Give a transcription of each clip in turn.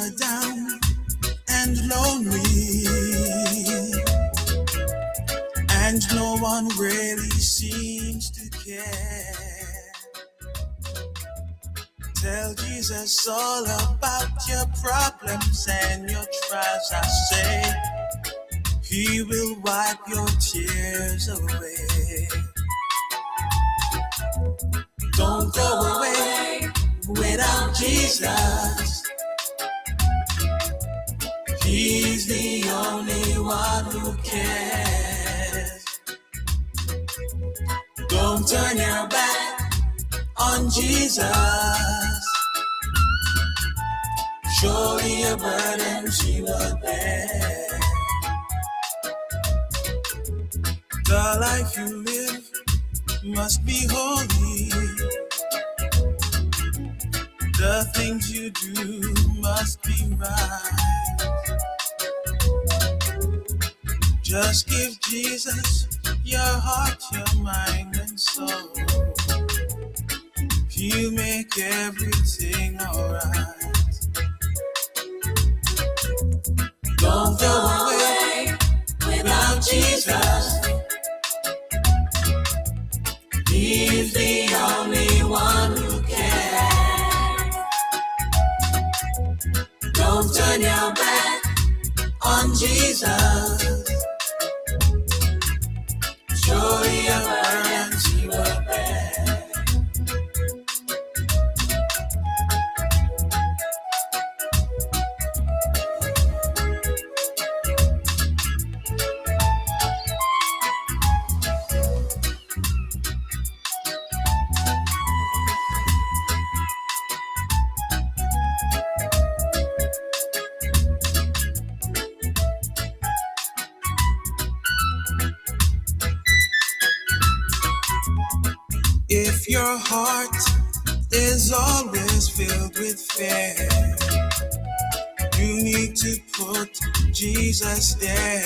you're down and lonely, and no one really seems to care. Tell Jesus all about your problems and your trials. I say He will wipe your tears away. Don't go away without Jesus. He's the only one who cares. Don't turn your back on Jesus. Surely your burdens He will bear. The life you live must be holy. The things you do must be right. Just give Jesus your heart, your mind, and soul. He'll make everything alright. Don't go away without Jesus. He's the only one who cares. Don't turn your back on Jesus. Surely your burdens He will bear. If your heart is always filled with fear, you need to put Jesus there.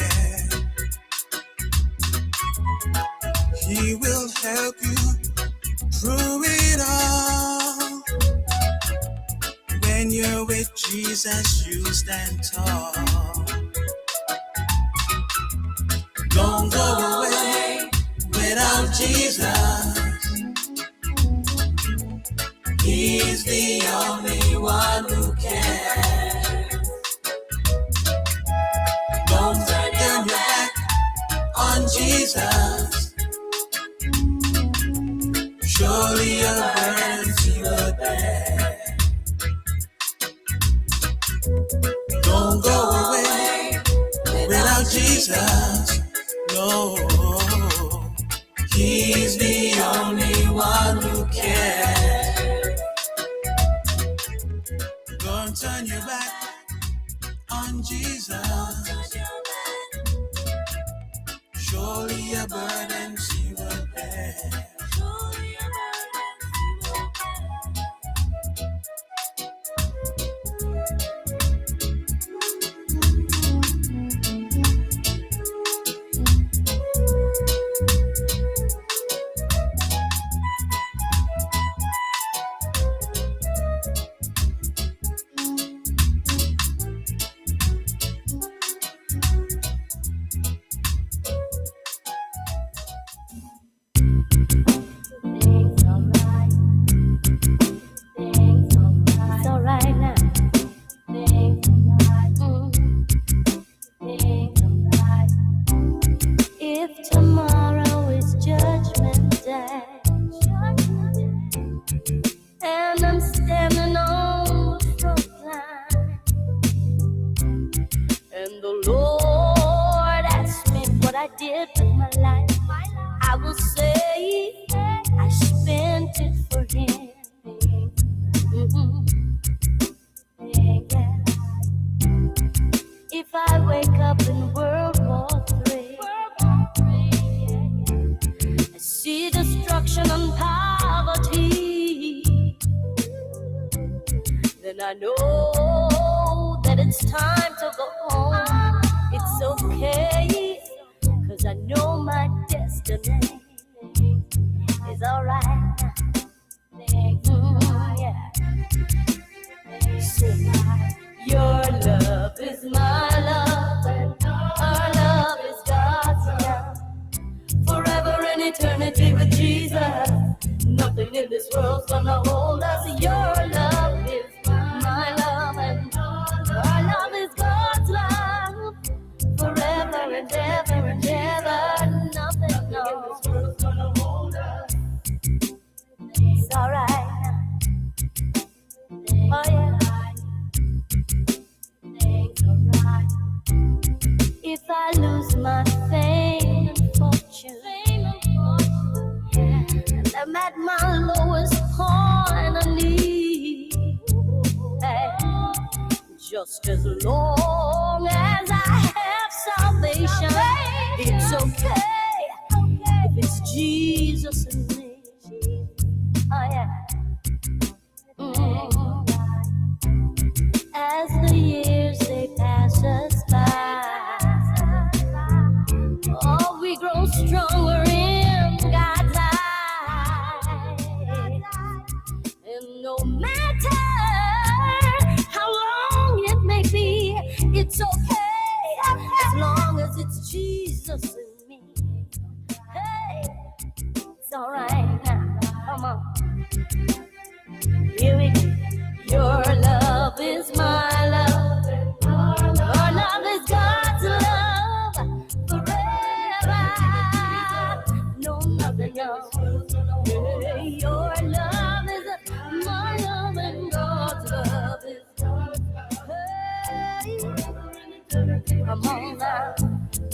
He will help you through it all. When you're with Jesus, you stand tall. Don't go away without Jesus. He's the only one who cares. Don't turn your back on Jesus. Surely your burdens He will bear. Don't go away without Jesus. No, He's the only one who cares. Don't turn your back on Jesus. Surely your burdens He will bear. Then I know that it's time to go home. It's okay, 'cause I know my destiny is alright. Yeah. Say, you're world's gonna hold us. Your love is my love, and our love is God's love. Forever and ever and ever, nothing in this world's gonna hold us. It's alright. Oh yeah. It's alright. If I lose my fame and fortune, and I'm at my lowest point of need, hey, just as long as I have salvation, it's okay if it's Jesus and me. Oh yeah. As the years they pass us by, oh, we grow stronger in God's eyes. And no matter how long it may be, it's okay as long as it's Jesus and me. Hey, it's alright now. Come on. Here we go. Your love is my love. Your love is God's love. Forever. No, nothing else. Hey, your love is my love, and God's love is God's love. Hey, come on now.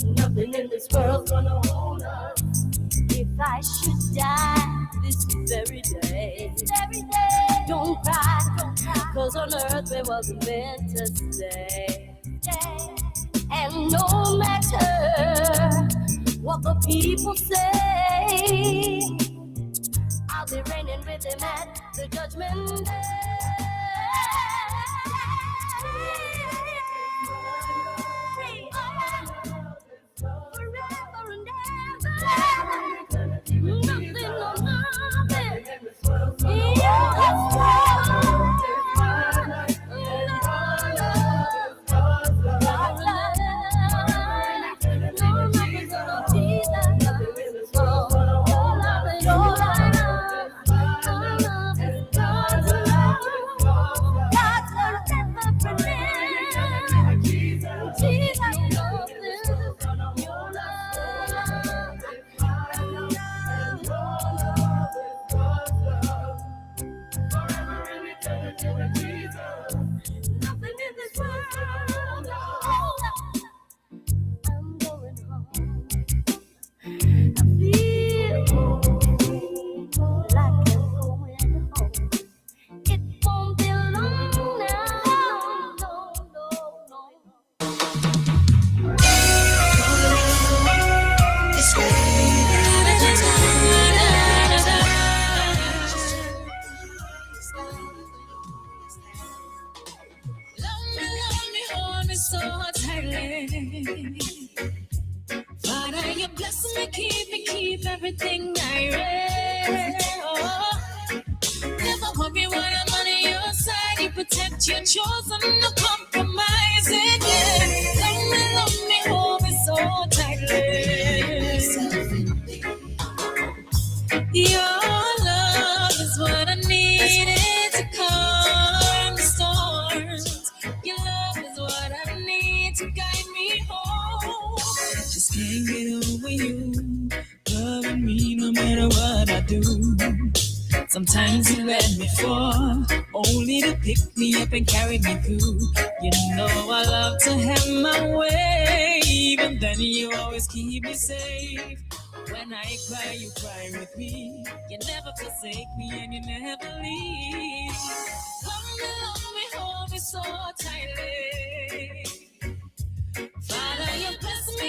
Nothing in this world's gonna hold us. If I should die this very day, don't cry, 'cause on earth we wasn't meant to stay. And no matter what the people say, I'll be reigning with him at the judgment day. Forever and ever, nothing on nothing. Keep everything I read. Oh, never hurt me when I'm on your side. You protect your chosen, no compromising. Yeah. Love me, hold me so tightly. Your love is what I needed to calm the storms. Your love is what I need to guide me home. Just can't get over you. Loving me no matter what I do. Sometimes you let me fall, only to pick me up and carry me through. You know I love to have my way, even then you always keep me safe. When I cry, you cry with me. You never forsake me and you never leave. Love me, hold me so tightly. Father, you bless me,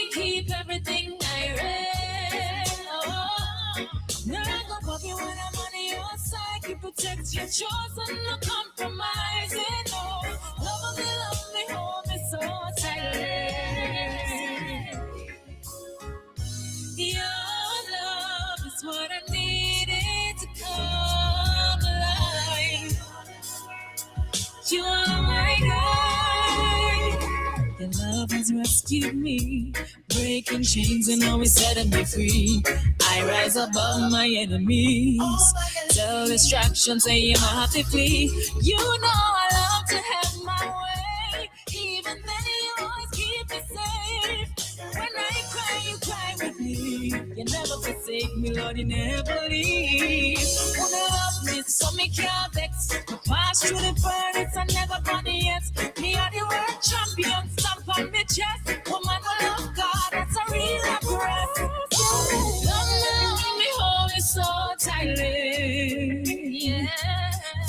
keep everything I read. Oh, never love you when I'm on your side. You protect your chosen, no compromising. No, love me, hold me so tightly. Your love is what I needed to come alive. You are my guide. Your love has rescued me, breaking chains and always setting me free. I I rise above my enemies. Tell distractions, say you have to flee. You know I love to have my way. Even then you always keep me safe. When I cry, you cry with me. You never forsake me, Lord, you never leave. Wanna love me, so me can't vex. Pass through the furnace and never body yet. Me are the world champion, stamp on me chest. Woman, I love God, that's a real progress. Love me, hold me so tightly. Yeah.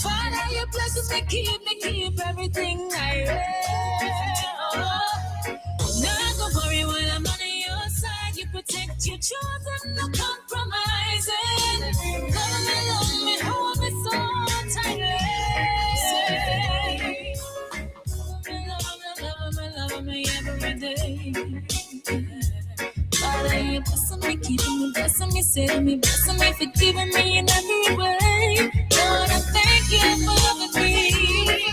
Father, you bless me, keep everything I have. Not go worry when I'm on your side. You protect your children, no compromising. Love me, hold me so tightly. Love me every day. Father, you blessing me, keeping me, blessing me, saving me, blessing me, forgiving me in every way. Lord, I thank you for loving me.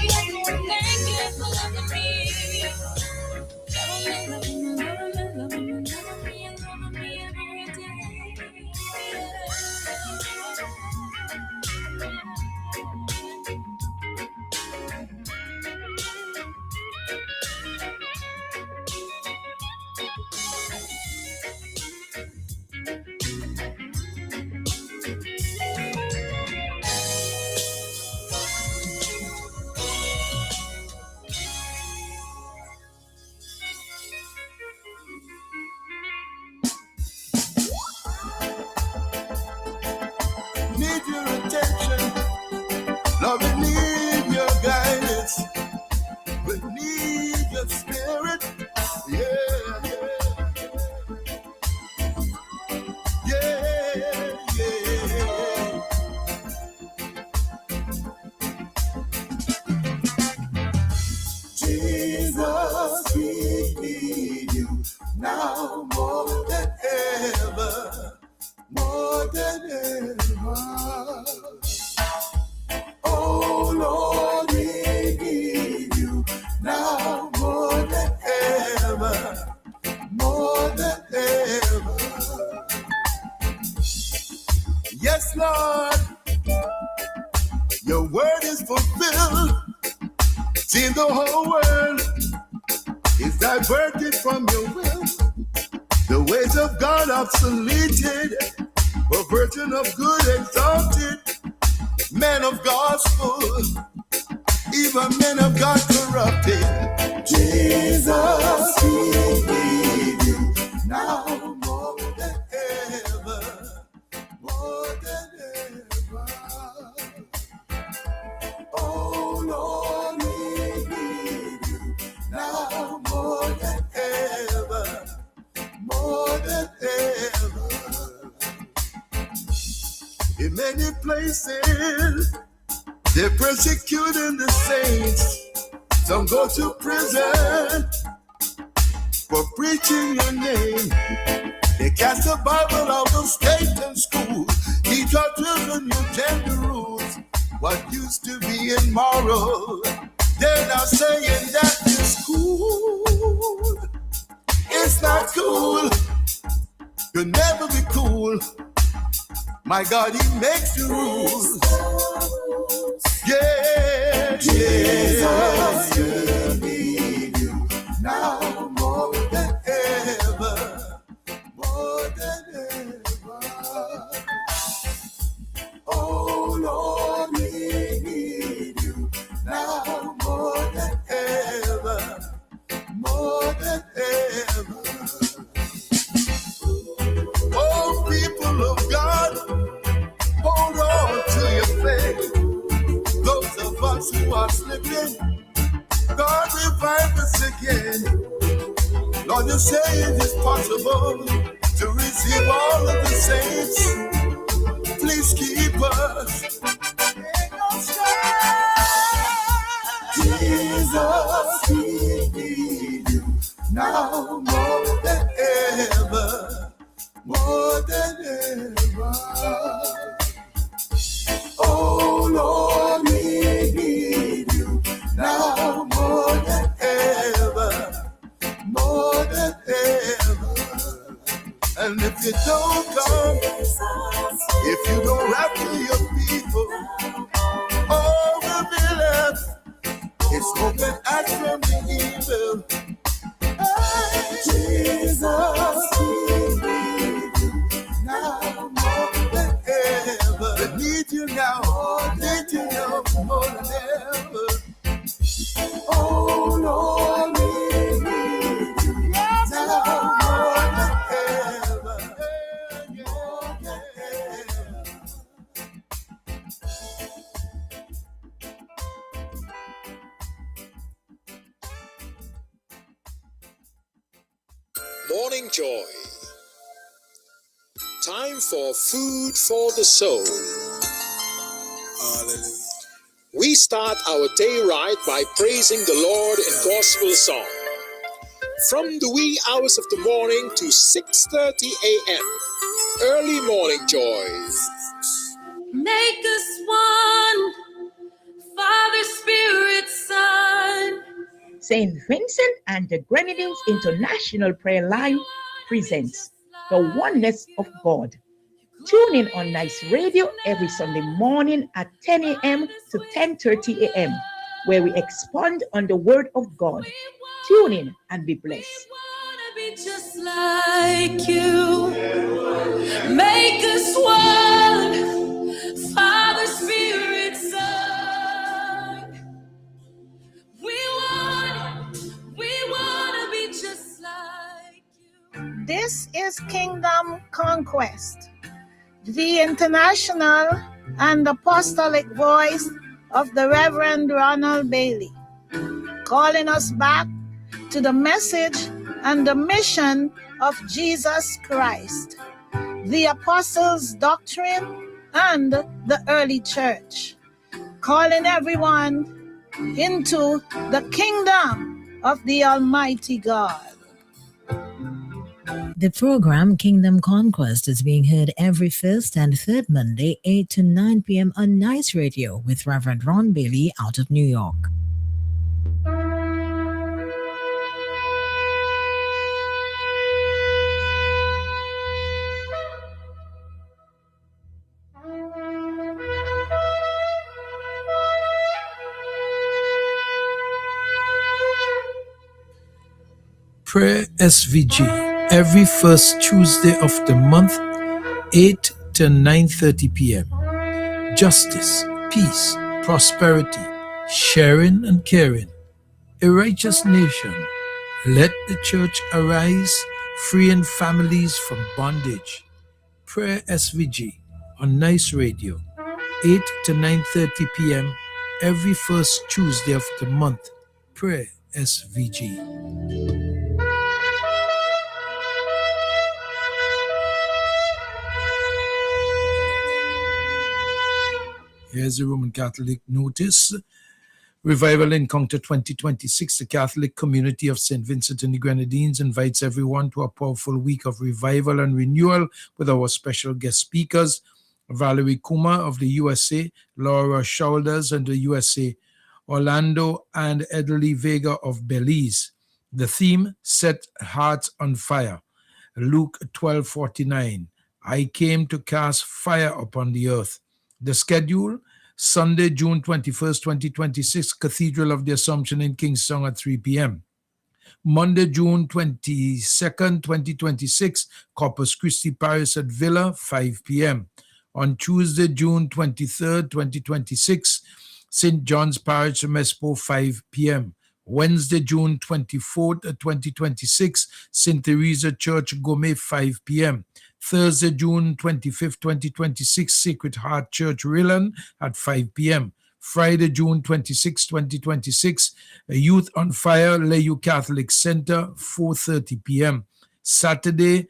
Thank you for loving me. Loving me every day. Need your attention, Lord, we need your guidance, we need your spirit, yeah, yeah, yeah. Jesus, we need you now more than ever, more than ever. Oh Lord, we need you now more than ever, more than ever. Yes, Lord, your word is fulfilled. See, the whole world is diverted from your will. The ways of God obsoleted, a virgin of good exalted, men of gospel, even men of God corrupted. Jesus, we need you now more than ever, more than ever. Oh Lord, we need you now more than ever, more than ever. In many places, they're persecuting the saints. Some go to prison for preaching your name. They cast the Bible out of state and school. Teach our children new gender rules. What used to be immoral, they're now saying that is cool. It's not cool. You'll never be cool. My God, He makes the rules. Yeah, Jesus, we need you now more than ever, more than ever. Oh Lord, we need you now more than ever, more than ever. Oh, people of God, hold on to your faith. Those of us who are slipping, God revive us again. Lord, you say it is possible to receive all of the saints. Please keep us in your strength. Jesus, we need you now more than ever, more than ever. Oh Lord, we need you now more than ever, more than ever. And if you don't come, open eyes from the evil. Jesus, now more than ever. I need you now, need you now more than ever. Oh Lord, we need you now more than ever. More than ever. Morning Joy. Time for food for the soul. Hallelujah. We start our day right by praising the Lord in gospel song. From the wee hours of the morning to 6:30 a.m. Early morning joy. Make us one, Father, Spirit, Son. St. Vincent and the Grenadines International Prayer Line presents The Oneness of God. Tune in on Nice Radio every Sunday morning at 10 a.m. to 10:30 a.m., where we expound on the Word of God. Tune in and be blessed. We want to be just like you. Make us one, Father, Spirit, Son. We want to be just like you. This is Kingdom Conquest, the international and apostolic voice of the Reverend Ronald Bailey, calling us back to the message and the mission of Jesus Christ, the apostles' doctrine, and the early church, calling everyone into the kingdom of the Almighty God. The program Kingdom Conquest is being heard every first and third Monday, 8 to 9 p.m. on Nice Radio with Reverend Ron Bailey out of New York. Prayer SVG every first Tuesday of the month, 8 to 9:30 p.m. Justice, peace, prosperity, sharing and caring. A righteous nation. Let the church arise, freeing families from bondage. Prayer SVG on Nice Radio, 8 to 9:30 p.m. every first Tuesday of the month. Prayer SVG. Here's a Roman Catholic notice. Revival Encounter 2026, the Catholic community of St. Vincent and the Grenadines invites everyone to a powerful week of revival and renewal with our special guest speakers, Valerie Kuma of the USA, Laura Shoulders and the USA, Orlando and Edalie Vega of Belize. The theme, Set Hearts on Fire. Luke 12:49. I came to cast fire upon the earth. The schedule, Sunday, June 21st, 2026, Cathedral of the Assumption in Kingston at 3 p.m. Monday, June 22nd, 2026, Corpus Christi Parish at Villa, 5 p.m. On Tuesday, June 23rd, 2026, St. John's Parish, Mespo, 5 p.m. Wednesday, June 24th, 2026, St. Teresa Church, Gomez, 5 p.m. Thursday, June 25th, 2026, Sacred Heart Church, Rillan at 5 p.m. Friday, June 26th, 2026, Youth on Fire, Layou Catholic Center, 4:30 p.m. Saturday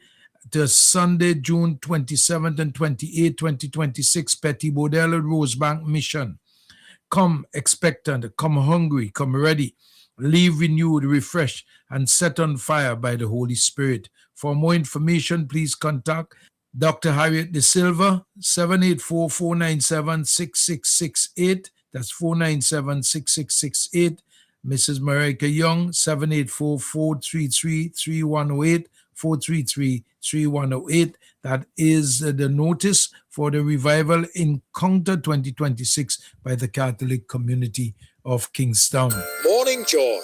to Sunday, June 27th and 28th, 2026, Petit Baudel, Rosebank Mission. Come expectant, come hungry, come ready. Leave renewed, refreshed, and set on fire by the Holy Spirit. For more information, please contact Dr. Harriet De Silva, 784-497-6668. That's 497-6668. Mrs. Marika Young, 784-433-3108, 433-3108. That is the notice for the Revival Encounter 2026 by the Catholic community of Kingstown. Morning morning joy.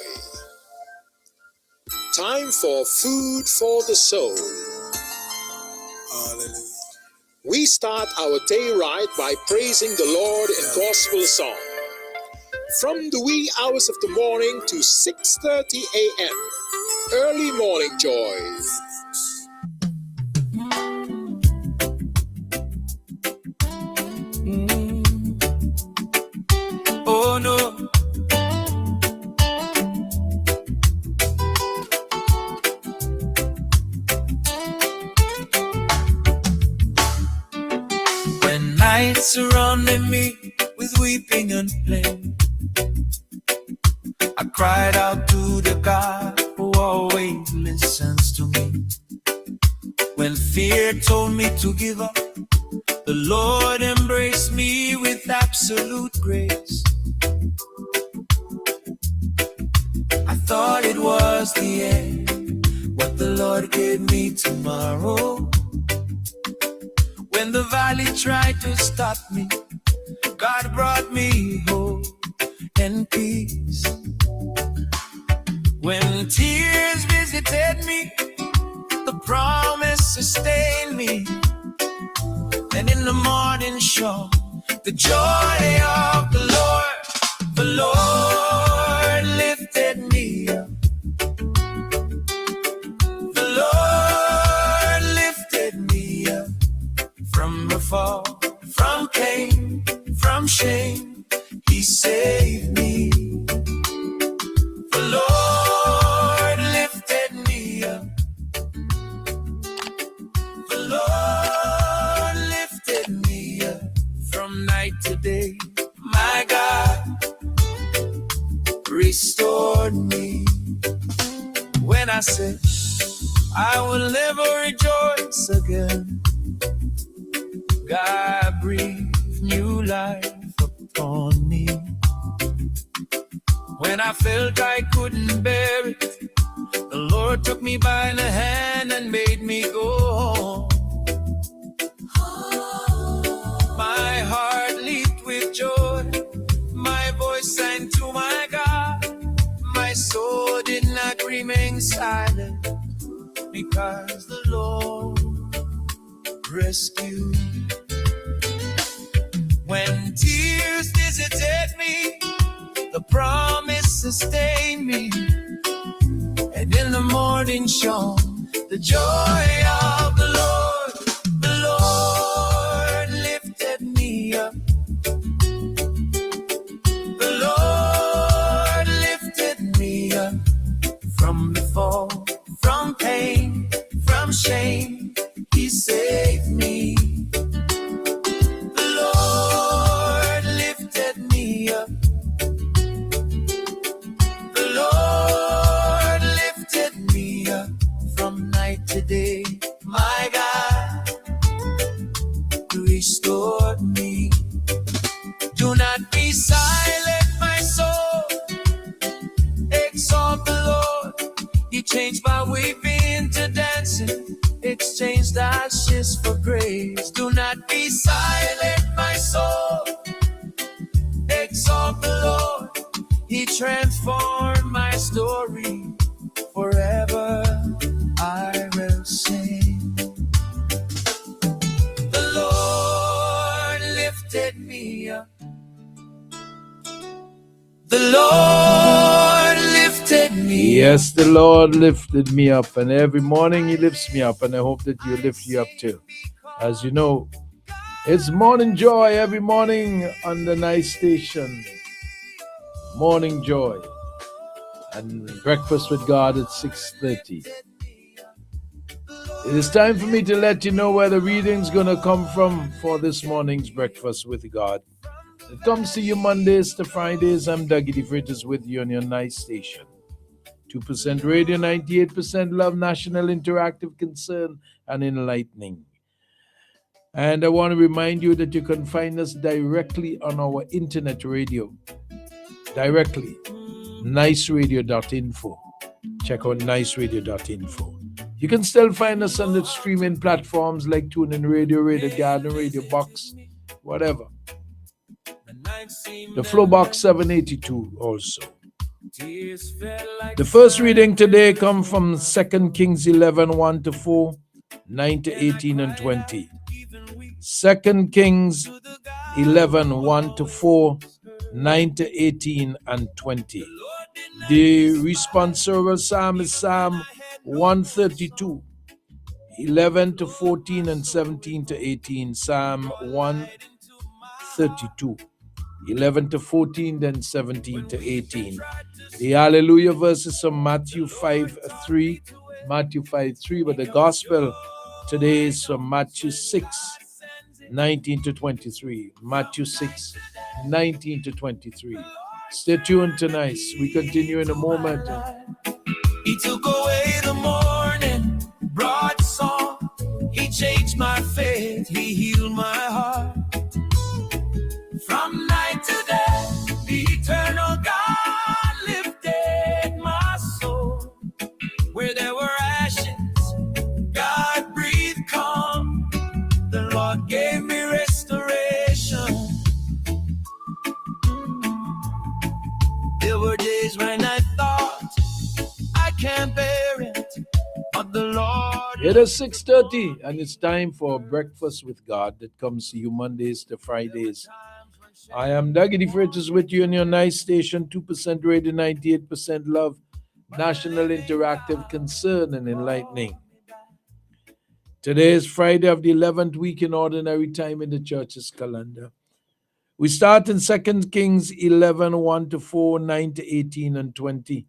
Time for food for the soul. Hallelujah. We start our day right by praising the Lord in gospel song. From the wee hours of the morning to 6:30 a.m. Early morning joy. Oh no. When night surrounded me with weeping and pain, I cried out to the God who always listens to me. When fear told me to give up, the Lord embraced me with absolute grace. I thought it was the end, but the Lord gave me tomorrow. When the valley tried to stop me, God brought me hope and peace. When tears visited me, the promise sustained me. And in the morning show, the joy of the Lord lifted me up. The Lord lifted me up from the fall, from pain, from shame. He saved me. The Lord lifted me up. The Lord lifted me up from night to day. My God restored me. When I said I will never rejoice again, God breathed new life upon me. When I felt I couldn't bear it, the Lord took me by the hand and made me go home. My heart leaped with joy, my voice sang to my God. My soul did not remain silent, because the Lord rescued. When tears visited me, the promise sustained me. And in the morning shone the joy of the Lord lifted me up. The Lord lifted me up from the fall, from pain, from shame. He saved me. The Lord lifted me up. The Lord lifted me up from night to day. My God restored me. Do not be silent, my soul. Exalt the Lord. He changed my weeping to dancing, exchanged ashes for praise. Do not be silent, my soul. Exalt the Lord. He transformed my story. Forever I will sing. The Lord lifted me up. The Lord lifted me up. Yes, the Lord lifted me up, and every morning He lifts me up, and I hope that you lift you up too. As you know, it's morning joy every morning on the nice station. Morning joy and breakfast with God at 6:30. It is time for me to let you know where the reading's going to come from for this morning's breakfast with God. It comes to you Mondays to Fridays. I'm Dougie DeFreitas with you on your nice station. 2% radio, 98% love, national interactive concern and enlightening. And I want to remind you that you can find us directly on our internet radio. Directly. niceradio.info. Check out niceradio.info. You can still find us on the streaming platforms like TuneIn Radio, Radio Garden, Radio Box, whatever. The Flowbox 782 also. The first reading today comes from 2 Kings 11, 1 to 4, 9 to 18 and 20. 2 Kings 11, 1 to 4, 9 to 18 and 20. The responsorial psalm is Psalm 132, 11 to 14 and 17 to 18. Psalm 132, 11 to 14, then 17 to 18. The Hallelujah verses from Matthew 5, 3, Matthew 5, 3, but the gospel today is from Matthew 6, 19 to 23. Matthew 6, 19 to 23. Stay tuned tonight. We continue in a moment. He took away the morning, brought song. He changed my faith, he healed my heart. From night to day, the eternal God lifted my soul. Where there were ashes, God breathed calm. The Lord gave me restoration. There were days when I thought I can't bear it, but the Lord... It is 6:30 and it's time for Breakfast with God that comes to you Mondays to Fridays. I am Dougie Freitas with you on your nice station, 2% radio, 98% love, national interactive, concern and enlightening. Today is Friday of the 11th week in ordinary time in the church's calendar. We start in 2 Kings 11, 1 to 4, 9 to 18 and 20.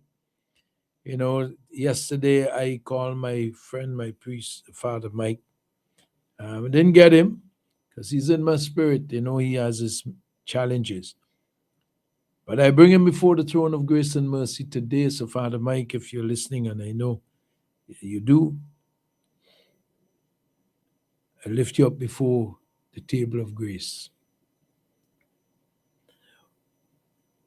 You know, yesterday I called my friend, my priest, Father Mike. I didn't get him because he's in my spirit. You know, he has his challenges. But I bring him before the throne of grace and mercy today. So, Father Mike, if you're listening, and I know you do, I lift you up before the table of grace.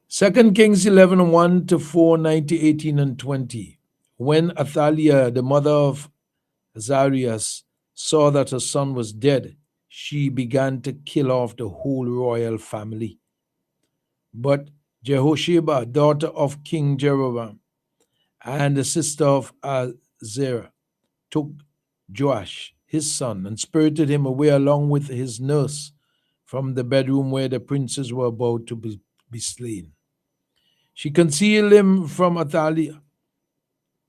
2 Kings 11, 1 to 4, 9 to 18 and 20. When Athaliah, the mother of Azarias, saw that her son was dead, she began to kill off the whole royal family. But Jehosheba, daughter of King Jeroboam, and the sister of Azariah, took Joash, his son, and spirited him away along with his nurse from the bedroom where the princes were about to be slain. She concealed him from Athaliah,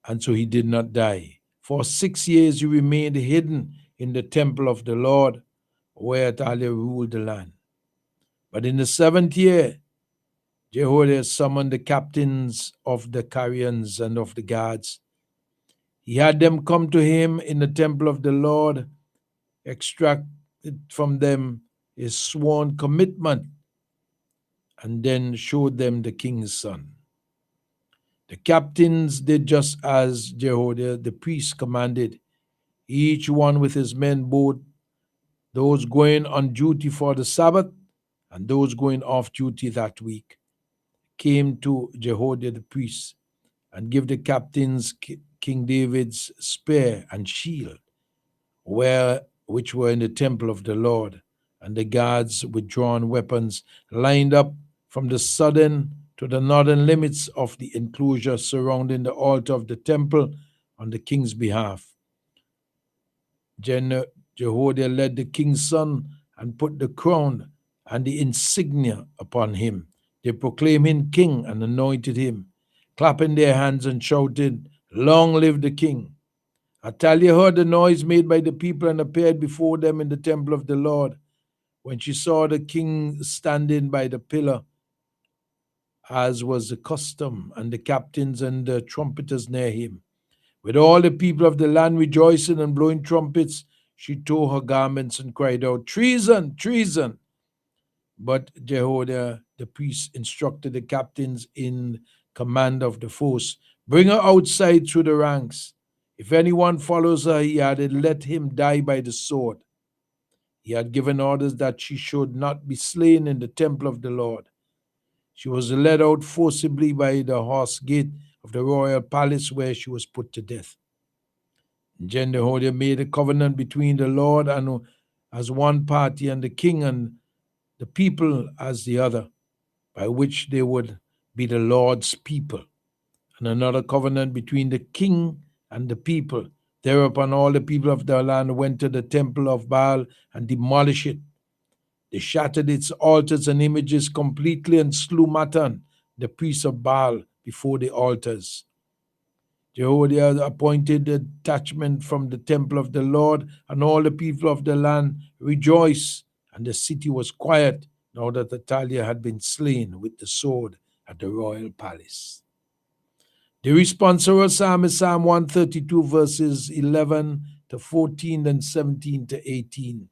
and so he did not die. For 6 years he remained hidden in the temple of the Lord, where Athaliah ruled the land. But in the 7th year, Jehoiada summoned the captains of the Carians and of the guards. He had them come to him in the temple of the Lord, extracted from them his sworn commitment, and then showed them the king's son. The captains did just as Jehoiada the priest commanded, each one with his men, both those going on duty for the Sabbath and those going off duty that week, came to Jehoiada the priest and gave the captains King David's spear and shield, which were in the temple of the Lord, and the guards with drawn weapons lined up from the southern to the northern limits of the enclosure surrounding the altar of the temple on the king's behalf. Jehoiada led the king's son and put the crown and the insignia upon him. They proclaimed him king and anointed him, clapping their hands and shouted, "Long live the king!" Athaliah heard the noise made by the people and appeared before them in the temple of the Lord. When she saw the king standing by the pillar, as was the custom, and the captains and the trumpeters near him, with all the people of the land rejoicing and blowing trumpets, she tore her garments and cried out, "Treason! Treason!" But Jehoiada the priest instructed the captains in command of the force, "Bring her outside through the ranks. If anyone follows her," he added, "let him die by the sword." He had given orders that she should not be slain in the temple of the Lord. She was led out forcibly by the horse gate of the royal palace, where she was put to death. Then Jehoiada made a covenant between the Lord and as one party and the king and the people as the other, by which they would be the Lord's people. and another covenant between the king and the people. Thereupon all the people of the land went to the temple of Baal and demolished it. They shattered its altars and images completely and slew Matan, the priest of Baal, before the altars. Jehoiada appointed a detachment from the temple of the Lord, and all the people of the land rejoiced, and the city was quiet, now that Athaliah had been slain with the sword at the royal palace. The responsorial psalm is Psalm 132, verses 11 to 14 and 17 to 18.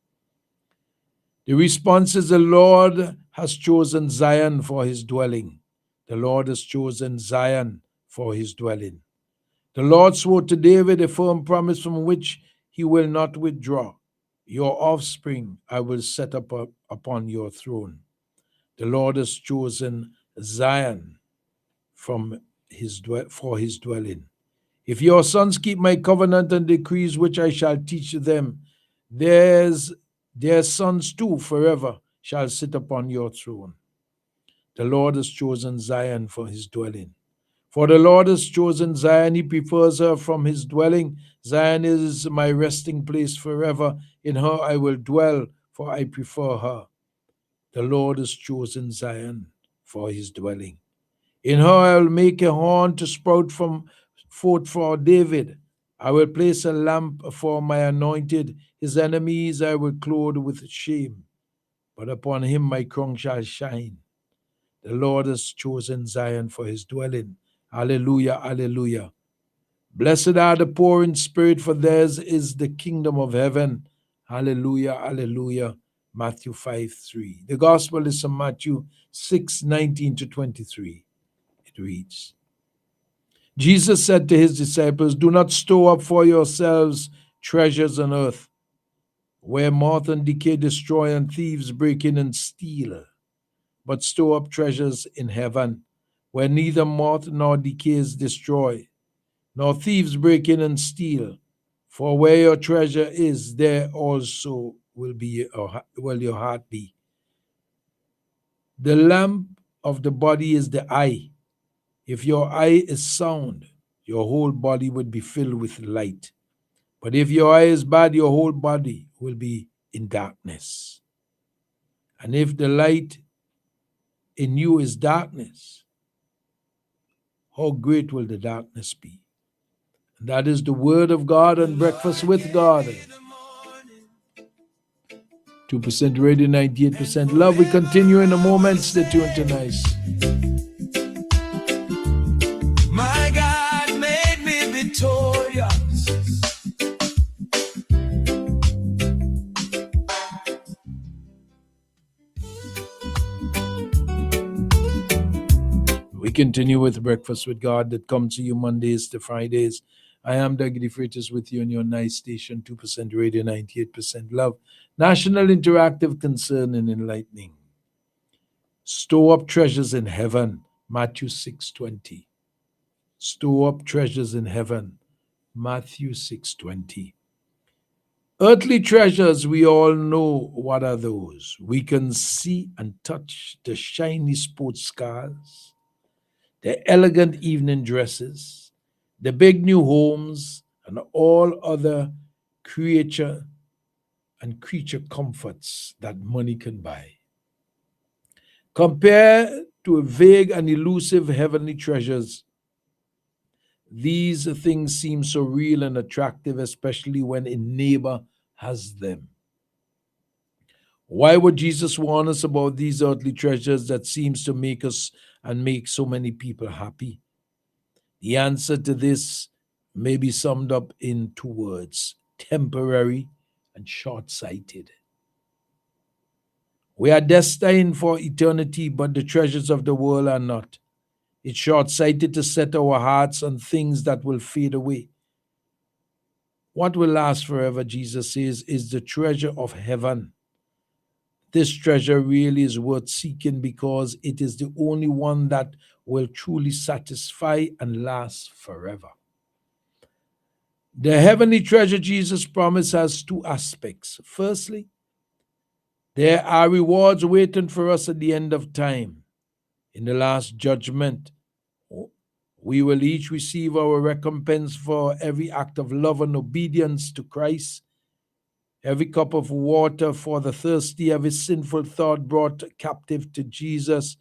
The response is, the Lord has chosen Zion for his dwelling. The Lord has chosen Zion for his dwelling. The Lord swore to David a firm promise from which he will not withdraw. Your offspring I will set up upon your throne. The Lord has chosen Zion for his dwelling. If your sons keep my covenant and decrees which I shall teach them, their sons too forever shall sit upon your throne. The Lord has chosen Zion for his dwelling. For the Lord has chosen Zion, he prefers her from his dwelling. Zion is my resting place forever. In her I will dwell, for I prefer her. The Lord has chosen Zion for his dwelling. In her I will make a horn to sprout forth for David. I will place a lamp for my anointed. His enemies I will clothe with shame, but upon him my crown shall shine. The Lord has chosen Zion for his dwelling. Hallelujah, hallelujah. Blessed are the poor in spirit, for theirs is the kingdom of heaven. Hallelujah, hallelujah. Matthew 5:3. The gospel is from Matthew 6:19 to 23. It reads, Jesus said to his disciples, do not store up for yourselves treasures on earth, where moth and decay destroy and thieves break in and steal, but store up treasures in heaven, where neither moth nor decays destroy, nor thieves break in and steal. For where your treasure is, there also will your heart be. The lamp of the body is the eye. If your eye is sound, your whole body would be filled with light. But if your eye is bad, your whole body will be in darkness. And if the light in you is darkness, how great will the darkness be? And that is the word of God and Breakfast with God. 2% radio, 98% love. We continue in a moment. Stay tuned to Nice. My God made me victorious. We continue with Breakfast with God that comes to you Mondays to Fridays. I am Doug Freitas with you on your Nice station, 2% radio, 98% love. National interactive, concern, and enlightening. Store up treasures in heaven, Matthew 6:20. Store up treasures in heaven, Matthew 6:20. Earthly treasures, we all know what are those. We can see and touch the shiny sports cars, the elegant evening dresses, the big new homes, and all other creature comforts that money can buy. Compared to vague and elusive heavenly treasures, these things seem so real and attractive, especially when a neighbor has them. Why would Jesus warn us about these earthly treasures that seems to make us and make so many people happy? The answer to this may be summed up in two words: temporary and short-sighted. We are destined for eternity, but the treasures of the world are not. It's short-sighted to set our hearts on things that will fade away. What will last forever, Jesus says, is the treasure of heaven. This treasure really is worth seeking because it is the only one that will truly satisfy and last forever. The heavenly treasure Jesus promised has two aspects. Firstly, there are rewards waiting for us at the end of time, in the last judgment. We will each receive our recompense for every act of love and obedience to Christ, every cup of water for the thirsty, every sinful thought brought captive to Jesus,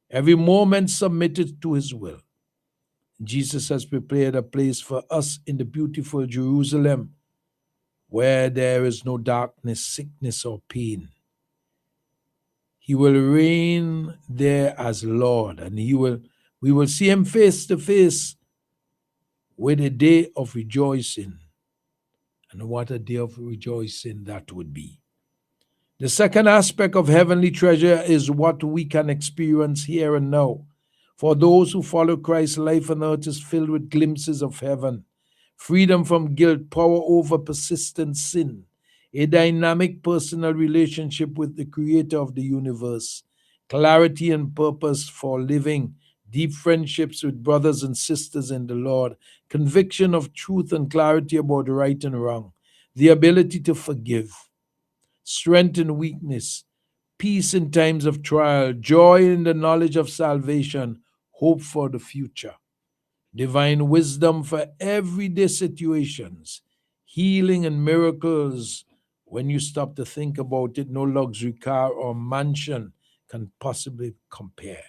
every moment submitted to his will. Jesus has prepared a place for us in the beautiful Jerusalem where there is no darkness, sickness, or pain. He will reign there as Lord, and we will see him face to face with a day of rejoicing. And what a day of rejoicing that would be. The second aspect of heavenly treasure is what we can experience here and now. For those who follow Christ, life on earth is filled with glimpses of heaven, freedom from guilt, power over persistent sin, a dynamic personal relationship with the creator of the universe, clarity and purpose for living, deep friendships with brothers and sisters in the Lord, conviction of truth and clarity about right and wrong, the ability to forgive, strength in weakness, peace in times of trial, joy in the knowledge of salvation, hope for the future, divine wisdom for everyday situations, healing and miracles. When you stop to think about it, no luxury car or mansion can possibly compare.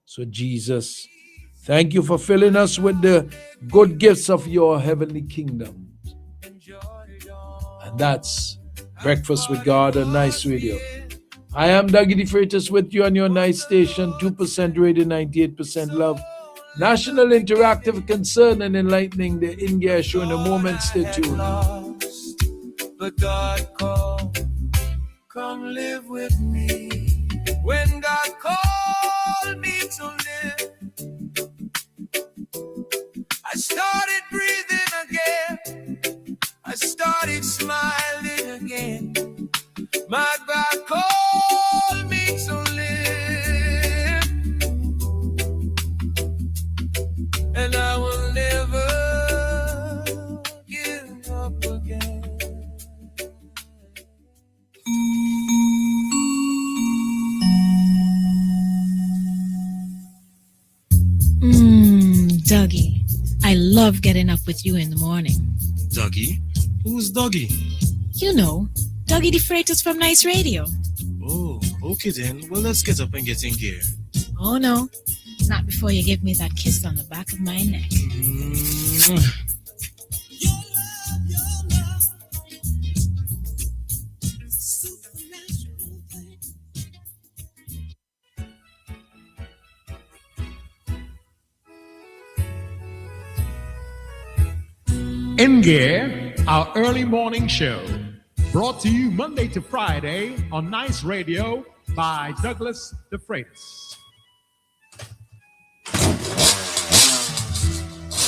So Jesus, thank you for filling us with the good gifts of your heavenly kingdom. And that's Breakfast with God on Nice Radio. I am Dougie DeFreitas with you on your nice station, 2% radio, 98% love. National interactive, concern, and enlightening. The INGEAR Show in a moment. Stay tuned. But God called, come live with me. When God called me to live, I started breathing again. I started smiling again. My God called me to live, and I will never give up again. Dougie, I love getting up with you in the morning. Dougie? Who's Dougie? You know, Dougie DeFreitas from Nice Radio. Oh, okay then. Well, let's get up and get in gear. Oh no, not before you give me that kiss on the back of my neck. In Gear, our early morning show, brought to you Monday to Friday on Nice Radio by Douglas DeFreitas.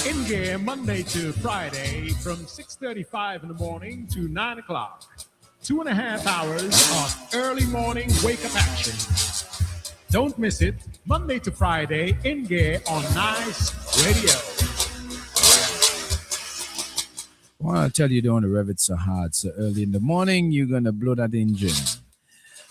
In Gear, Monday to Friday from 6:35 in the morning to 9 o'clock. 2.5 hours of early morning wake-up action. Don't miss it, Monday to Friday, In Gear on Nice Radio. I want to tell you, don't rev it so hard so early in the morning. You're going to blow that engine.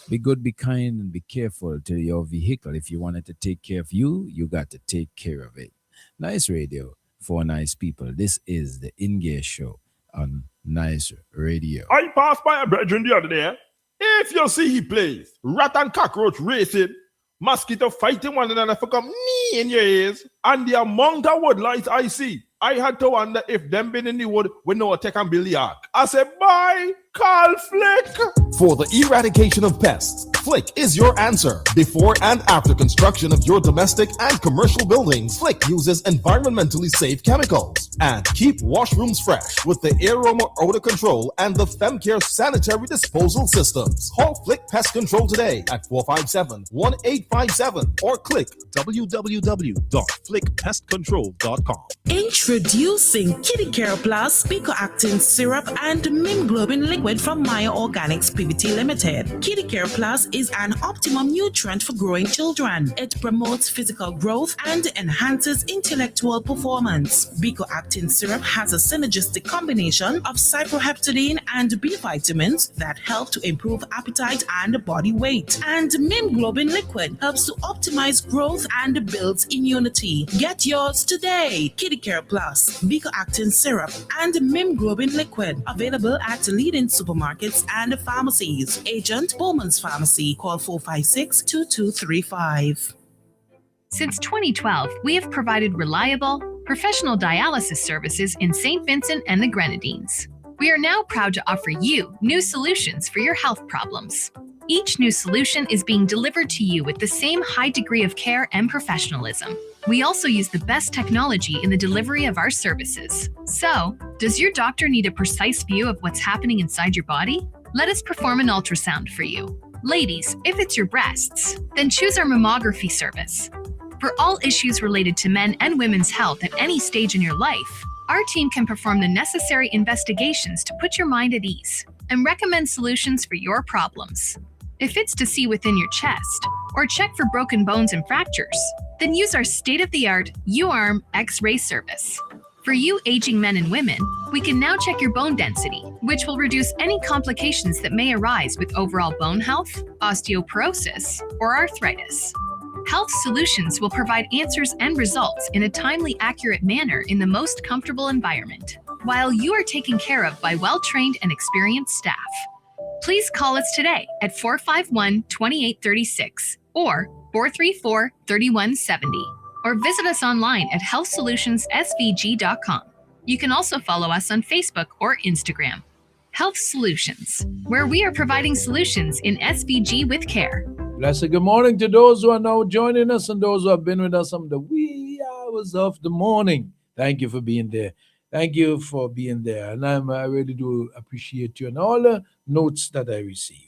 Be good, be kind, and be careful to your vehicle. If you want it to take care of you, you got to take care of it. Nice Radio for nice people. This is the INGEAR Show on Nice Radio. I passed by a brethren the other day. If you see he plays rat and cockroach racing, mosquito fighting one another for come knee in your ears, and the amount of woodlights I see, I had to wonder if them been in the wood with no attack and Billy Ark. I said, bye, call Flick. For the eradication of pests, Flick is your answer. Before and after construction of your domestic and commercial buildings, Flick uses environmentally safe chemicals and keep washrooms fresh with the Aroma Odor Control and the FemCare Sanitary Disposal Systems. Call Flick Pest Control today at 457-1857 or click www.flickpestcontrol.com. Introducing Kitty Care Plus Pico-Actin Syrup and Mimglobin Liquid from Maya Organics PVT Limited. Kitty Care Plus is an optimum nutrient for growing children. It promotes physical growth and enhances intellectual performance. Beta-actin syrup has a synergistic combination of cyproheptadine and B vitamins that help to improve appetite and body weight. And Min Globin liquid helps to optimize growth and builds immunity. Get yours today. Kitty Care Plus, Beta-actin syrup, and Min Globin liquid available at leading supermarkets and pharmacies. Agent Bowman's Pharmacy. Call 456-2235. Since 2012, we have provided reliable, professional dialysis services in St. Vincent and the Grenadines. We are now proud to offer you new solutions for your health problems. Each new solution is being delivered to you with the same high degree of care and professionalism. We also use the best technology in the delivery of our services. So, does your doctor need a precise view of what's happening inside your body? Let us perform an ultrasound for you. Ladies, if it's your breasts, then choose our mammography service. For all issues related to men and women's health at any stage in your life, our team can perform the necessary investigations to put your mind at ease and recommend solutions for your problems. If it's to see within your chest or check for broken bones and fractures, then use our state-of-the-art U-arm X-ray service. For you aging men and women, we can now check your bone density, which will reduce any complications that may arise with overall bone health, osteoporosis, or arthritis. Health Solutions will provide answers and results in a timely, accurate manner in the most comfortable environment, while you are taken care of by well-trained and experienced staff. Please call us today at 451-2836 or 434-3170, or visit us online at healthsolutionssvg.com. You can also follow us on Facebook or Instagram. Health Solutions, where we are providing solutions in SVG with care. Blessed good morning to those who are now joining us and those who have been with us from the wee hours of the morning. Thank you for being there. Thank you for being there. And I really do appreciate you and all the notes that I receive.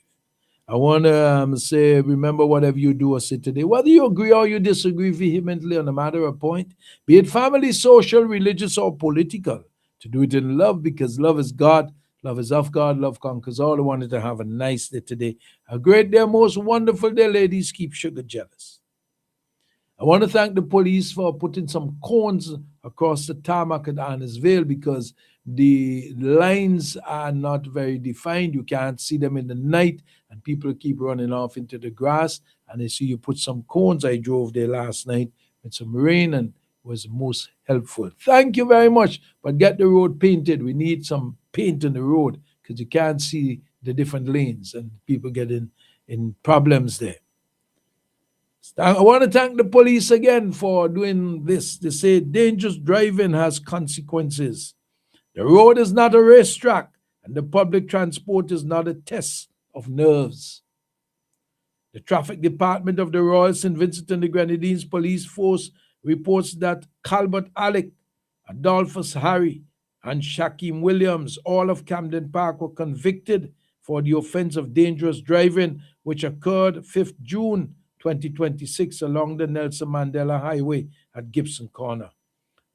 I want to say, remember, whatever you do or say today, whether you agree or you disagree vehemently on a matter of point, be it family, social, religious, or political, to do it in love, because love is God. Love is of God. Love conquers all. I wanted to have a nice day today. A great day, most wonderful day, ladies. Keep sugar jealous. I want to thank the police for putting some cones across the tarmac at Annisvale, because the lines are not very defined. You can't see them in the night, and people keep running off into the grass. And I see you put some cones. I drove there last night with some rain, and was most helpful. Thank you very much. But get the road painted. We need some paint on the road, because you can't see the different lanes and people get in problems there. I want to thank the police again for doing this. They say dangerous driving has consequences. The road is not a racetrack, and the public transport is not a test of nerves. The traffic department of the Royal St. Vincent and the Grenadines Police Force reports that Calbert Alec, Adolphus Harry, and Shaquem Williams, all of Camden Park, were convicted for the offense of dangerous driving, which occurred 5th June 2026 along the Nelson Mandela Highway at Gibson Corner.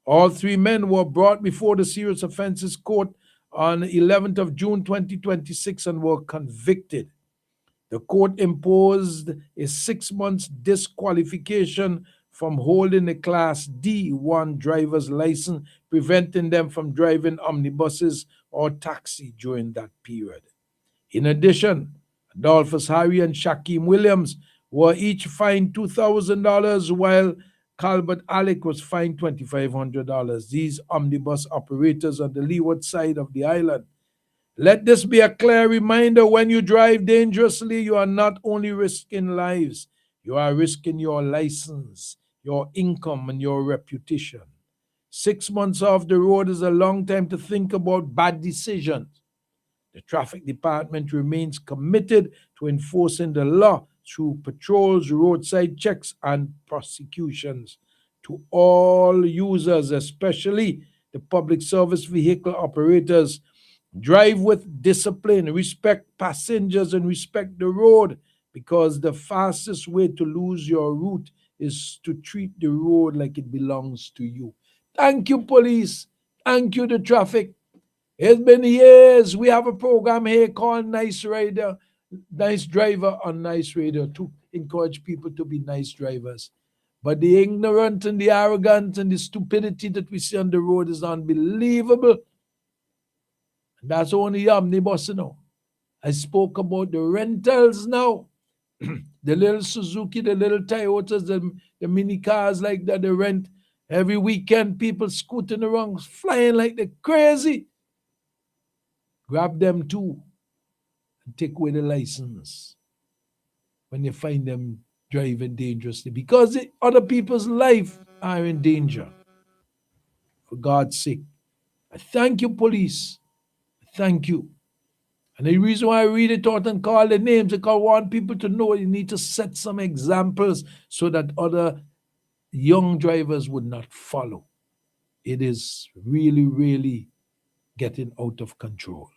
All three men were brought before the Serious Offences Court on 11th of June 2026 and were convicted. The court imposed a 6 months disqualification from holding a Class D1 driver's license, preventing them from driving omnibuses or taxi during that period. In addition, Adolphus Harry and Shaquem Williams were each fined $2,000, while Calbert Alec was fined $2,500. These omnibus operators on the leeward side of the island. Let this be a clear reminder: when you drive dangerously, you are not only risking lives, you are risking your license, your income, and your reputation. 6 months off the road is a long time to think about bad decisions. The traffic department remains committed to enforcing the law through patrols, roadside checks, and prosecutions. To all users, especially the public service vehicle operators, drive with discipline, respect passengers, and respect the road, because the fastest way to lose your route is to treat the road like it belongs to you. Thank you, police. Thank you, the traffic. It's been years. We have a program here called Nice Rider. nice driver on Nice Radio to encourage people to be nice drivers. But the ignorance and the arrogance and the stupidity that we see on the road is unbelievable. And that's only omnibus, I spoke about the rentals now. The little Suzuki, the little Toyotas, the mini cars like that, they rent. Every weekend, people scooting around, flying like they're crazy. Grab them too and take away the license when you find them driving dangerously, because other people's life are in danger. For God's sake, I thank you, police. Thank you. And the reason why I read it out and call the names, because I want people to know you need to set some examples so that other young drivers would not follow. It is really, really getting out of control.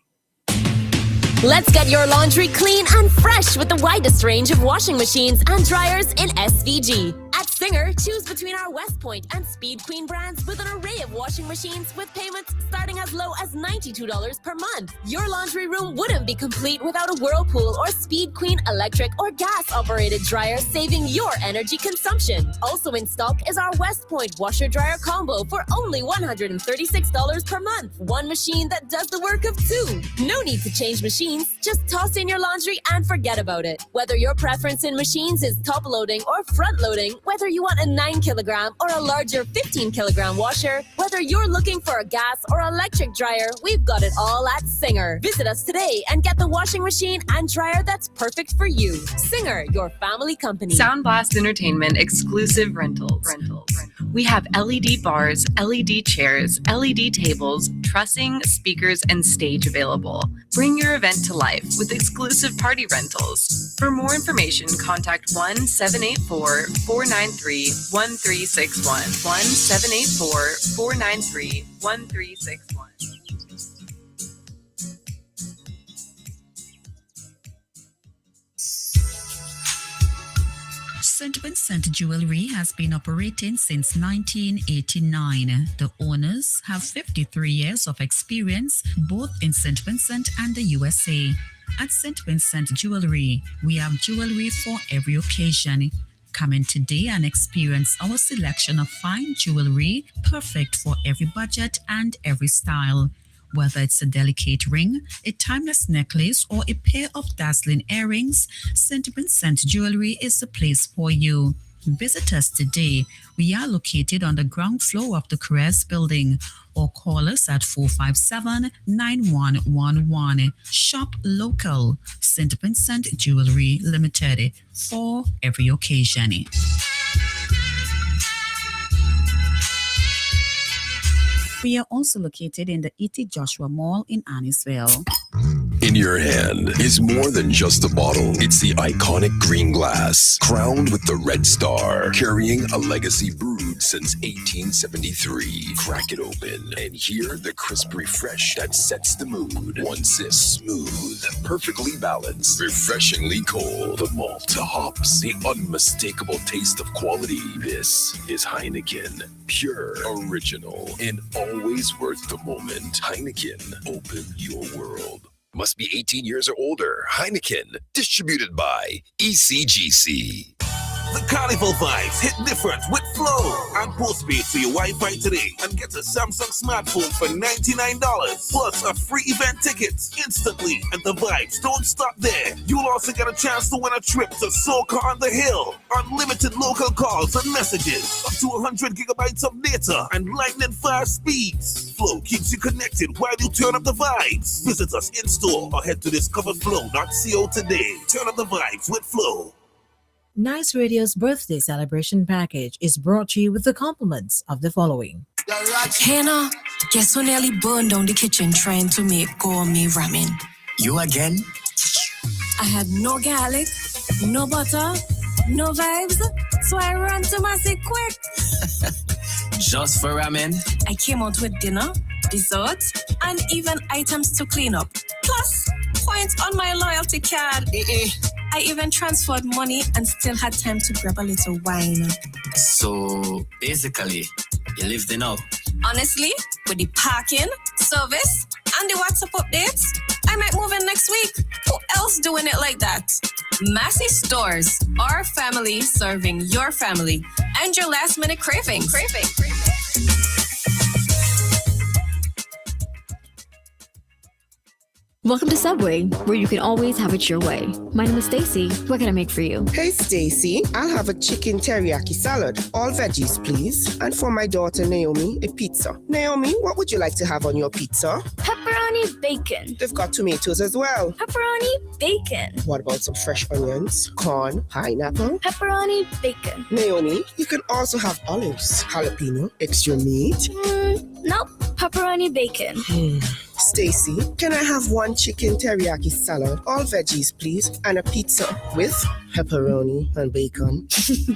Let's get your laundry clean and fresh with the widest range of washing machines and dryers in SVG. At Singer, choose between our West Point and Speed Queen brands with an array of washing machines with payments starting as low as $92 per month. Your laundry room wouldn't be complete without a Whirlpool or Speed Queen electric or gas-operated dryer, saving your energy consumption. Also in stock is our West Point washer-dryer combo for only $136 per month. One machine that does the work of two. No need to change machines, just toss in your laundry and forget about it. Whether your preference in machines is top-loading or front-loading, whether you want a 9 kilogram or a larger 15 kilogram washer, whether you're looking for a gas or electric dryer, we've got it all at Singer. Visit us today and get the washing machine and dryer that's perfect for you. Singer, your family company. Sound Blast Entertainment exclusive rentals. We have LED bars, LED chairs, LED tables, trussing, speakers, and stage available. Bring your event to life with exclusive party rentals. For more information, contact 1-784-493-1361. 1-784-493-1361. St. Vincent Jewelry has been operating since 1989. The owners have 53 years of experience both in St. Vincent and the USA. At St. Vincent Jewelry, we have jewelry for every occasion. Come in today and experience our selection of fine jewelry, perfect for every budget and every style. Whether it's a delicate ring, a timeless necklace, or a pair of dazzling earrings, St. Vincent Jewelry is the place for you. Visit us today. We are located on the ground floor of the Carrez building, or call us at 457-9111. Shop local. St. Vincent Jewelry Limited, for every occasion. We are also located in the E.T. Joshua Mall in Annisville. In your hand is more than just a bottle. It's the iconic green glass, crowned with the red star, carrying a legacy brewed since 1873. Crack it open and hear the crisp refresh that sets the mood. One sip, smooth, perfectly balanced, refreshingly cold. The malt, the hops, the unmistakable taste of quality. This is Heineken, pure, original, and always worth the moment. Heineken, open your world. Must be 18 years or older. Heineken, distributed by ECGC. The Carnival vibes hit different with Flow. And postpaid for your Wi-Fi today and get a Samsung smartphone for $99 plus a free event ticket instantly. And the vibes don't stop there. You'll also get a chance to win a trip to Soca on the Hill. Unlimited local calls and messages. Up to 100 gigabytes of data and lightning fast speeds. Flow keeps you connected while you turn up the vibes. Visit us in store or head to discoverflow.co today. Turn up the vibes with Flow. Nice Radio's birthday celebration package is brought to you with the compliments of the following. Hannah, guess who nearly burned down the kitchen trying to make gourmet ramen? You again? I had no garlic, no butter, no vibes, so I ran to Massey quick. Just for ramen? I came out with dinner, dessert, and even items to clean up. Plus, points on my loyalty card. I even transferred money and still had time to grab a little wine. So, basically, you live there now? Honestly, with the parking, service, and the WhatsApp updates, I might move in next week. Who else doing it like that? Massey Stores, our family serving your family and your last minute cravings. Welcome to Subway, where you can always have it your way. My name is Stacy. What can I make for you? Hey, Stacy. I'll have a chicken teriyaki salad. All veggies, please. And for my daughter, Naomi, a pizza. Naomi, what would you like to have on your pizza? Pepperoni bacon. They've got tomatoes as well. Pepperoni bacon. What about some fresh onions, corn, pineapple? Pepperoni bacon. Naomi, you can also have olives, jalapeno, extra meat. Nope. Pepperoni bacon. Stacy, can I have one chicken teriyaki salad, all veggies, please, and a pizza with pepperoni and bacon?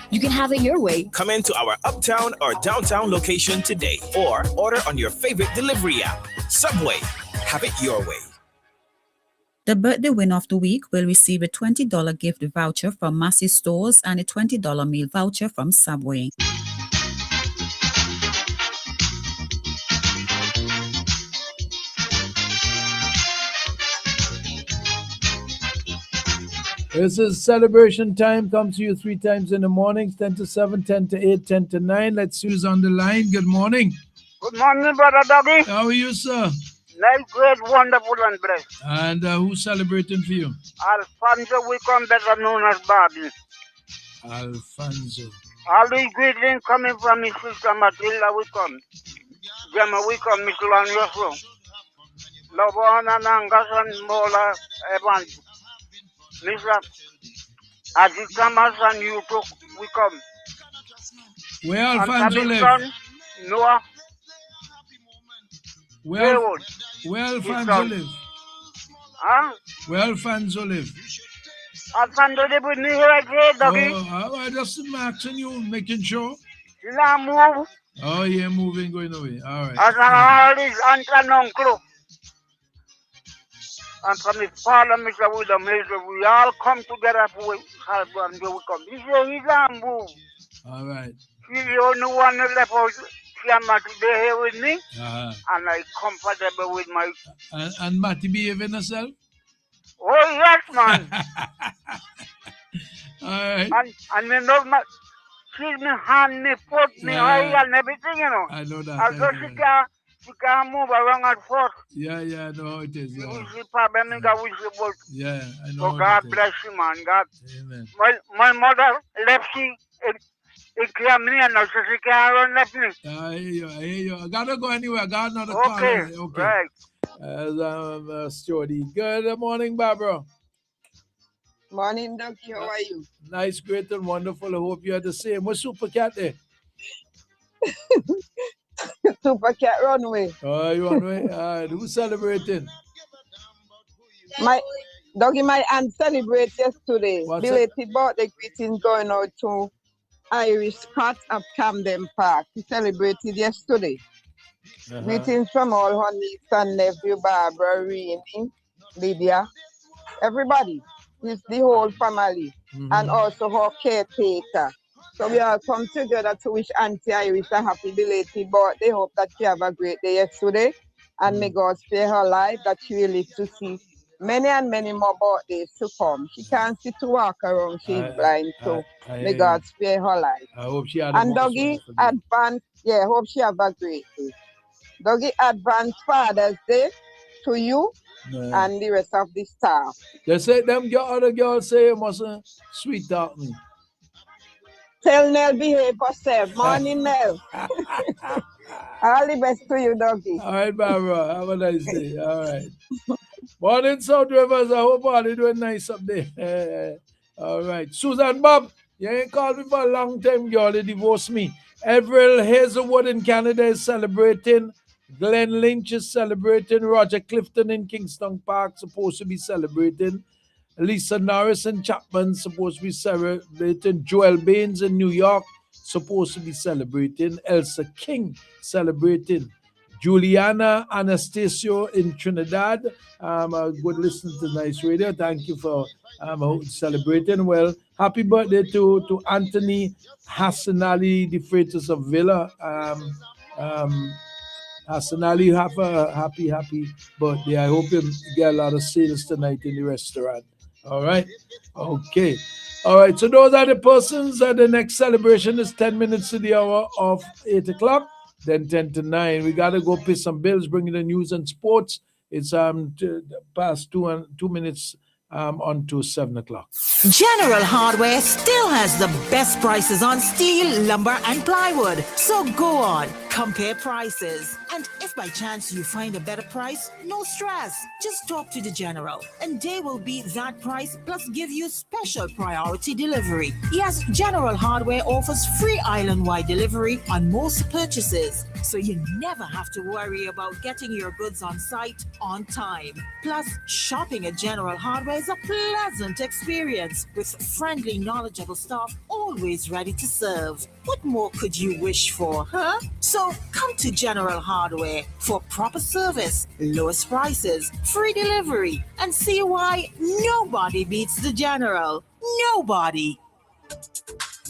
You can have it your way. Come into our uptown or downtown location today or order on your favorite delivery app. Subway, have it your way. The birthday winner of the week will receive a $20 gift voucher from Massey Stores and a $20 meal voucher from Subway. This is celebration time. Comes to you 3 times in the mornings, 10 to 7, 10 to 8, 10 to 9. Let's see who's on the line. Good morning. Good morning, Brother Doggy. How are you, sir? Nice, great, wonderful, and blessed. And who's celebrating for you? Alfonso Wickham, better known as Bobby. Alfonso. All these greetings coming from his sister Matilda Wickham. Gemma Wickham, Miss Lanyoso. Lovana Nangas and Mola Evans. Mr. Azikamas and Yuto Wickham. Where Alfonso live? Son, Noah. Where Alfonso live? Huh? Where Alfonso live? Alfonso live with me here again, Doggy. Oh, I just asking you, making sure. You know, move. Oh, yeah, moving, going away. All right. As all these aunt and uncle. And from his father, Mr. William Hazel, we all come together for help and we come. He said he's on move. All right. He's the only one left out here today here with me. Uh-huh. And I'm comfortable with my... And Matty behaving herself? Oh, yes, man. All right. And me know my... She's me hand, me foot, me eye and everything, you know. I know that. Also, she can't move around at first. Yeah, I know how it is. Yeah, she probably make a wish about. Yeah, I know. So God bless you, man. God. Amen. My mother left she in Crimea now, so she can't run left me. I hear you. I gotta go anywhere. I got another okay. call. Okay. Right. Jody. Good morning, Barbara. Morning, Ducky. How are you? Nice, great, and wonderful. I hope you are the same. What's Super Cat there? Super Cat Runway. Oh, you runway? All right. Who's celebrating? My aunt celebrated yesterday. Belated birthday greetings going out to Irish Scott of Camden Park. He celebrated yesterday. Greetings from all her niece and nephew, Barbara, Rainy, Lydia, everybody. It's the whole family. And also her caretaker. So we all come together to wish Auntie Iris a happy belated birthday. Hope that she have a great day yesterday. And may God spare her life, that she will live to see many and many more birthdays to come. She can't sit to walk around. She's blind. So may God spare her life. I hope she had and Dougie, advance. Yeah, hope she have a great day. Dougie, advance Father's Day to you and the rest of the staff. They say them other girls say you mustn't sweet talk me. Tell Nell behave herself. Morning, Nell. All the best to you, Dougie. All right, Barbara. Have a nice day. All right. Morning, South Rivers. I hope all are doing nice up there. All right. Susan Bob, you ain't called me for a long time, girl. They divorced me. Everett Hazelwood in Canada is celebrating. Glenn Lynch is celebrating. Roger Clifton in Kingston Park supposed to be celebrating. Lisa Norris and Chapman supposed to be celebrating. Joel Baines in New York supposed to be celebrating. Elsa King celebrating. Juliana Anastasio in Trinidad. A good listener to Nice Radio. Thank you for celebrating. Well, happy birthday to Anthony Hassanali, the Freitas of Villa. Arsenal, you have a happy birthday. I hope you get a lot of sales tonight in the restaurant. All right. Okay. All right. So those are the persons. The next celebration is 10 minutes to the hour of 8 o'clock. Then 10 to 9. We got to go pay some bills, bring in the news and sports. It's past 2 minutes on to 7 o'clock. General Hardware still has the best prices on steel, lumber, and plywood. So go on, compare prices. And if by chance you find a better price, no stress. Just talk to the General, and they will beat that price plus give you special priority delivery. Yes, General Hardware offers free island-wide delivery on most purchases, so you never have to worry about getting your goods on site on time. Plus, shopping at General Hardware is a pleasant experience with friendly, knowledgeable staff always ready to serve. What more could you wish for, huh? So come to General Hardware for proper service, lowest prices, free delivery, and see why nobody beats the General. Nobody.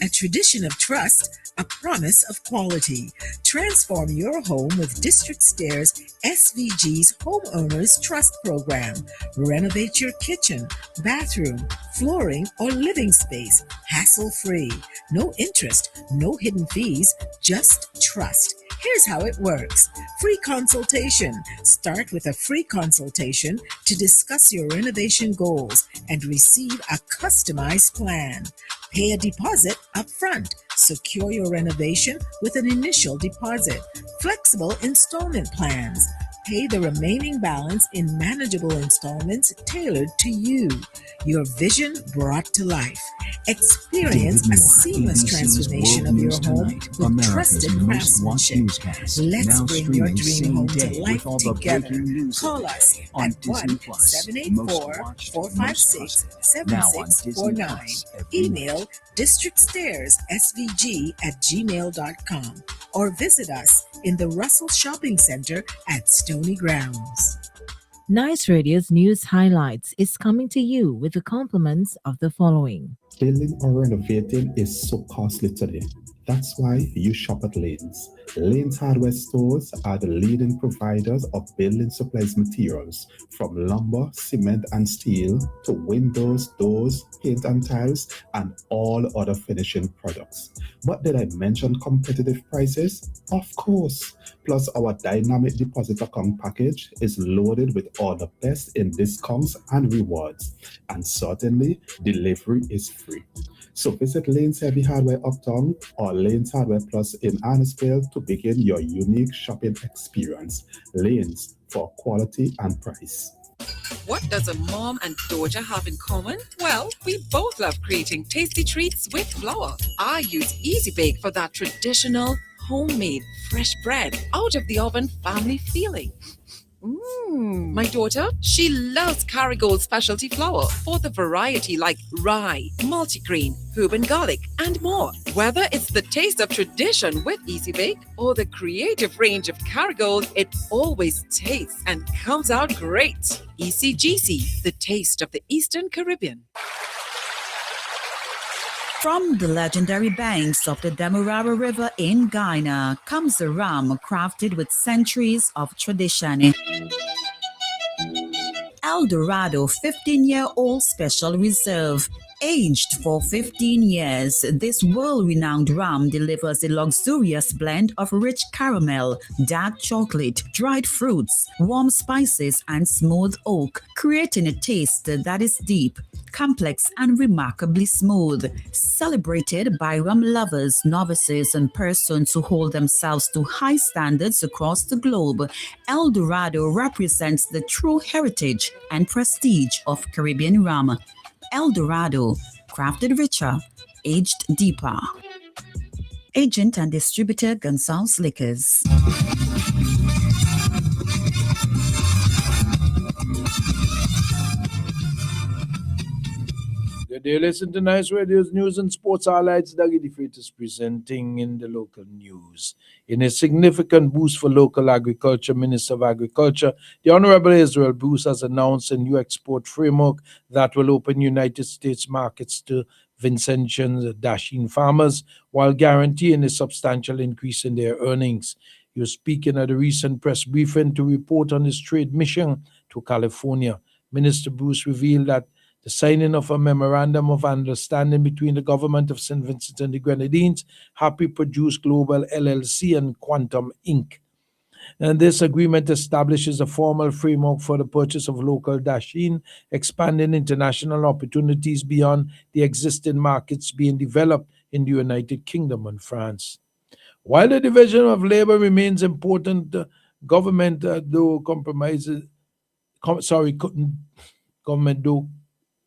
A tradition of trust, a promise of quality. Transform your home with District Stairs SVG's Homeowners Trust Program. Renovate your kitchen, bathroom, flooring, or living space hassle-free. No interest, no hidden fees, just trust. Here's how it works. Free consultation. Start with a free consultation to discuss your renovation goals and receive a customized plan. Pay a deposit up front. Secure your renovation with an initial deposit. Flexible installment plans. Pay the remaining balance in manageable installments tailored to you. Your vision brought to life. Experience a seamless transformation of your home with trusted craftsmanship. Let's bring your dream home to life together. Call us at 1-784-456-7649. Email districtstairs.svg@gmail.com or visit us in the Russell Shopping Center at Stony Grounds. Nice Radio's news highlights is coming to you with the compliments of the following. Building or renovating is so costly today. That's why you shop at Lanes. Lanes Hardware Stores are the leading providers of building supplies materials, from lumber, cement, and steel to windows, doors, paint and tiles, and all other finishing products. But did I mention competitive prices? Of course. Plus, our dynamic deposit account package is loaded with all the best in discounts and rewards. And certainly, delivery is free. So visit Lanes Heavy Hardware Uptown or Lanes Hardware Plus in Annisville to begin your unique shopping experience. Lanes for quality and price. What does a mom and daughter have in common? Well, we both love creating tasty treats with flour. I use Easy Bake for that traditional, homemade, fresh bread, out of the oven family feeling. My daughter, she loves Kerrygold specialty flour for the variety like rye, multigrain, herb and garlic, and more. Whether it's the taste of tradition with Easy Bake or the creative range of Kerrygold, it always tastes and comes out great. ECGC, the taste of the Eastern Caribbean. From the legendary banks of the Demerara River in Guyana comes a rum crafted with centuries of tradition. El Dorado 15-year-old Special Reserve. Aged for 15 years, this world-renowned rum delivers a luxurious blend of rich caramel, dark chocolate, dried fruits, warm spices, and smooth oak, creating a taste that is deep, complex, and remarkably smooth. Celebrated by rum lovers, novices, and persons who hold themselves to high standards across the globe, El Dorado represents the true heritage and prestige of Caribbean rum. El Dorado, crafted richer, aged deeper. Agent and distributor Gonzalez Liquors. Good day, listen to Nice Radio's news and sports highlights. Dougie DeFreitas is presenting in the local news. In a significant boost for local agriculture, Minister of Agriculture, the Honorable Israel Bruce has announced a new export framework that will open United States markets to Vincentians, Dasheen farmers, while guaranteeing a substantial increase in their earnings. He was speaking at a recent press briefing to report on his trade mission to California. Minister Bruce revealed that the signing of a memorandum of understanding between the government of St. Vincent and the Grenadines, Happy Produce Global LLC, and Quantum Inc. And this agreement establishes a formal framework for the purchase of local dasheen, expanding international opportunities beyond the existing markets being developed in the United Kingdom and France. While the division of labor remains important, government though compromises, government though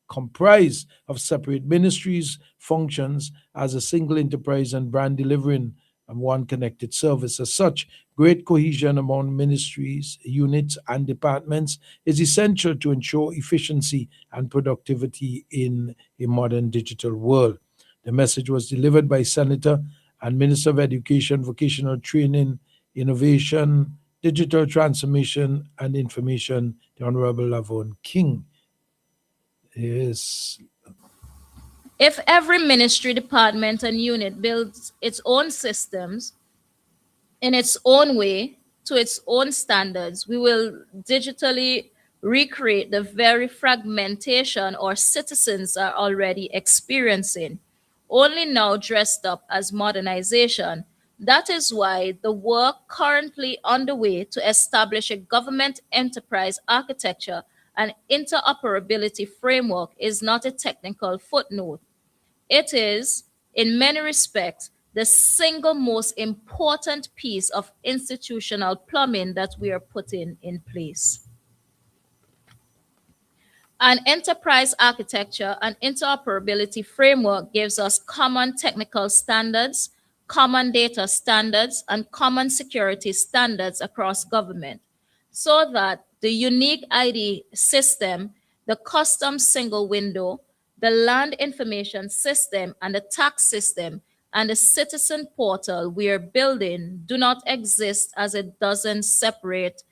comprise of separate ministries, functions as a single enterprise and brand delivering one connected service. As such, great cohesion among ministries, units, and departments is essential to ensure efficiency and productivity in a modern digital world. The message was delivered by Senator and Minister of Education, Vocational Training, Innovation, Digital Transformation, and Information, the Honorable Lavon King. Yes. If every ministry, department, and unit builds its own systems in its own way, to its own standards, we will digitally recreate the very fragmentation our citizens are already experiencing, only now dressed up as modernization. That is why the work currently underway to establish a government enterprise architecture and interoperability framework is not a technical footnote. It is, in many respects, the single most important piece of institutional plumbing that we are putting in place. An enterprise architecture and interoperability framework gives us common technical standards, common data standards, and common security standards across government, so that the unique ID system, the custom single window, the land information system, and the tax system, and the citizen portal we are building do not exist as a dozen separate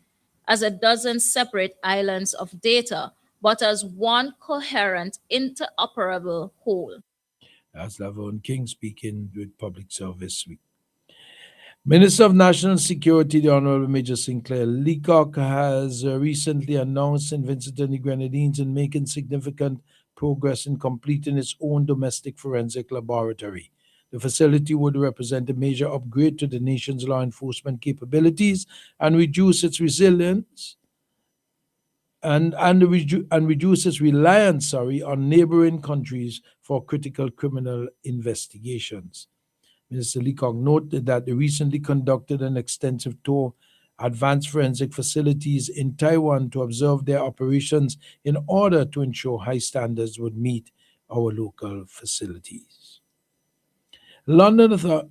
islands of data, but as one coherent, interoperable whole. That's Lavon King speaking with Public Service Week. Minister of National Security, the Honorable Major Sinclair Leacock, has recently announced St. Vincent and the Grenadines in making significant progress in completing its own domestic forensic laboratory. The facility would represent a major upgrade to the nation's law enforcement capabilities and reduce its resilience and reduce its reliance, on neighboring countries for critical criminal investigations. Minister Leacock noted that they recently conducted an extensive tour advanced forensic facilities in Taiwan to observe their operations in order to ensure high standards would meet our local facilities. London thought,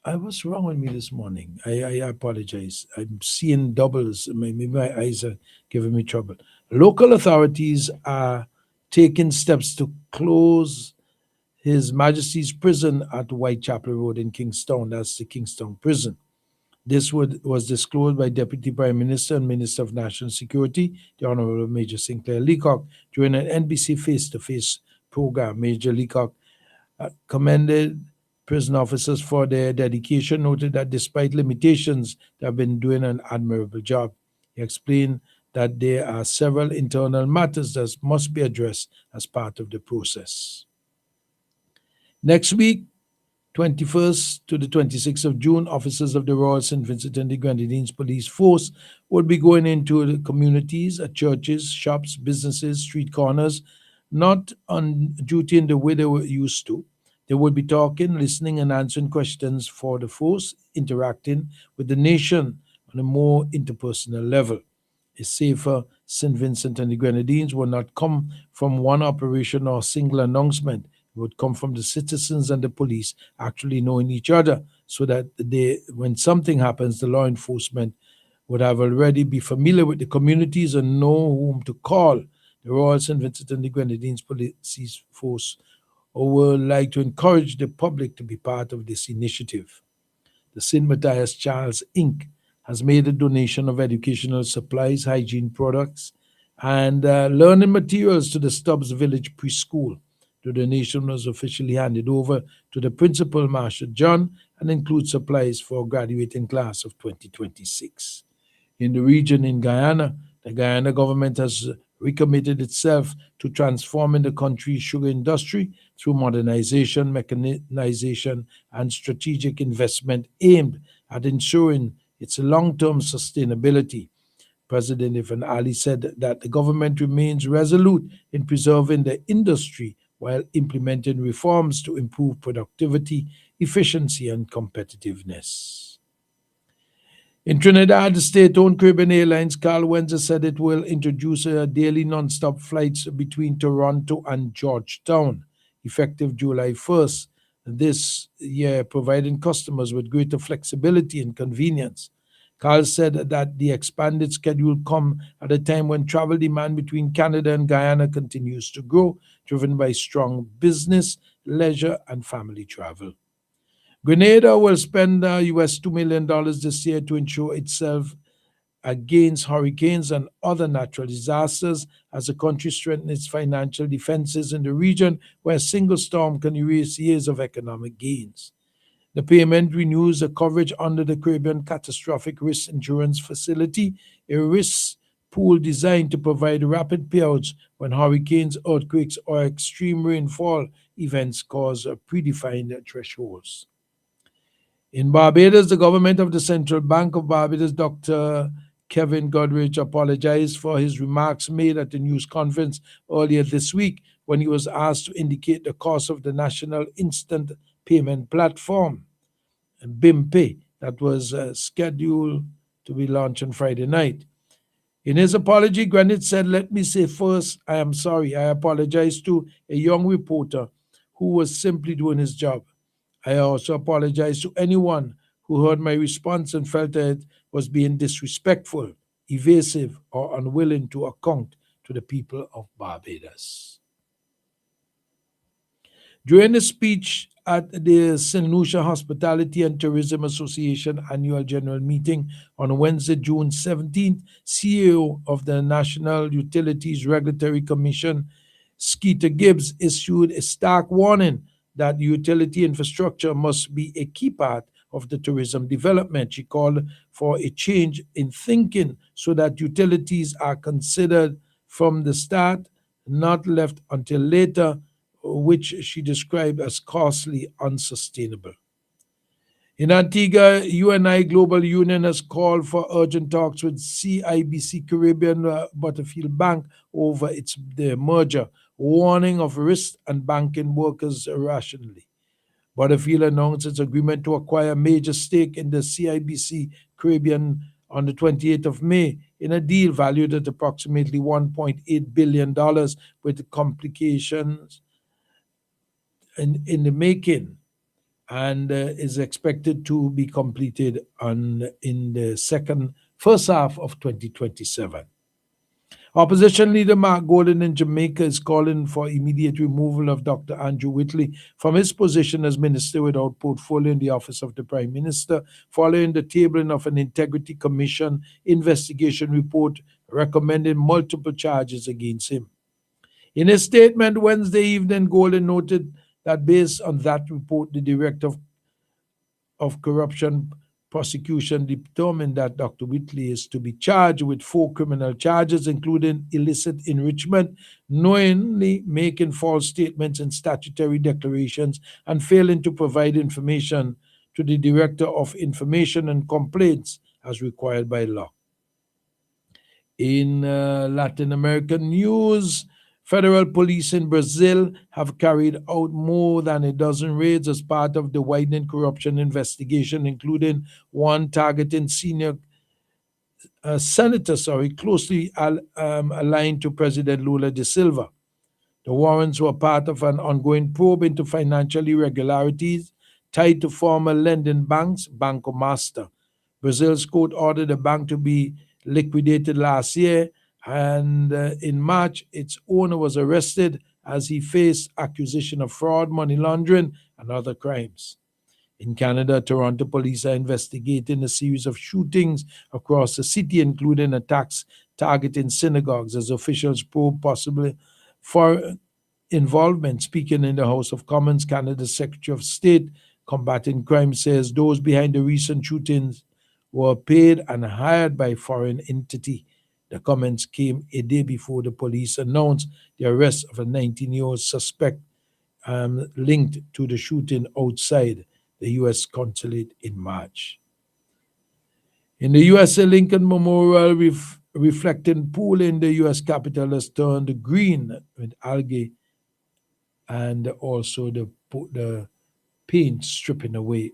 I was wrong with me this morning. I apologize. I'm seeing doubles. Maybe my eyes are giving me trouble. Local authorities are taking steps to close His Majesty's Prison at Whitechapel Road in Kingston. That's the Kingston Prison. This was disclosed by Deputy Prime Minister and Minister of National Security, the Honorable Major Sinclair Leacock, during an NBC face-to-face program. Major Leacock commended prison officers for their dedication, noted that despite limitations, they have been doing an admirable job. He explained that there are several internal matters that must be addressed as part of the process. Next week, 21st to the 26th of June, officers of the Royal St. Vincent and the Grenadines Police Force will be going into the communities, at churches, shops, businesses, street corners, not on duty in the way they were used to. They will be talking, listening, and answering questions for the force, interacting with the nation on a more interpersonal level. A safer St. Vincent and the Grenadines will not come from one operation or single announcement. It would come from the citizens and the police actually knowing each other, so that when something happens, the law enforcement would have already be familiar with the communities and know whom to call. The Royal St. Vincent and the Grenadines Police Force would like to encourage the public to be part of this initiative. The St. Matthias Charles Inc. has made a donation of educational supplies, hygiene products, and learning materials to the Stubbs Village Preschool. The donation was officially handed over to the principal, Master John, and include supplies for graduating class of 2026. In the region in Guyana, the Guyana government has recommitted itself to transforming the country's sugar industry through modernization, mechanization, and strategic investment aimed at ensuring its long-term sustainability. President Ifan Ali said that the government remains resolute in preserving the industry while implementing reforms to improve productivity, efficiency, and competitiveness. In Trinidad, the state-owned Caribbean Airlines Carl Wenzer said it will introduce daily non-stop flights between Toronto and Georgetown, effective July 1st this year, providing customers with greater flexibility and convenience. Carl said that the expanded schedule come at a time when travel demand between Canada and Guyana continues to grow, driven by strong business, leisure, and family travel. Grenada will spend US $2 million this year to ensure itself against hurricanes and other natural disasters as the country strengthens its financial defenses in the region where a single storm can erase years of economic gains. The payment renews the coverage under the Caribbean Catastrophic Risk Insurance Facility, a risk pool designed to provide rapid payouts when hurricanes, earthquakes, or extreme rainfall events cause predefined thresholds. In Barbados, the government of the Central Bank of Barbados, Dr. Kevin Goodrich, apologized for his remarks made at the news conference earlier this week when he was asked to indicate the cost of the National Instant Payment Platform, BIMPay, that was scheduled to be launched on Friday night. In his apology, Greenwich said, "Let me say first, I am sorry. I apologize to a young reporter who was simply doing his job. I also apologize to anyone who heard my response and felt that it was being disrespectful, evasive, or unwilling to account to the people of Barbados." During a speech at the St. Lucia Hospitality and Tourism Association annual general meeting on Wednesday, June 17th, CEO of the National Utilities Regulatory Commission, Skeeter Gibbs, issued a stark warning that utility infrastructure must be a key part of the tourism development. She called for a change in thinking so that utilities are considered from the start, not left until later, which she described as costly, unsustainable. In Antigua, UNI Global Union has called for urgent talks with CIBC Caribbean Butterfield Bank over their merger, warning of risk and banking workers irrationally. Butterfield announced its agreement to acquire a major stake in the CIBC Caribbean on the 28th of May in a deal valued at approximately $1.8 billion with complications in the making, and is expected to be completed in the first half of 2027. Opposition leader Mark Gordon in Jamaica is calling for immediate removal of Dr. Andrew Whitley from his position as Minister without portfolio in the Office of the Prime Minister, following the tabling of an Integrity Commission investigation report recommending multiple charges against him. In a statement Wednesday evening, Gordon noted that based on that report, the Director of Corruption Prosecution determined that Dr. Whitley is to be charged with 4 criminal charges, including illicit enrichment, knowingly making false statements in statutory declarations, and failing to provide information to the Director of Information and Complaints as required by law. In Latin American news, federal police in Brazil have carried out more than a dozen raids as part of the widening corruption investigation, including one targeting senior senators closely aligned to President Lula da Silva. The warrants were part of an ongoing probe into financial irregularities tied to former lending banks, Banco Master. Brazil's court ordered the bank to be liquidated last year, and in March, its owner was arrested as he faced accusation of fraud, money laundering, and other crimes. In Canada, Toronto police are investigating a series of shootings across the city, including attacks targeting synagogues, as officials probe possible for involvement. Speaking in the House of Commons, Canada's Secretary of State, Combating Crime says those behind the recent shootings were paid and hired by foreign entity. The comments came a day before the police announced the arrest of a 19-year-old suspect linked to the shooting outside the U.S. consulate in March. In the USA, Lincoln Memorial reflecting pool in the U.S. Capitol has turned green with algae and also the paint stripping away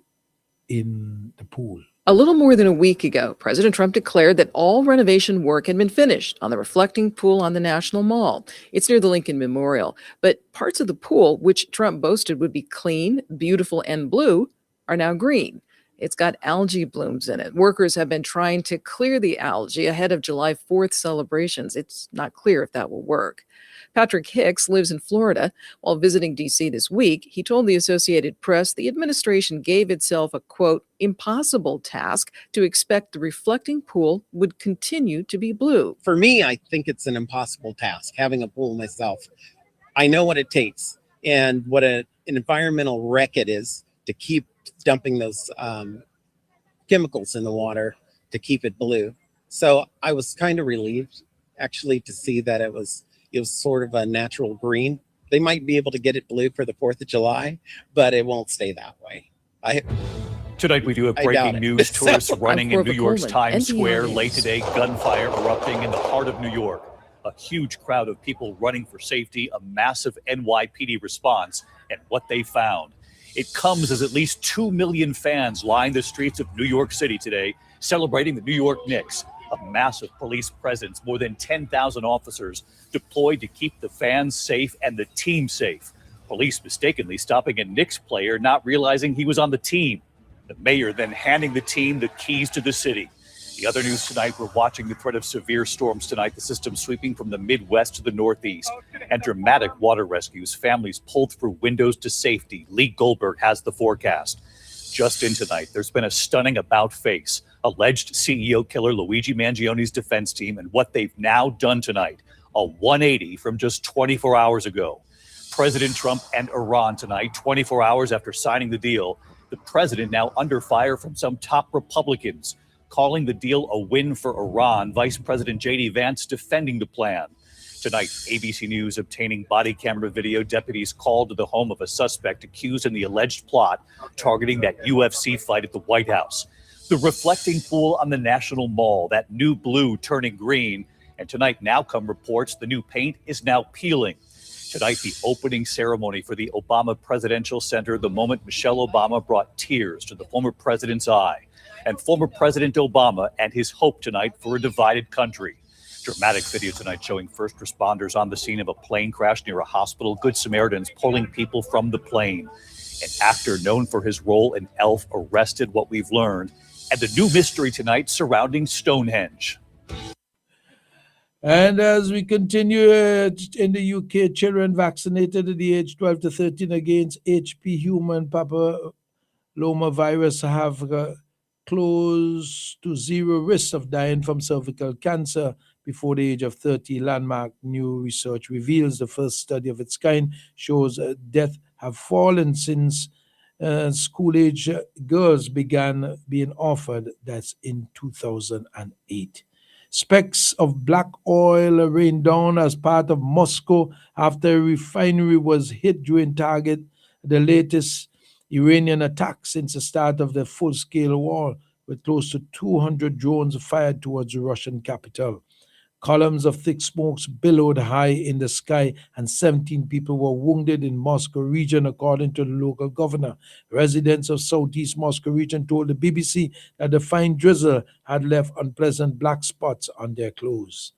in the pool. A little more than a week ago, President Trump declared that all renovation work had been finished on the reflecting pool on the National Mall. It's near the Lincoln Memorial, but parts of the pool, which Trump boasted would be clean, beautiful, and blue, are now green. It's got algae blooms in it. Workers have been trying to clear the algae ahead of July 4th celebrations. It's not clear if that will work. Patrick Hicks lives in Florida. While visiting D.C. this week, he told the Associated Press the administration gave itself a, quote, impossible task to expect the reflecting pool would continue to be blue. For me, I think it's an impossible task, having a pool myself. I know what it takes and what an environmental wreck it is to keep dumping those chemicals in the water to keep it blue. So I was kind of relieved, actually, to see that it was sort of a natural green. They might be able to get it blue for the 4th of July, but it won't stay that way. Tonight we do have breaking news. Tourists running in New York's Times Square. Late today, gunfire erupting in the heart of New York. A huge crowd of people running for safety, a massive NYPD response, and what they found. It comes as at least 2 million fans line the streets of New York City today, celebrating the New York Knicks. A massive police presence, more than 10,000 officers deployed to keep the fans safe and the team safe. Police mistakenly stopping a Knicks player, not realizing he was on the team. The mayor then handing the team the keys to the city. The other news tonight, we're watching the threat of severe storms tonight, the system sweeping from the Midwest to the Northeast, and dramatic water rescues, families pulled through windows to safety. Lee Goldberg has the forecast. Just in tonight, there's been a stunning about-face. Alleged CEO killer Luigi Mangioni's defense team and what they've now done tonight. A 180 from just 24 hours ago. President Trump and Iran tonight, 24 hours after signing the deal. The president now under fire from some top Republicans, calling the deal a win for Iran. Vice President J.D. Vance defending the plan. Tonight, ABC News obtaining body camera video. Deputies called to the home of a suspect accused in the alleged plot targeting that UFC fight at the White House. The reflecting pool on the National Mall, that new blue turning green. And tonight now come reports the new paint is now peeling. Tonight, the opening ceremony for the Obama Presidential Center, the moment Michelle Obama brought tears to the former president's eye. And former President Obama and his hope tonight for a divided country. Dramatic video tonight showing first responders on the scene of a plane crash near a hospital. Good Samaritans pulling people from the plane. An actor known for his role in Elf arrested, what we've learned. And the new mystery tonight surrounding Stonehenge. And as we continue in the UK, children vaccinated at the age 12 to 13 against HP human papillomavirus have close to zero risk of dying from cervical cancer before the age of 30. Landmark new research reveals the first study of its kind shows death have fallen since school-age girls began being offered. That's in 2008. Specks of black oil rained down as part of Moscow after a refinery was hit during target, the latest Iranian attack since the start of the full-scale war, with close to 200 drones fired towards the Russian capital. Columns of thick smokes billowed high in the sky, and 17 people were wounded in Moscow region, according to the local governor. Residents of southeast Moscow region told the BBC that the fine drizzle had left unpleasant black spots on their clothes.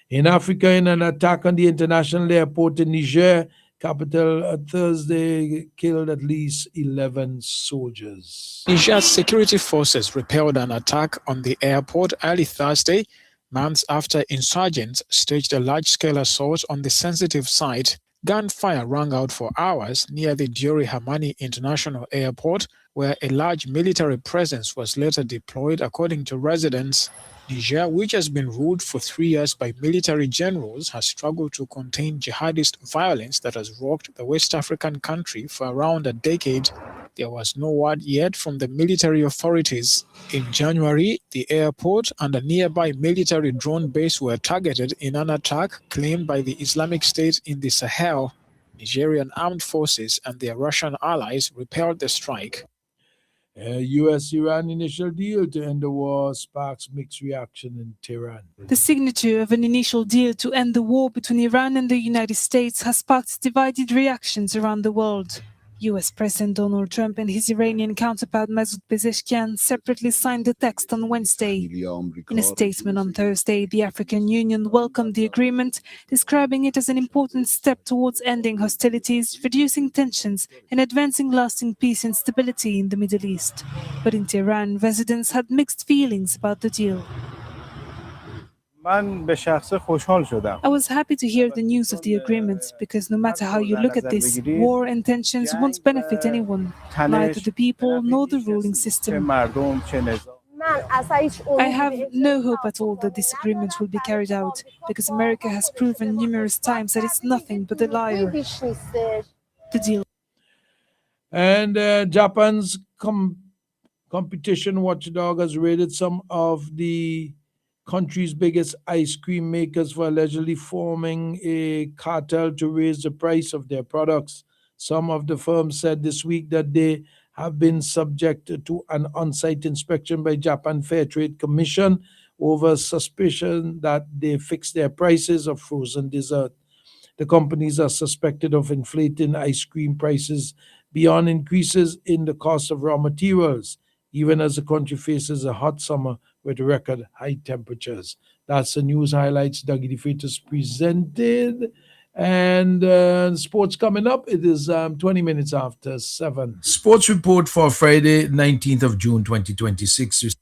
In Africa, in an attack on the international airport in Niger capital Thursday, killed at least 11 soldiers. Niger's security forces repelled an attack on the airport early Thursday, months after insurgents staged a large-scale assault on the sensitive site. Gunfire rang out for hours near the Diori Hamani International Airport, where a large military presence was later deployed, according to residents. Niger, which has been ruled for 3 years by military generals, has struggled to contain jihadist violence that has rocked the West African country for around a decade. There was no word yet from the military authorities. In January, the airport and a nearby military drone base were targeted in an attack claimed by the Islamic State in the Sahel. Nigerian armed forces and their Russian allies repelled the strike. U.S.-Iran initial deal to end the war sparks mixed reaction in Tehran. The signature of an initial deal to end the war between Iran and the United States has sparked divided reactions around the world. U.S. President Donald Trump and his Iranian counterpart Masoud Pezeshkian separately signed the text on Wednesday. In a statement on Thursday, the African Union welcomed the agreement, describing it as an important step towards ending hostilities, reducing tensions, and advancing lasting peace and stability in the Middle East. But in Tehran, residents had mixed feelings about the deal. I was happy to hear the news of the agreement because no matter how you look at this, war and tensions won't benefit anyone, neither the people nor the ruling system. I have no hope at all that this agreement will be carried out because America has proven numerous times that it's nothing but a liar. The deal. And Japan's competition watchdog has raided some of the country's biggest ice cream makers for allegedly forming a cartel to raise the price of their products. Some of the firms said this week that they have been subjected to an on-site inspection by Japan Fair Trade Commission over suspicion that they fixed their prices of frozen dessert. The companies are suspected of inflating ice cream prices beyond increases in the cost of raw materials, even as the country faces a hot summer with record high temperatures. That's the news highlights Dougie DeFreitas presented. And sports coming up. It is 20 minutes after 7. Sports report for Friday, 19th of June, 2026.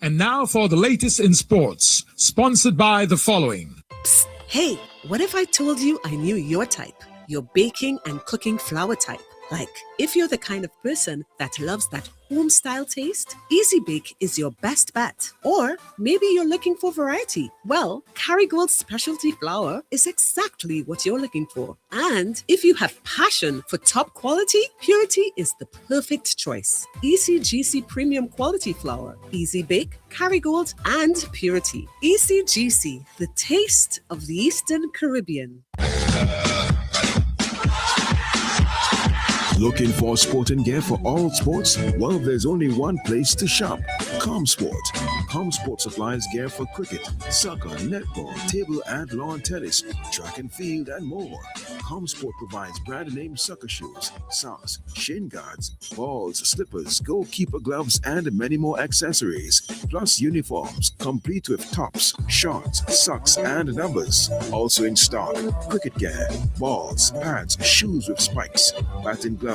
And now for the latest in sports, sponsored by the following. Psst, hey, what if I told you I knew your type? Your baking and cooking flour type. Like, if you're the kind of person that loves that home-style taste, Easy Bake is your best bet. Or maybe you're looking for variety. Well, Kerrygold Specialty Flour is exactly what you're looking for. And if you have passion for top quality, Purity is the perfect choice. ECGC Premium Quality Flour, Easy Bake, Kerrygold, and Purity. ECGC, the taste of the Eastern Caribbean. Looking for sporting gear for all sports? Well, there's only one place to shop. ComSport. ComSport supplies gear for cricket, soccer, netball, table and lawn tennis, track and field, and more. ComSport provides brand name soccer shoes, socks, shin guards, balls, slippers, goalkeeper gloves, and many more accessories. Plus uniforms, complete with tops, shorts, socks, and numbers. Also in stock, cricket gear, balls, pads, shoes with spikes, batting gloves,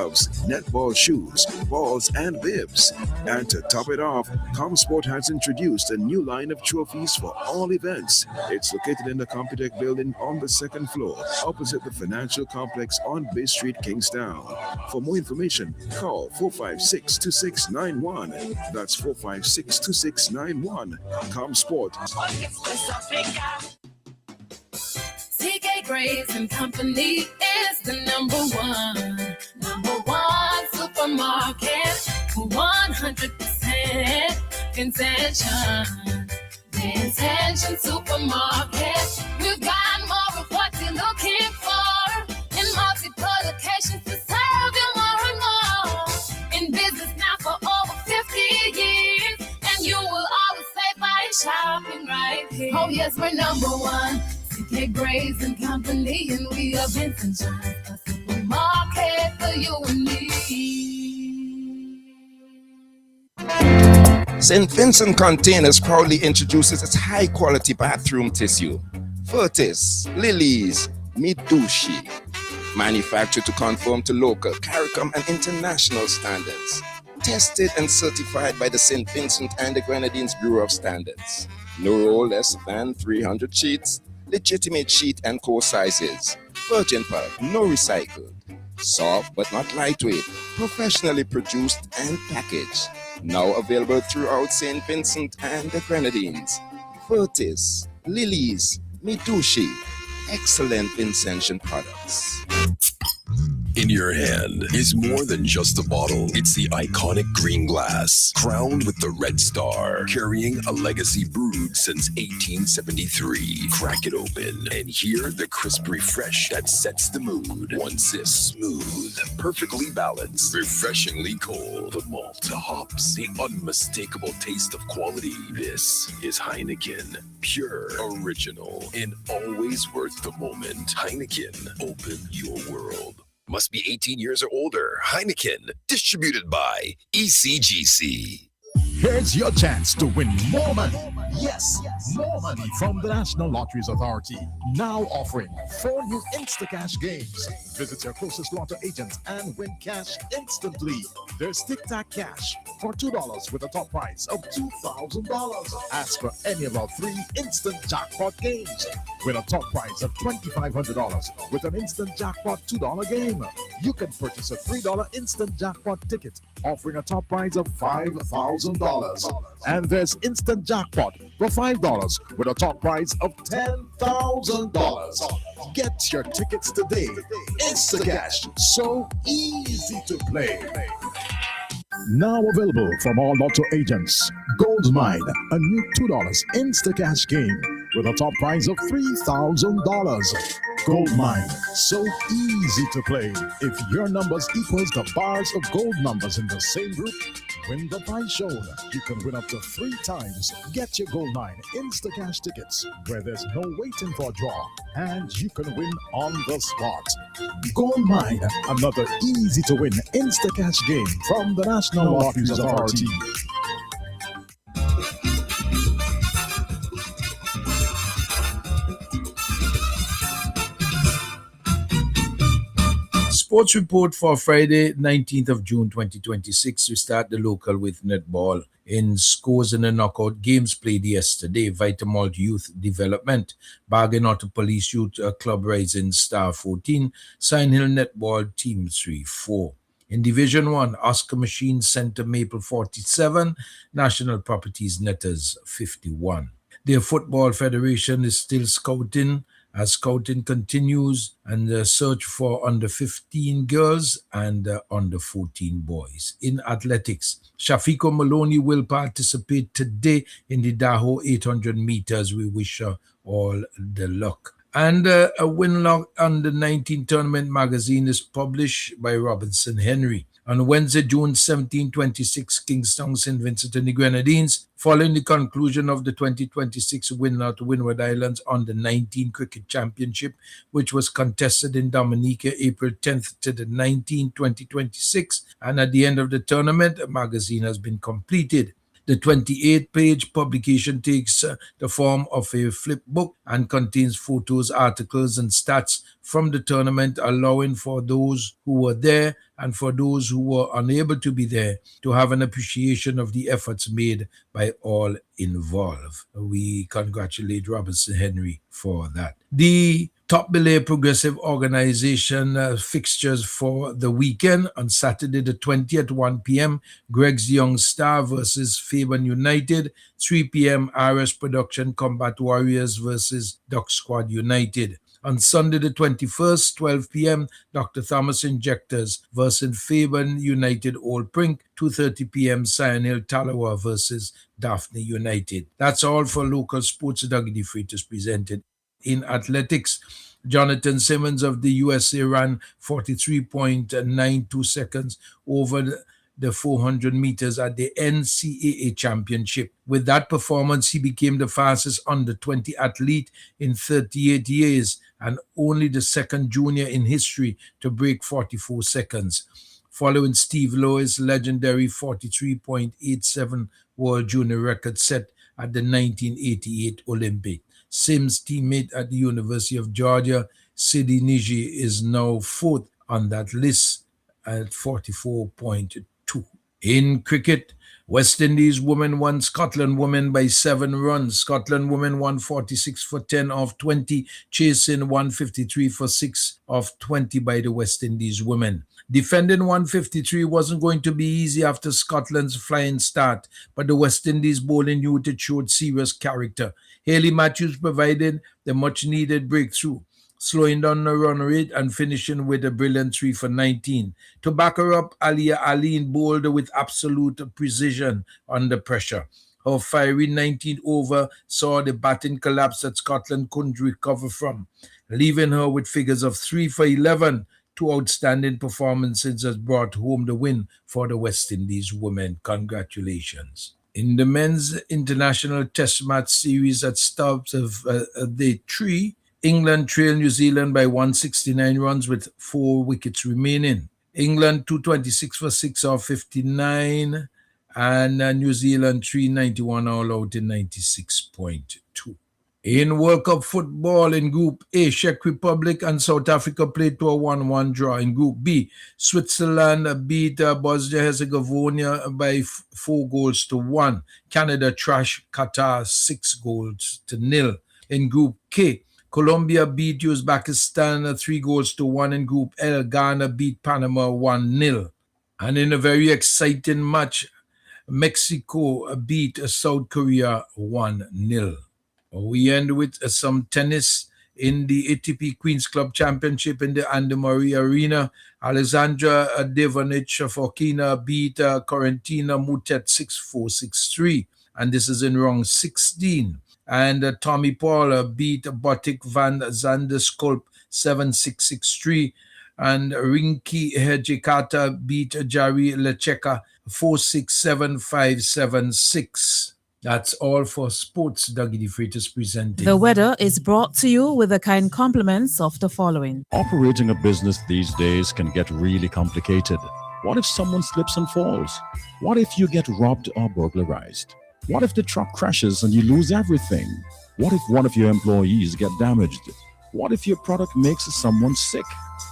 netball shoes, balls, and bibs. And to top it off, ComSport has introduced a new line of trophies for all events. It's located in the Computech building on the second floor, opposite the financial complex on Bay Street, Kingstown. For more information, call 456-2691. That's 456-2691. ComSport. CK Graves and Company is the number one supermarket for 100% intention. The Intention Supermarket. We've got more of what you're looking for in multiple locations to serve you more and more. In business now for over 50 years, and you will always save by shopping right here. Oh yes, we're number one. CK Graves and Company, and we are Vincent Johns, a supermarket for you and me. St. Vincent Containers proudly introduces its high-quality bathroom tissue. Furtis, Lilies, Midushi. Manufactured to conform to local, CARICOM, and international standards. Tested and certified by the St. Vincent and the Grenadines Bureau of Standards. No roll less than 300 sheets. Legitimate sheet and core sizes. Virgin pulp, no recycled. Soft but not lightweight. Professionally produced and packaged. Now available throughout St. Vincent and the Grenadines. Vertis, Lilies, Mitushi, excellent Vincentian products. In your hand is more than just a bottle. It's the iconic green glass, crowned with the red star, carrying a legacy brewed since 1873. Crack it open and hear the crisp refresh that sets the mood. One sip, smooth, perfectly balanced, refreshingly cold. The malt, the hops, the unmistakable taste of quality. This is Heineken, pure, original, and always worth the moment. Heineken, open your world. Must be 18 years or older. Heineken, distributed by ECGC. Here's your chance to win more money. Yes, more money from the National Lotteries Authority. Now offering 4 new Instacash games. Visit your closest lotto agents and win cash instantly. There's Tic Tac Cash for $2 with a top prize of $2,000. Ask for any of our 3 instant jackpot games with a top prize of $2,500 with an instant jackpot $2 game. You can purchase a $3 instant jackpot ticket offering a top prize of $5,000. And there's instant jackpot for $5 with a top prize of $10,000. Get your tickets today. Instacash, so easy to play. Now available from all lotto agents. Goldmine, a new $2 Instacash game with a top prize of $3,000. Goldmine, so easy to play. If your numbers equals the bars of gold numbers in the same group, win the prize shown. You can win up to 3 times. Get your Goldmine Instacash tickets where there's no waiting for a draw, and you can win on the spot. Goldmine, another easy to win Instacash game from the National Lotteries Authority. Sports report for Friday, 19th of June 2026. We start the local with netball. In scores in the knockout games played yesterday, Vitamalt Youth Development, Bargain Auto Police Youth Club Rising Star 14, Sign Hill Netball Team 3-4. In Division 1, Oscar Machine Center Maple 47, National Properties Netters 51. The Football Federation is still scouting as scouting continues and the search for under 15 girls and under 14 boys. In athletics, Shafiko Maloney will participate today in the Daho 800 meters. We wish her all the luck. And a Winlock Under 19 Tournament magazine is published by Robinson Henry. On Wednesday, June 17, 26, Kingstown, St. Vincent and the Grenadines, following the conclusion of the 2026 Winlock Windward Islands Under 19 Cricket Championship, which was contested in Dominica April 10th to the 19th, 2026. And at the end of the tournament, a magazine has been completed. The 28-page publication takes the form of a flip book and contains photos, articles, and stats from the tournament, allowing for those who were there and for those who were unable to be there to have an appreciation of the efforts made by all involved. We congratulate Robinson Henry for that. The Top Belay Progressive Organization fixtures for the weekend on Saturday the 20th at 1 p.m. Greg's Young Star versus Fairburn United. 3 p.m. RS Production Combat Warriors versus Duck Squad United. On Sunday the 21st, 12 p.m., Dr. Thomas Injectors versus Fairburn United Old Prink. 2:30 p.m. Sion Hill Talawa versus Daphne United. That's all for local sports. Dougie the Freitas presented. In athletics, Jonathan Simmons of the USA ran 43.92 seconds over the 400 meters at the NCAA Championship. With that performance, he became the fastest under-20 athlete in 38 years and only the second junior in history to break 44 seconds. Following Steve Lowe's legendary 43.87 World Junior record set at the 1988 Olympic. Sims' teammate at the University of Georgia, Sidi Niji, is now fourth on that list at 44.2. In cricket, West Indies women won Scotland women by 7 runs. Scotland women won 46 for 10 of 20, chasing 153 for 6 of 20 by the West Indies women. Defending 153 wasn't going to be easy after Scotland's flying start, but the West Indies bowling unit showed serious character. Hayley Matthews provided the much-needed breakthrough, slowing down the run rate and finishing with a brilliant 3 for 19. To back her up, Alia Aline bowled with absolute precision under pressure. Her fiery 19th over saw the batting collapse that Scotland couldn't recover from, leaving her with figures of 3 for 11. Two outstanding performances has brought home the win for the West Indies women. Congratulations. In the men's international test match series at stops of day 3, England trailed New Zealand by 169 runs with 4 wickets remaining. England 226 for 6 off 59 and New Zealand 391 all out in 96.2. In World Cup football in Group A, Czech Republic and South Africa played to a 1-1 draw. In Group B, Switzerland beat Bosnia-Herzegovina by 4-1. Canada trashed Qatar 6-0. In Group K, Colombia beat Uzbekistan 3-1. In Group L, Ghana beat Panama 1-0. And in a very exciting match, Mexico beat South Korea 1-0. We end with some tennis in the ATP Queen's Club Championship in the Andy Murray Arena. Alexandra Devonich-Fokina beat Corentina Moutet 6-4, 6-3. And this is in round 16. And Tommy Paul beat Botic van Zanderskulp 7-6, 6-3. And Rinky Hejikata beat Jari Lecheka 4-6, 7-5, 7-6. That's all for sports. Dougie the Freitas presenting. The weather is brought to you with the kind compliments of the following. Operating a business these days can get really complicated. What if someone slips and falls? What if you get robbed or burglarized? What if the truck crashes and you lose everything? What if one of your employees get damaged? What if your product makes someone sick?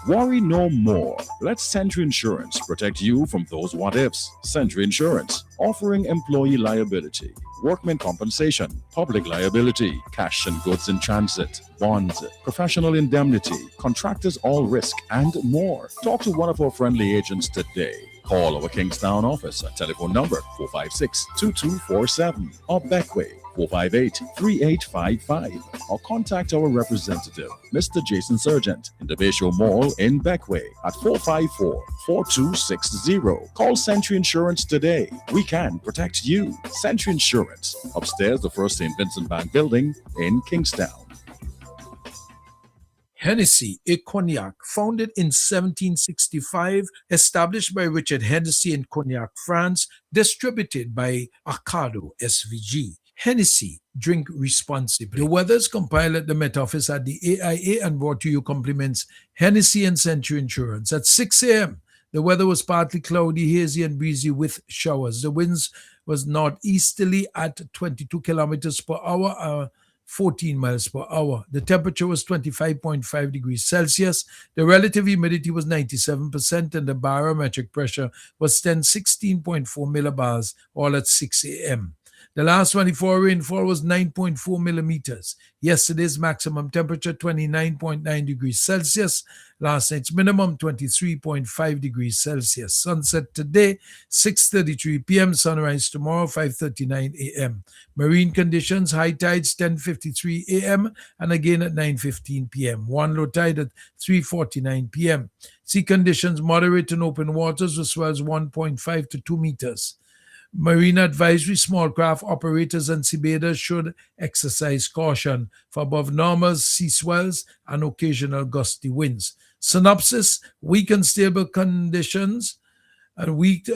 Worry no more. Let Century Insurance protect you from those what-ifs. Century Insurance, offering employee liability, workmen compensation, public liability, cash and goods in transit, bonds, professional indemnity, contractors all risk, and more. Talk to one of our friendly agents today. Call our Kingstown office at telephone number 456-2247 or Beckway 458-3855 or contact our representative, Mr. Jason Sargent, in the Bayshore Mall in Beckway at 454-4260. Call Century Insurance today. We can protect you. Century Insurance, upstairs the First St. Vincent Bank building in Kingstown. Hennessy, a cognac founded in 1765, established by Richard Hennessy in Cognac, France, distributed by Arcado SVG. Hennessy, drink responsibly. The weather is compiled at the Met Office at the AIA and brought to you compliments Hennessy and Century Insurance. At 6 a.m., the weather was partly cloudy, hazy, and breezy with showers. The winds was northeasterly at 22 kilometers per hour, 14 miles per hour. The temperature was 25.5 degrees Celsius. The relative humidity was 97%, and the barometric pressure was 16.4 millibars, all at 6 a.m. The last 24 rainfall was 9.4 millimeters. Yesterday's maximum temperature, 29.9 degrees Celsius. Last night's minimum, 23.5 degrees Celsius. Sunset today, 6:33 p.m. Sunrise tomorrow, 5:39 a.m. Marine conditions, high tides, 10:53 a.m. and again at 9:15 p.m. One low tide at 3:49 p.m. Sea conditions, moderate in open waters with swells 1.5 to 2 meters. Marine advisory: small craft operators and seabathers should exercise caution for above normal sea swells and occasional gusty winds. Synopsis: weak and stable conditions, a weak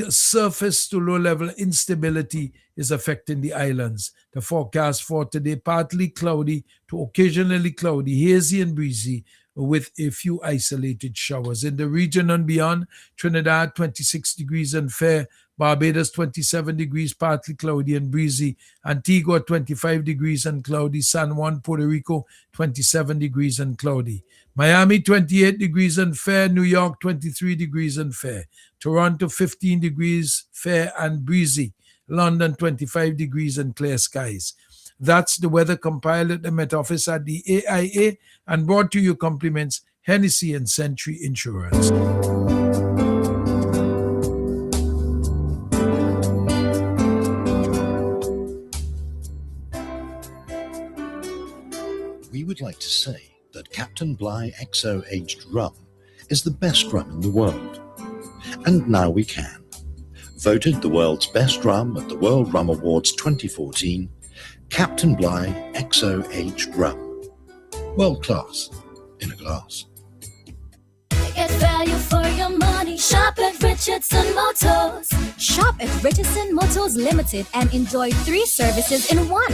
surface to low-level instability is affecting the islands. The forecast for today: partly cloudy to occasionally cloudy, hazy and breezy, with a few isolated showers. In the region and beyond, Trinidad 26 degrees and fair, Barbados 27 degrees, partly cloudy and breezy, Antigua 25 degrees and cloudy, San Juan, Puerto Rico 27 degrees and cloudy, Miami 28 degrees and fair, New York 23 degrees and fair, Toronto 15 degrees fair and breezy, London 25 degrees and clear skies. That's the weather compiled at the Met Office at the AIA and brought to you compliments Hennessy and Century Insurance. We would like to say that Captain Bligh XO aged rum is the best rum in the world. And now we can. Voted the world's best rum at the World Rum Awards 2014, Captain Bligh XO aged rum. World class in a glass. Get value for your money. Shop at Richardson Motors. Shop at Richardson Motors Limited and enjoy 3 services in one.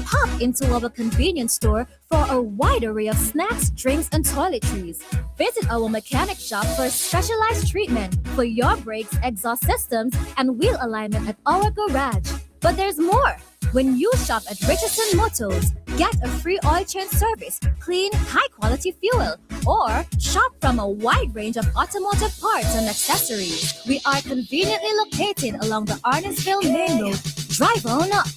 Hop into our convenience store for a wide array of snacks, drinks, and toiletries. Visit our mechanic shop for specialized treatment for your brakes, exhaust systems, and wheel alignment at our garage. But there's more. When you shop at Richardson Motors, get a free oil change service, clean, high-quality fuel, or shop from a wide range of automotive parts and accessories. We are conveniently located along the Arnesville Main Road. Drive on up.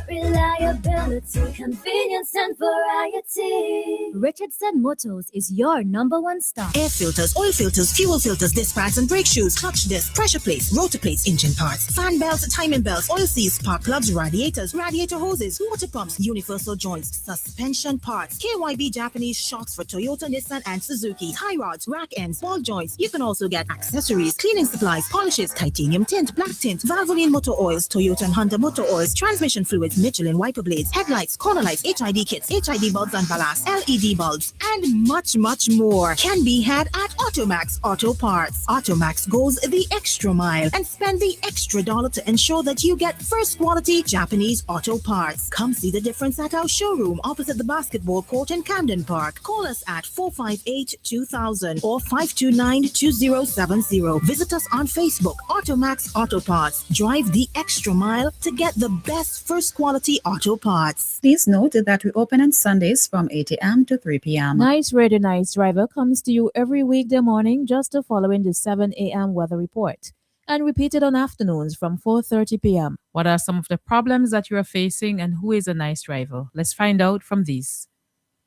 Reliability, convenience, and variety. Richardson Motors is your #1 stop. Air filters, oil filters, fuel filters, disc pads and brake shoes, clutch disc, pressure plates, rotor plates, engine parts, fan belts, timing belts, oil seals, spark plugs, radiators, radiator hoses, water pumps, universal joints, suspension parts, KYB Japanese shocks for Toyota, Nissan, and Suzuki, tie rods, rack ends, ball joints. You can also get accessories, cleaning supplies, polishes, titanium tint, black tint, Valvoline motor oils, Toyota and Honda motor oils, transmission fluids, Michelin wiper blades, headlights, corner lights, HID kits, HID bulbs and ballast, LED bulbs, and much, much more can be had at Automax Auto Parts. Automax goes the extra mile and spend the extra dollar to ensure that you get first quality Japanese auto parts. Come see the difference at our showroom opposite the basketball court in Camden Park. Call us at 458-2000 or 529-2070. Visit us on Facebook, Automax Auto Parts. Drive the extra mile to get the best first quality auto parts. Please note that we open on Sundays from 8 a.m. to 3 p.m. Nice Radio Nice Driver comes to you every weekday morning just following the 7 a.m. weather report and repeated on afternoons from 4:30 p.m. What are some of the problems that you are facing and who is a nice driver? Let's find out from these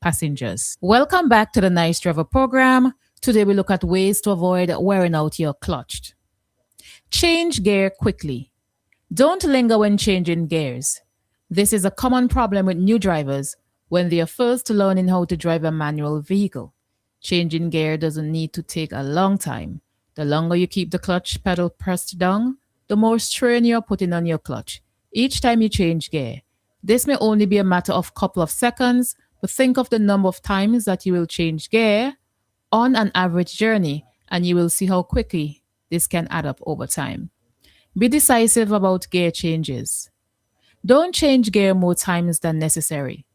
passengers. Welcome back to the Nice Driver program. Today we look at ways to avoid wearing out your clutch. Change gear quickly. Don't linger when changing gears. This is a common problem with new drivers when they are first learning how to drive a manual vehicle. Changing gear doesn't need to take a long time. The longer you keep the clutch pedal pressed down, the more strain you're putting on your clutch each time you change gear. This may only be a matter of a couple of seconds, but think of the number of times that you will change gear on an average journey, and you will see how quickly this can add up over time. Be decisive about gear changes. Don't change gear more times than necessary.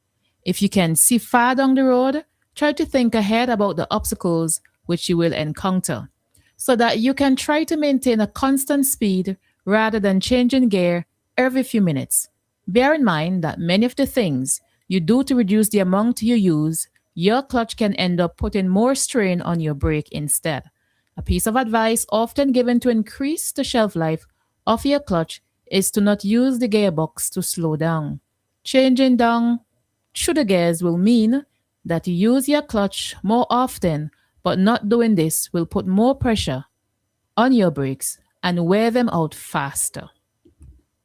If you can see far down the road, try to think ahead about the obstacles which you will encounter, so that you can try to maintain a constant speed rather than changing gear every few minutes. Bear in mind that many of the things you do to reduce the amount you use, your clutch can end up putting more strain on your brake instead. A piece of advice often given to increase the shelf life of your clutch is to not use the gearbox to slow down. Changing down through the gears will mean that you use your clutch more often, but not doing this will put more pressure on your brakes and wear them out faster.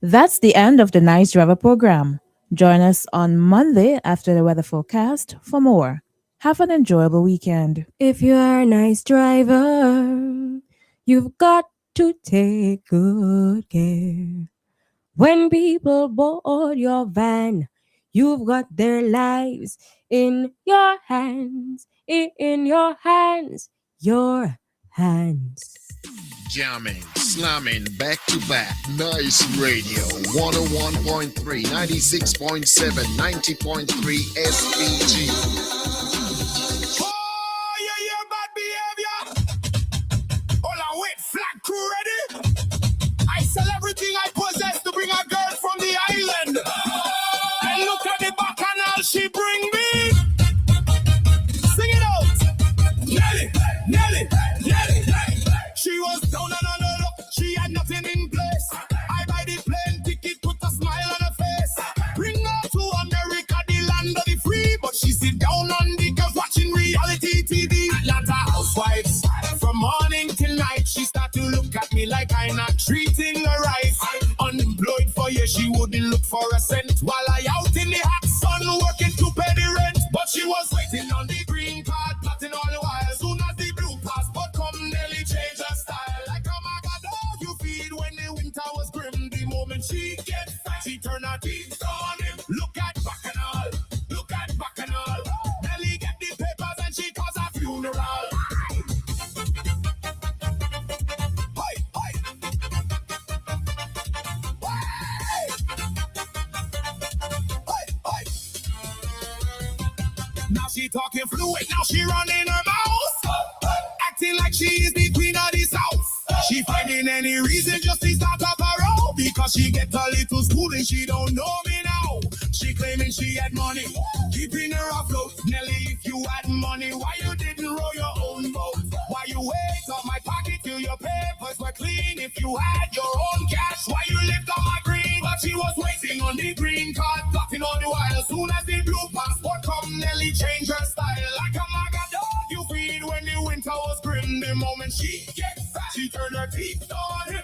That's the end of the Nice Driver program. Join us on Monday after the weather forecast for more. Have an enjoyable weekend. If you're a nice driver, you've got to take good care. When people board your van, you've got their lives in your hands, in your hands, your hands. Jamming, slamming, back to back. Nice Radio. 101.3, 96.7, 90.3 SPG. Flag crew ready? I sell everything I possess to bring a girl from the island. And look at the bacchanal she bring me. Sing it out. Nelly, Nelly, Nelly. She was down and on her luck. She had nothing in place. I buy the plane ticket, put a smile on her face. Bring her to America, the land of the free. But she sit down on the couch watching reality TV. she wouldn't look for a cent while I out in the hot sun working to pay the rent. But she was waiting on the green card, plotting all the while. Soon as the blue passport come, Nelly changed her style. Like a mother dog you feed when the winter was grim. The moment she gets fat, she turn her teeth on him. Look at Bacchanal, look at Bacchanal. Nelly get the papers and she cause a funeral. Now she talking fluid, now she running her mouth, acting like she is the queen of the south. She finding any reason just to start up her own, because she get a little schooling, she don't know me now. She claiming she had money, keeping her afloat. Nelly, if you had money, why you didn't row your own boat? Why you wait on my pocket till your papers were clean? If you had your own cash, why you lived on my green? But she was waiting on the green card, plotting on the while. Soon as the blue passport come, Nelly changed her style. Like a maga dog you feed when the winter was grim. The moment she gets fat, she turned her teeth on him.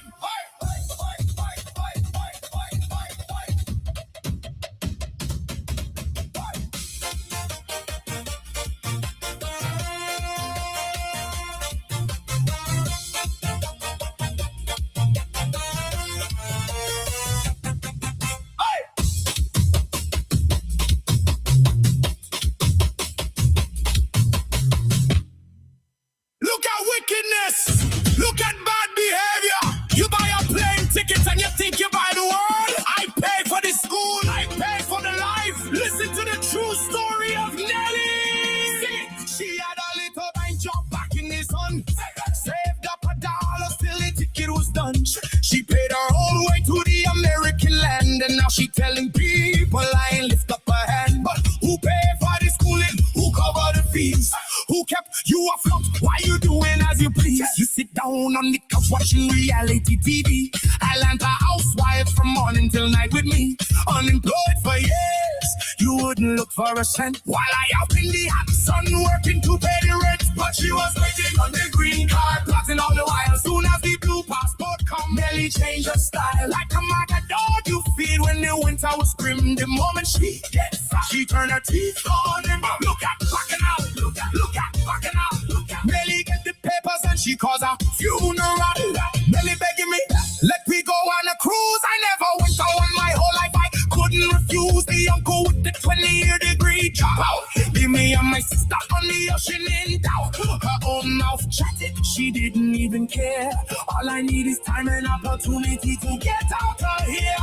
Wickedness. Look at bad behavior. You buy a plane ticket and you think you buy the world. I pay for the school, I pay for the life. Listen to the true story of Nelly. See, she had a little bank job back in the sun. Saved up $1, still the ticket was done. She paid her own way to the American land, and now she telling people I ain't lift up her hand. But who paid for the schooling? Who covered the fees? Who kept you afloat? Why you doing as you please? You sit down on the couch watching reality TV. Atlanta housewife from morning till night with me. Unemployed for years, you wouldn't look for a cent. While I out in the hot sun working to pay the rent. But she was waiting on the green card, plotting all the while. Soon as the blue passport come, Nelly changed her style. Like a maga dog you feed when the winter was grim. The moment she gets fat, she turn her teeth on him. Look at Bacchanal, look at Bacchanal, look at Nelly get the papers and she cause a funeral. Nelly begging me, let me go on a cruise. I never went on my whole life. I couldn't refuse the uncle with the 20-year degree job out. Leave me and my sister on the ocean in doubt. Her own mouth chatted, she didn't even care. All I need is time and opportunity to get out of here.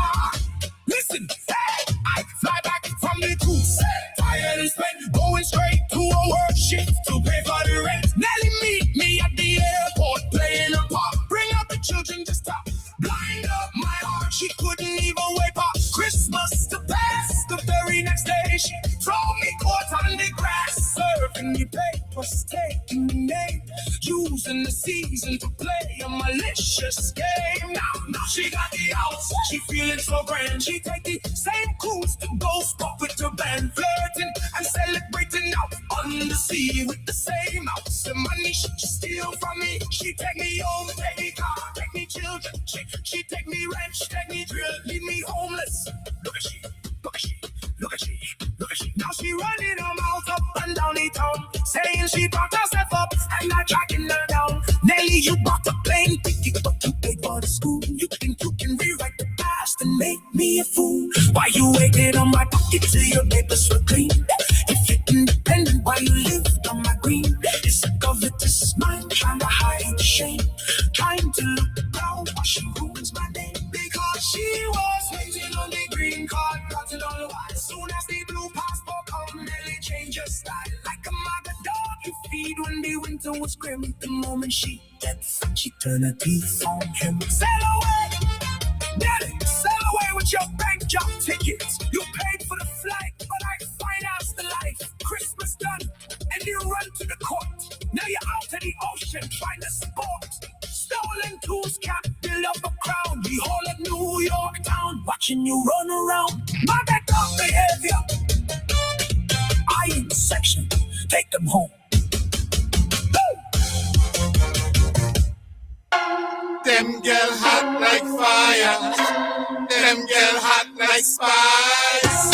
Listen, hey, I fly back from the cruise. Tired and spent, going straight to a work shift to pay for the rent. Nelly meet me at the airport, playing a part. Bring up the children to stop. Blind up my heart, she couldn't even wait for Christmas to pass. The very next day, she throw me caught on the grass. Serving the papers, taking the name, using the season to play a malicious game. Now she got the house, she feeling so grand. She take the same cruise to go spot with the band, flirting and celebrating out on the sea with the same house. The money she steal from me, she take me home, take me car, take me children. She take me rent, she take me drill, leave me homeless. Look at she, look at she, look at she, look at she. Now she running her mouth up and down the town, saying she brought herself up and not tracking her down. Nelly, you bought a plane ticket, but you paid for the school. You think you can rewrite the past and make me a fool? Why you waited on my pocket till your papers were clean? If you're independent, why you lived on my green? It's sick of it, this is mine, trying to hide the shame, trying to look proud while she ruins my name. Because she was waiting on the green card, plotted on the wire. Soon as the blue passport come, Nelly changed her style. Like a mother dog you feed when the winter was grim. The moment she gets fat, she turn her teeth on him. Sail away, Nelly, sail away with your bank job tickets. You paid for the flight, but I financed the life. Christmas done, and you run to the court. Now you're out to the ocean trying to sport. Stolen tools can't build up a crown. The whole of New York town watching you run around. My back up behavior. I in section, take them home. Them girl hot like fire. Them girl hot like spice.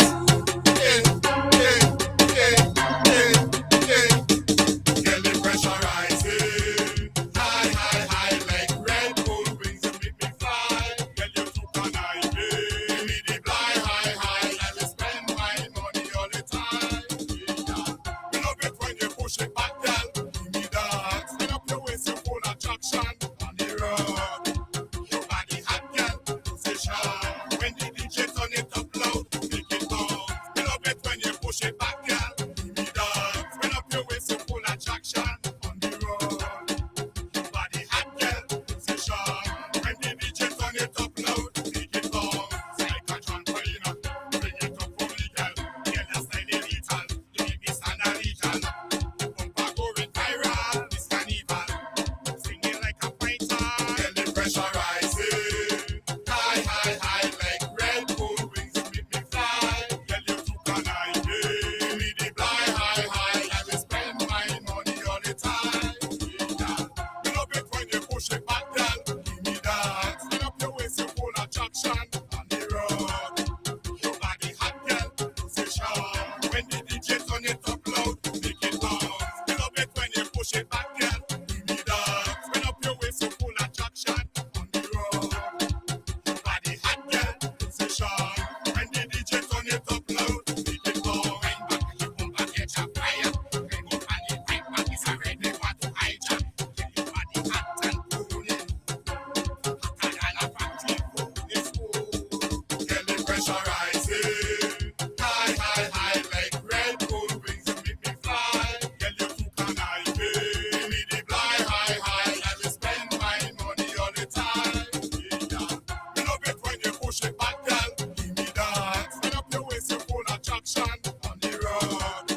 Girl, the pressure rising. High, high, high, like Red Bull wings and make me fly. Girl, you too conniving. Give me the fly, high, high. I will spend my money all the time. Yeah. We love it when you push it back, girl. Give me that. Spin up your waist, you full attraction on the road. Your body hot, girl. Position. When the DJ turn it up loud, make it loud. We love it when you push it back, girl. Give me that. Spin up your waist, you full attraction on the road. Your body hot, girl. Position. When the DJ turn it up loud, make it loud. Like a trampoline, bring it up for me, girl. Girl, your style is lethal. You make me stand a lethal. Bumper going viral, this carnival. Singing like a fighter. Girl, the pressure rising. High, high, high, like Red Bull wings, you make me fly. Girl, you too conniving. Give me the fly, high, high. I will spend my money all the time. Yeah. We love it when you push it back, girl. Give me that. Spin up your waist, you full attraction on the road. Your body hot, girl. Position. When the DJ turn it up loud, make it loud. We love it when you push it back, girl. Give me that. Spin up your waist, you full attraction on the road. Your body hot, girl. Position. When the DJ turn it up loud, make it loud. Bang back, you boom back, catch a fire. Bang up and it bang back, it's a red, they want to hijack. Get your body hot and cool. Hotter than a factory food is cool. Get the pressure rising. High, high, high, like Red Bull wings, you make me fly. Get you too conniving. Give me the fly, high, high. I will spend my money all the time. Yeah. We love it when you push it back, girl. Give me that. Spin up your waist, you full attraction on the road.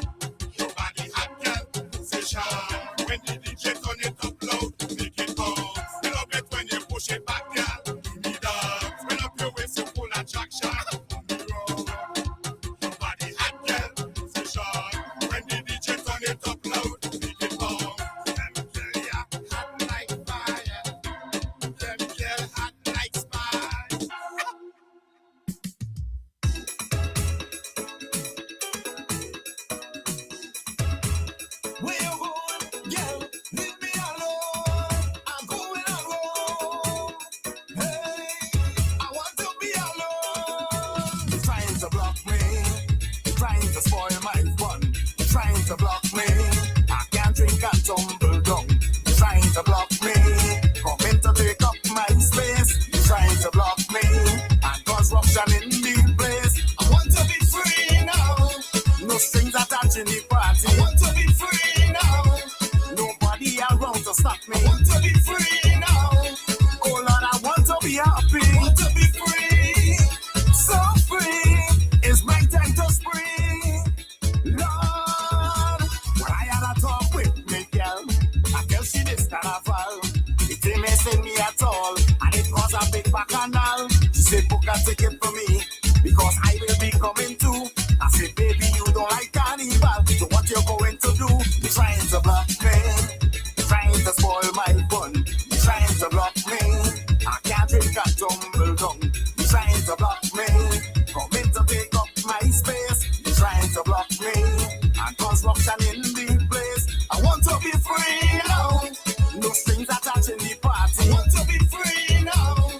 Your body hot, girl. Position. When the DJ turn it up loud, make it bounce. We love it when you push it back, girl. Give me that. Spin up your waist, you full attraction on the road. Your body hot, girl. Position. When the DJ turn it up loud, make it bounce. Them girl, ya hot like fire. Them girl hot like spice. Where you going, girl? Leave me alone. I'm going alone. Hey, I want to be alone. You're trying to block me. You're trying to spoil my fun. You're trying to block me. I can't drink and tumble down. You're trying to block me. Come in to take up my space. You're trying to block me. And cause ruption in the place. I want to be free now. No strings attached in the party. I want to be free now. Nobody around to stop me. I want to be free now. Oh Lord, I want to be happy. I want to be free. So free. It's my time to spring. Lord, when I had a talk with me, girl, I tell she this carnival. It ain't missing me at all. And it was a big bacchanal. She said, book a ticket for me. Because I will be coming too. I said, baby, you don't like carnival. So what you're going to do? You're trying to block me. You're trying to spoil my fun. You're trying to block me. I can't drink and tumble down. You're trying to block me. Come in to take up my space. You're trying to block me. And cause ruption in the place. I want to be free now. No strings attached in the party. I want to be free now.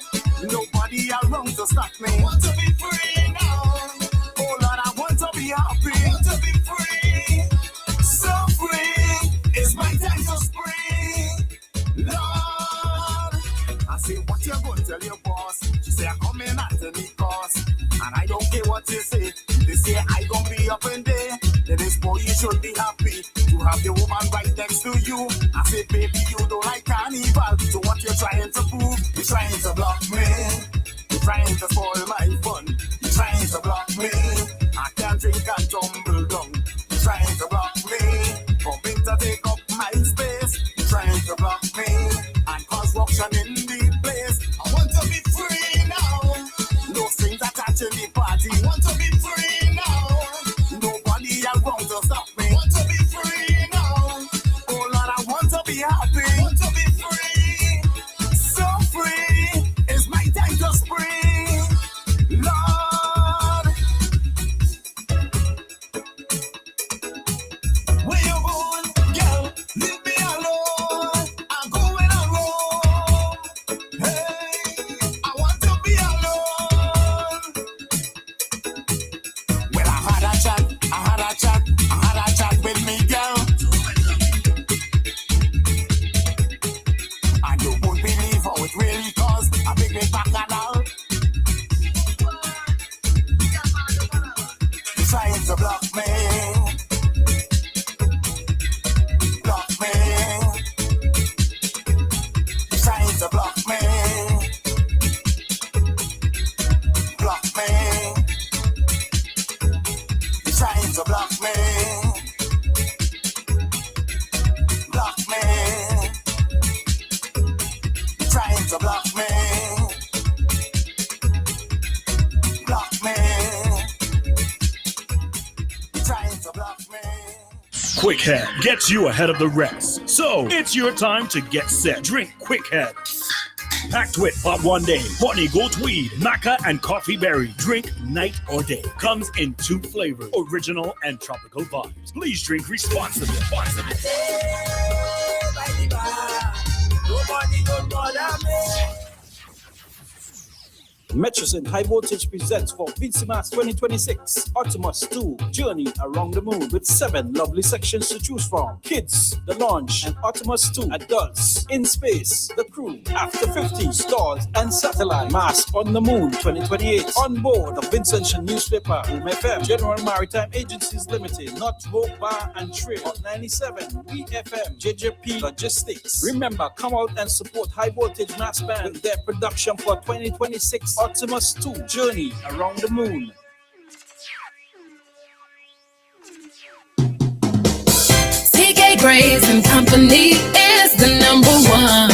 Nobody around to stop me. I want to be free now. Oh Lord, I want to be happy. I want to be free. So free. It's my time to spring. Lord, I say, what you going to tell your boss? She say, I'm coming at any cost. And I don't care what you say. They say, I gon' be up in there. Then this boy, you should be happy to have the woman right next to you. I say, baby, you don't like carnival. So what you're trying to prove? You're trying to block me. You're trying to spoil my fun. You're trying to block me. I can't drink and tumble down. You're trying to block me. Come in to take up my space. You're trying to block me. And cause ruption in the place. I want to be free now. No strings attached in the party. I want to be free now. Nobody around to stop me. I want to be free now. Oh Lord, I want to be happy. I want to be free. So free. It's my time to spring. Quickhead gets you ahead of the rest. So it's your time to get set. Drink Quickhead. Packed with hot one day, honey goat weed, maca, and coffee berry. Drink night or day. Comes in 2 flavors, original and tropical vibes. Please drink responsibly. Metrosin High Voltage presents for VCMAS 2026 Optimus 2 Journey Around the Moon with 7 lovely sections to choose from. Kids, the launch, and Optimus 2 Adults, In Space, the crew, After 50, Stars and Satellite, Mask on the Moon 2028. On board the Vincentian Newspaper, Boom FM, General Maritime Agencies Limited, Not Rope Bar and Trail, Hot 97, BFM, JJP Logistics. Remember, come out and support High Voltage Mass Band with their production for 2026 Optimus 2 Journey Around the Moon. CK Graves and Company is the number one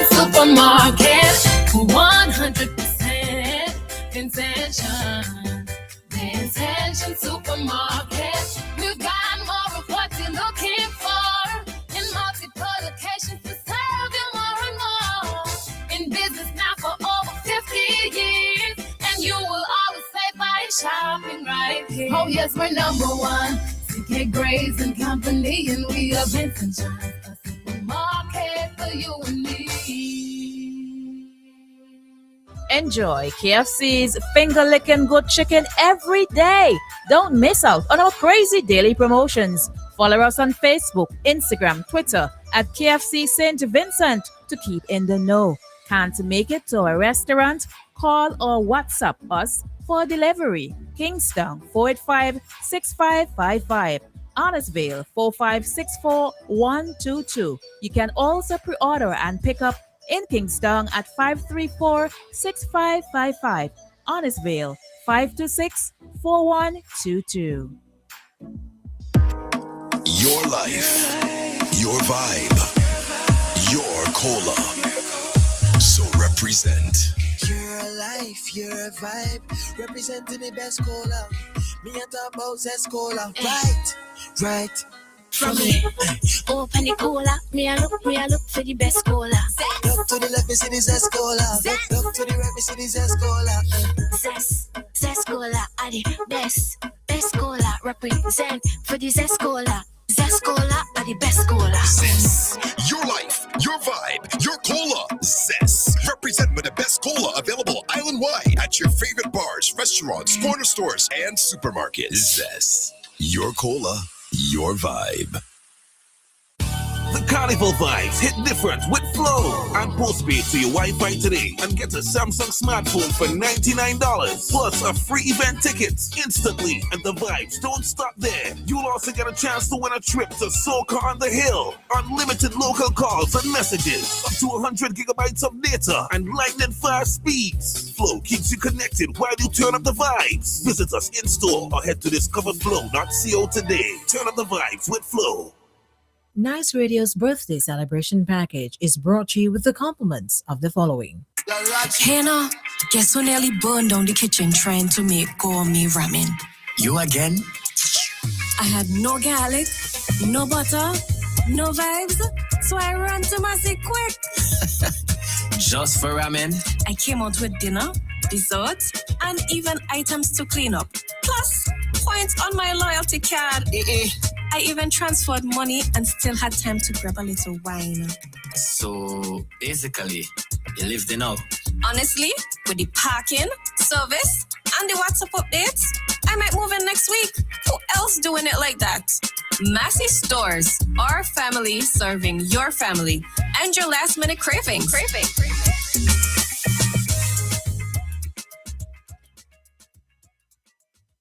supermarket. 100% Intention Supermarket. We've got more of what you're looking for in multiple locations to serve you more and more. In business now for over 50 years, and you will always say by shopping right here. Oh yes, we're number one. CK Graves and Company, and we are Vincent John, a supermarket for you and me. Enjoy KFC's finger-licking good chicken every day. Don't miss out on our crazy daily promotions. Follow us on Facebook, Instagram, Twitter at KFC St. Vincent to keep in the know. Can't make it to a restaurant? Call or WhatsApp us for delivery. Kingston 485-6555. Honnestville 4564122. You can also pre-order and pick up in Kingston at 534-6555. Honnestville 526-4122. Your life, your vibe, your cola. So represent. Your life, your vibe, representing the best cola. Me and talk about Zest Cola. Right. From me, open the cola. Me a look for the best cola. Look to the left, me see the Zest Cola. Look to the right, me see the Zest Cola. Zest Cola are the best cola. Represent for the Zest Cola. Zest Cola are the best cola. Zest, your life, your vibe, your cola. Zest, represent with the best cola available island-wide at your favorite bars, restaurants, corner stores, and supermarkets. Zest, your cola, your vibe. The Carnival vibes hit different with Flow. Add postpaid to your Wi-Fi today and get a Samsung smartphone for $99 plus a free event ticket instantly. And the vibes don't stop there. You'll also get a chance to win a trip to Soca on the Hill, unlimited local calls and messages, up to 100 gigabytes of data, and lightning fast speeds. Flow keeps you connected while you turn up the vibes. Visit us in store or head to discoverflow.co today. Turn up the vibes with Flow. Nice Radio's birthday celebration package is brought to you with the compliments of the following. Hey now, guess who nearly burned down the kitchen trying to make gourmet ramen? You again? I had no garlic, no butter, no vibes, so I ran to Massey quick. Just for ramen? I came out with dinner, dessert, and even items to clean up. Plus, points on my loyalty card. I even transferred money and still had time to grab a little wine. So, basically, you lived it out. Honestly, with the parking, service, and the WhatsApp updates, I might move in next week. Who else doing it like that? Massey Stores, our family serving your family and your last minute cravings.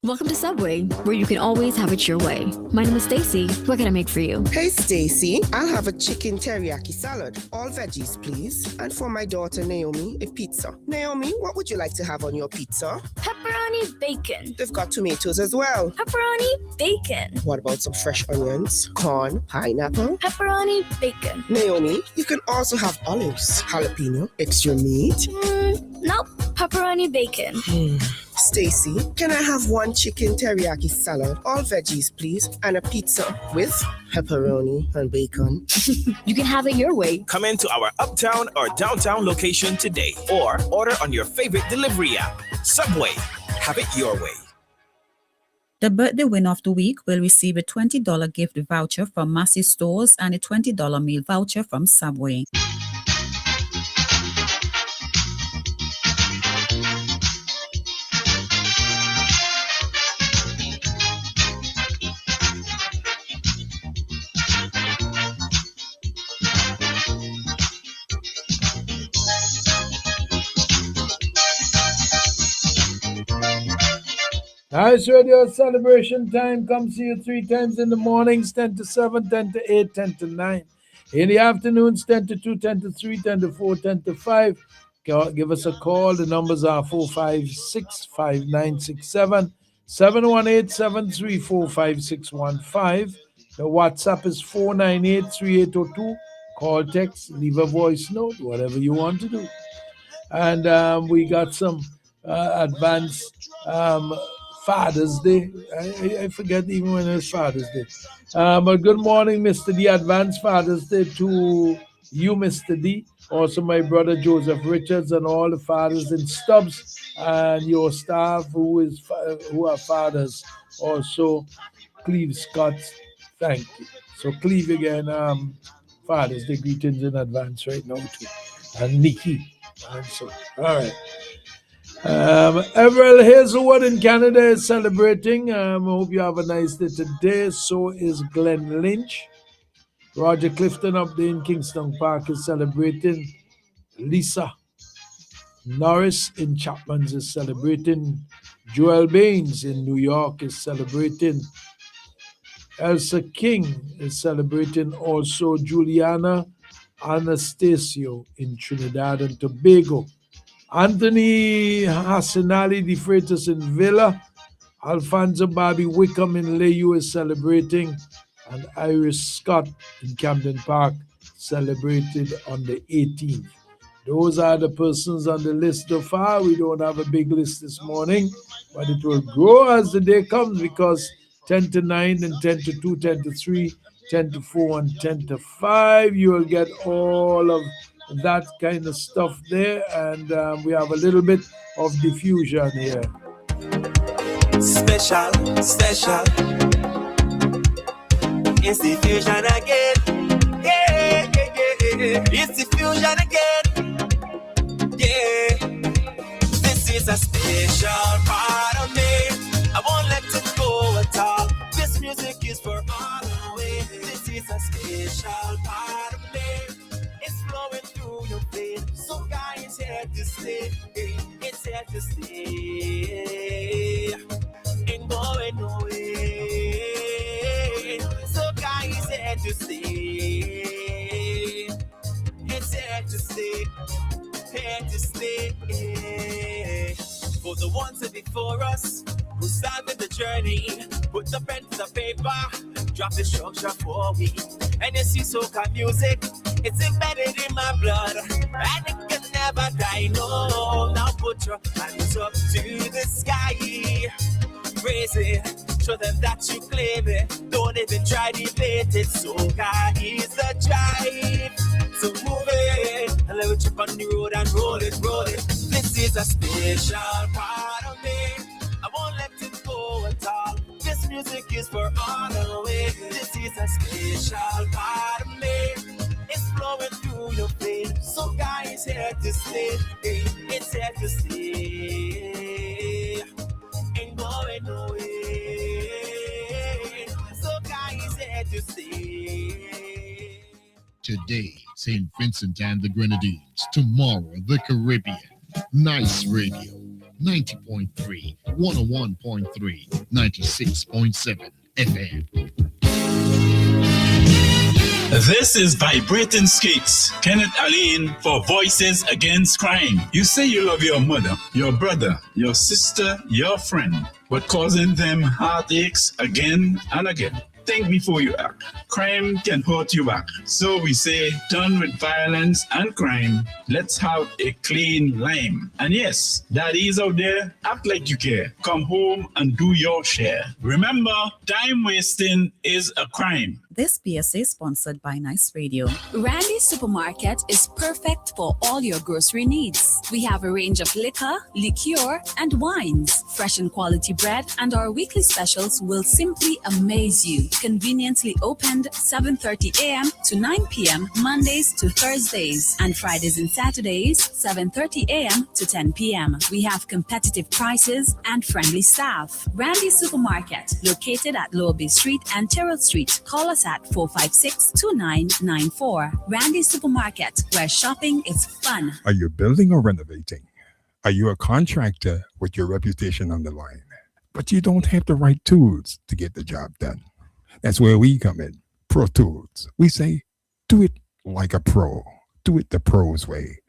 Welcome to Subway, where you can always have it your way. My name is Stacy. What can I make for you? Hey, Stacy. I'll have a chicken teriyaki salad. All veggies, please. And for my daughter, Naomi, a pizza. Naomi, what would you like to have on your pizza? Pepperoni bacon. They've got tomatoes as well. Pepperoni bacon. What about some fresh onions, corn, pineapple? Pepperoni bacon. Naomi, you can also have olives, jalapeno, extra meat. Nope. Pepperoni bacon. Stacy, can I have one chicken teriyaki salad, all veggies please, and a pizza with pepperoni and bacon? You can have it your way. Come into our uptown or downtown location today or order on your favorite delivery app. Subway, have it your way. The birthday winner of the week will receive a $20 gift voucher from Massey Stores and a $20 meal voucher from Subway. Nice Radio celebration time comes to you 3 times in the mornings, 10 to 7, 10 to 8, 10 to 9. In the afternoons, 10 to 2, 10 to 3, 10 to 4, 10 to 5. Give us a call. The numbers are 456-5967, 718-734-5615. The WhatsApp is 498-3802. Call, text, leave a voice note, whatever you want to do. And we got some advanced Father's Day. I forget even when it's Father's Day. But good morning, Mr. D. Advanced Father's Day to you, Mr. D. Also, my brother Joseph Richards and all the fathers in Stubbs and your staff who are fathers. Also, Cleve Scott, thank you. So, Cleve again, Father's Day greetings in advance right now too. And Nikki. And so, all right. Everell Hazelwood in Canada is celebrating. I hope you have a nice day today. So is Glenn Lynch. Roger Clifton up there in Kingston Park is celebrating. Lisa Norris in Chapman's is celebrating. Joel Baines in New York is celebrating. Elsa King is celebrating. Also Juliana Anastasio in Trinidad and Tobago. Anthony Hassanali de Freitas in Villa. Alfonso Bobby Wickham in Layou is celebrating. And Iris Scott in Camden Park celebrated on the 18th. Those are the persons on the list so far. We don't have a big list this morning, but it will grow as the day comes because 10 to 9 and 10 to 2, 10 to 3, 10 to 4 and 10 to 5. You will get all of that kind of stuff there, and we have a little bit of diffusion here. Special, it's the fusion again. Yeah. It's the fusion again. Yeah. This is a special part of me. I won't let it go at all. This music is for all the way. This is a special part of me. It's flowing through your veins. So guys, it's here to stay. It's here to stay. Ain't going away. So guys, it's here to stay. It's here to stay. Here to stay. For the ones that before us who started the journey, put the pen to the paper, drop the structure for me. And you see soca music, it's embedded in my blood, and it can never die. No, now put your hands up to the sky, raise it, show them that you claim it. Don't even try to debate it. Soca is the drive, so move it and let it chip on the road and roll it. This is a special part of me. I won't let it go at all. This music is for all the way. This is a special part of me. It's flowing through your veins. So guys, here to stay. It's here to stay. Ain't going away. So guys, here to stay. Today, St. Vincent and the Grenadines. Tomorrow, the Caribbean. Nice Radio. 90.3, 101.3, 96.7 FM. This is Vibrating Skates, Kenneth Aline for Voices Against Crime. You say you love your mother, your brother, your sister, your friend, but causing them heartaches again and again. think before you act. Crime can hurt you back. So we say, done with violence and crime, let's have a clean lime. And yes, daddies out there, act like you care. Come home and do your share. Remember, time wasting is a crime. This PSA is sponsored by Nice Radio. Randy's Supermarket is perfect for all your grocery needs. We have a range of liquor, liqueur, and wines, fresh and quality bread, and our weekly specials will simply amaze you. Conveniently opened 7:30 a.m. to 9 p.m. Mondays to Thursdays, and Fridays and Saturdays 7:30 a.m. to 10 p.m. We have competitive prices and friendly staff. Randy's Supermarket, located at Lower Bay Street and Terrell Street. Call us at 456-2994. Randy's Supermarket, where shopping is fun. Are you building or renovating? Are you a contractor with your reputation on the line, but you don't have the right tools to get the job done? That's where we come in. Pro Tools. We say, do it like a pro. Do it the pros way.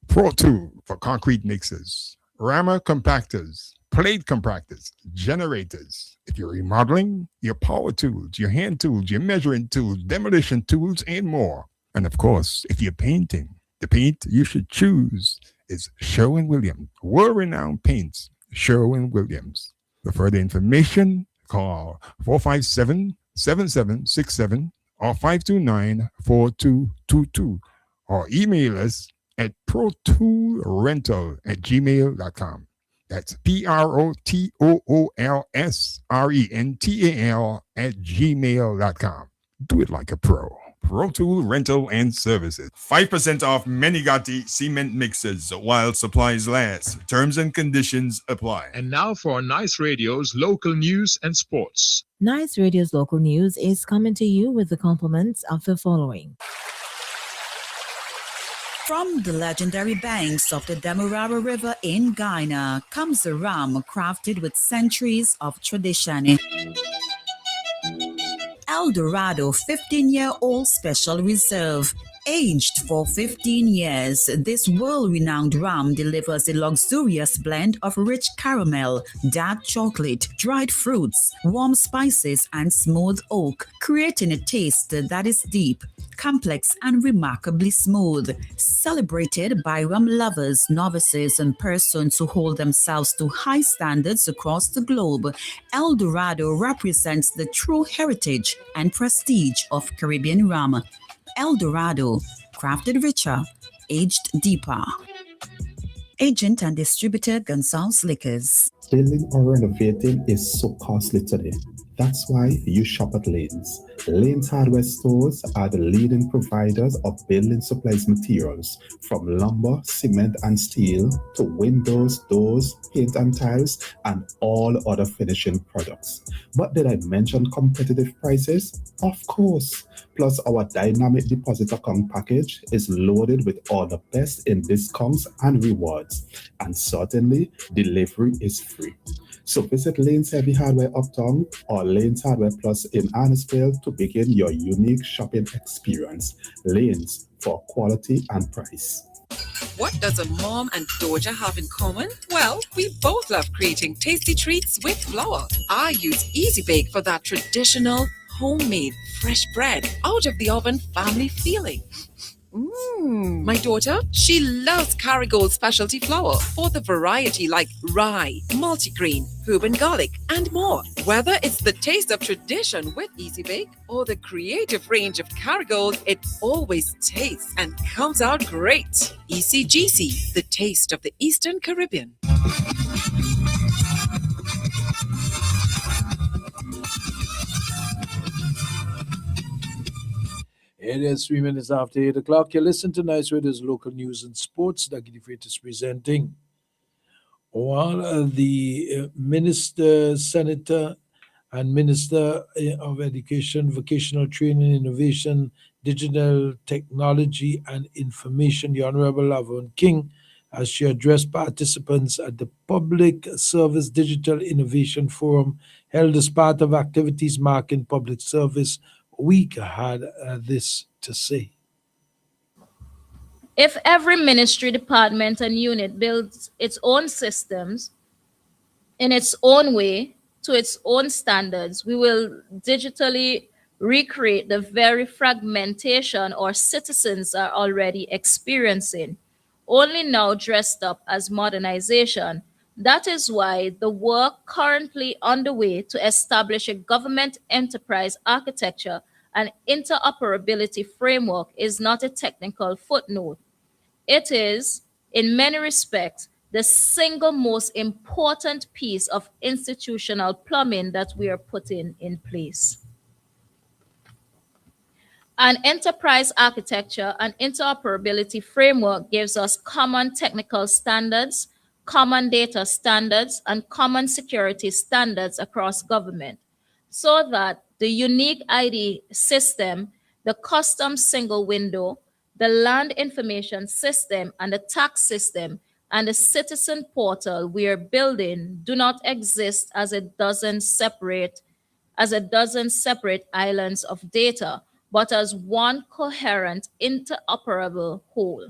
Pro Tool for concrete mixers, rammer compactors, plate compactors, generators. If you're remodeling, your power tools, your hand tools, your measuring tools, demolition tools, and more. And of course, if you're painting, the paint you should choose is Sherwin-Williams. World-renowned paints, Sherwin-Williams. For further information, call 457-7767 or 529-4222 or email us at protoolrental@gmail.com. That's PROTOOLSRENTAL@gmail.com. Do it like a pro. Pro Tool Rental and Services. 5% off Menigati cement mixers while supplies last. Terms and conditions apply. And now for Nice Radio's local news and sports. Nice Radio's local news is coming to you with the compliments of the following. From the legendary banks of the Demerara River in Ghana comes a rum crafted with centuries of tradition. El Dorado 15-year-old Special Reserve. Aged for 15 years, this world-renowned rum delivers a luxurious blend of rich caramel, dark chocolate, dried fruits, warm spices, and smooth oak, creating a taste that is deep, complex, and remarkably smooth. Celebrated by rum lovers, novices, and persons who hold themselves to high standards across the globe, El Dorado represents the true heritage and prestige of Caribbean rum. El Dorado, crafted richer, aged deeper. Agent and distributor Gonzalez Liquors. Building or renovating is so costly today. That's why you shop at Lanes. Lanes Hardware Stores are the leading providers of building supplies materials, from lumber, cement, and steel to windows, doors, paint and tiles, and all other finishing products. But did I mention competitive prices? Of course. Plus, our dynamic deposit account package is loaded with all the best in discounts and rewards. And certainly, delivery is free. So visit Lanes Heavy Hardware Uptown or Lanes Hardware Plus in Annisville to begin your unique shopping experience. Lanes for quality and price. What does a mom and daughter have in common? Well, we both love creating tasty treats with flour. I use Easy Bake for that traditional, homemade, fresh bread, out of the oven family feeling. My daughter, she loves Kerrygold specialty flour for the variety like rye, multigrain, herb and garlic, and more. Whether it's the taste of tradition with Easy Bake or the creative range of Kerrygold, it always tastes and comes out great. ECGC, the taste of the Eastern Caribbean. It is 3 minutes after 8 o'clock. You listen to Nice Radio's local news and sports. Dougie DeFreitas is presenting. While the Minister, Senator, and Minister of Education, Vocational Training, Innovation, Digital Technology, and Information, the Honorable Laverne King, as she addressed participants at the Public Service Digital Innovation Forum held as part of activities marking Public Service Week, had this to say. If every ministry, department, and unit builds its own systems in its own way, to its own standards, we will digitally recreate the very fragmentation our citizens are already experiencing, only now dressed up as modernization. That is why the work currently underway to establish a government enterprise architecture and interoperability framework is not a technical footnote. It is, in many respects, the single most important piece of institutional plumbing that we are putting in place. An enterprise architecture and interoperability framework gives us common technical standards, common data standards, and common security standards across government so that the unique ID system, the custom single window, the land information system, and the tax system and the citizen portal we are building do not exist as a dozen separate islands of data, but as one coherent, interoperable whole.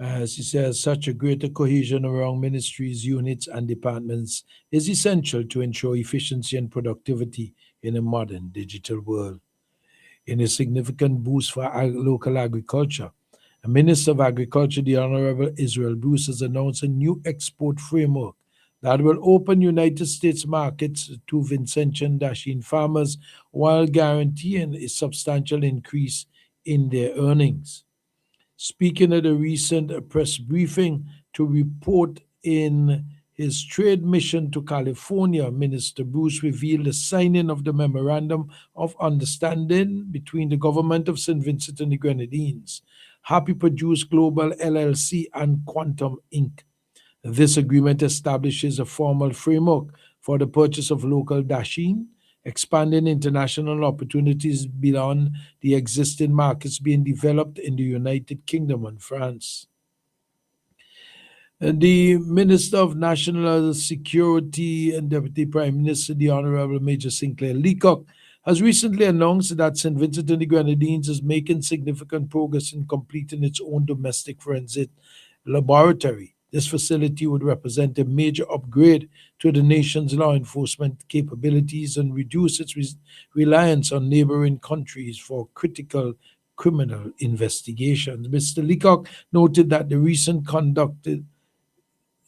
As he says, such a greater cohesion among ministries, units, and departments is essential to ensure efficiency and productivity in a modern digital world. In a significant boost for local agriculture, the Minister of Agriculture, the Honorable Israel Bruce, has announced a new export framework that will open United States markets to Vincentian Dashin farmers while guaranteeing a substantial increase in their earnings. Speaking at a recent press briefing to report in his trade mission to California, Minister Bruce revealed the signing of the Memorandum of Understanding between the government of St. Vincent and the Grenadines, Happy Produce Global LLC, and Quantum Inc. This agreement establishes a formal framework for the purchase of local dashin, expanding international opportunities beyond the existing markets being developed in the United Kingdom and France. The Minister of National Security and Deputy Prime Minister, the Honorable Major Sinclair Leacock, has recently announced that St. Vincent and the Grenadines is making significant progress in completing its own domestic forensic laboratory. This facility would represent a major upgrade to the nation's law enforcement capabilities and reduce its reliance on neighboring countries for critical criminal investigations. Mr. Leacock noted that the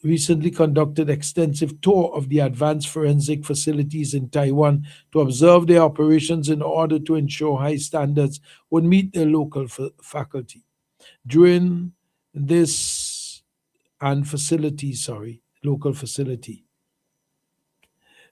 recently conducted extensive tour of the advanced forensic facilities in Taiwan to observe their operations in order to ensure high standards would meet the local faculty. During this local facility.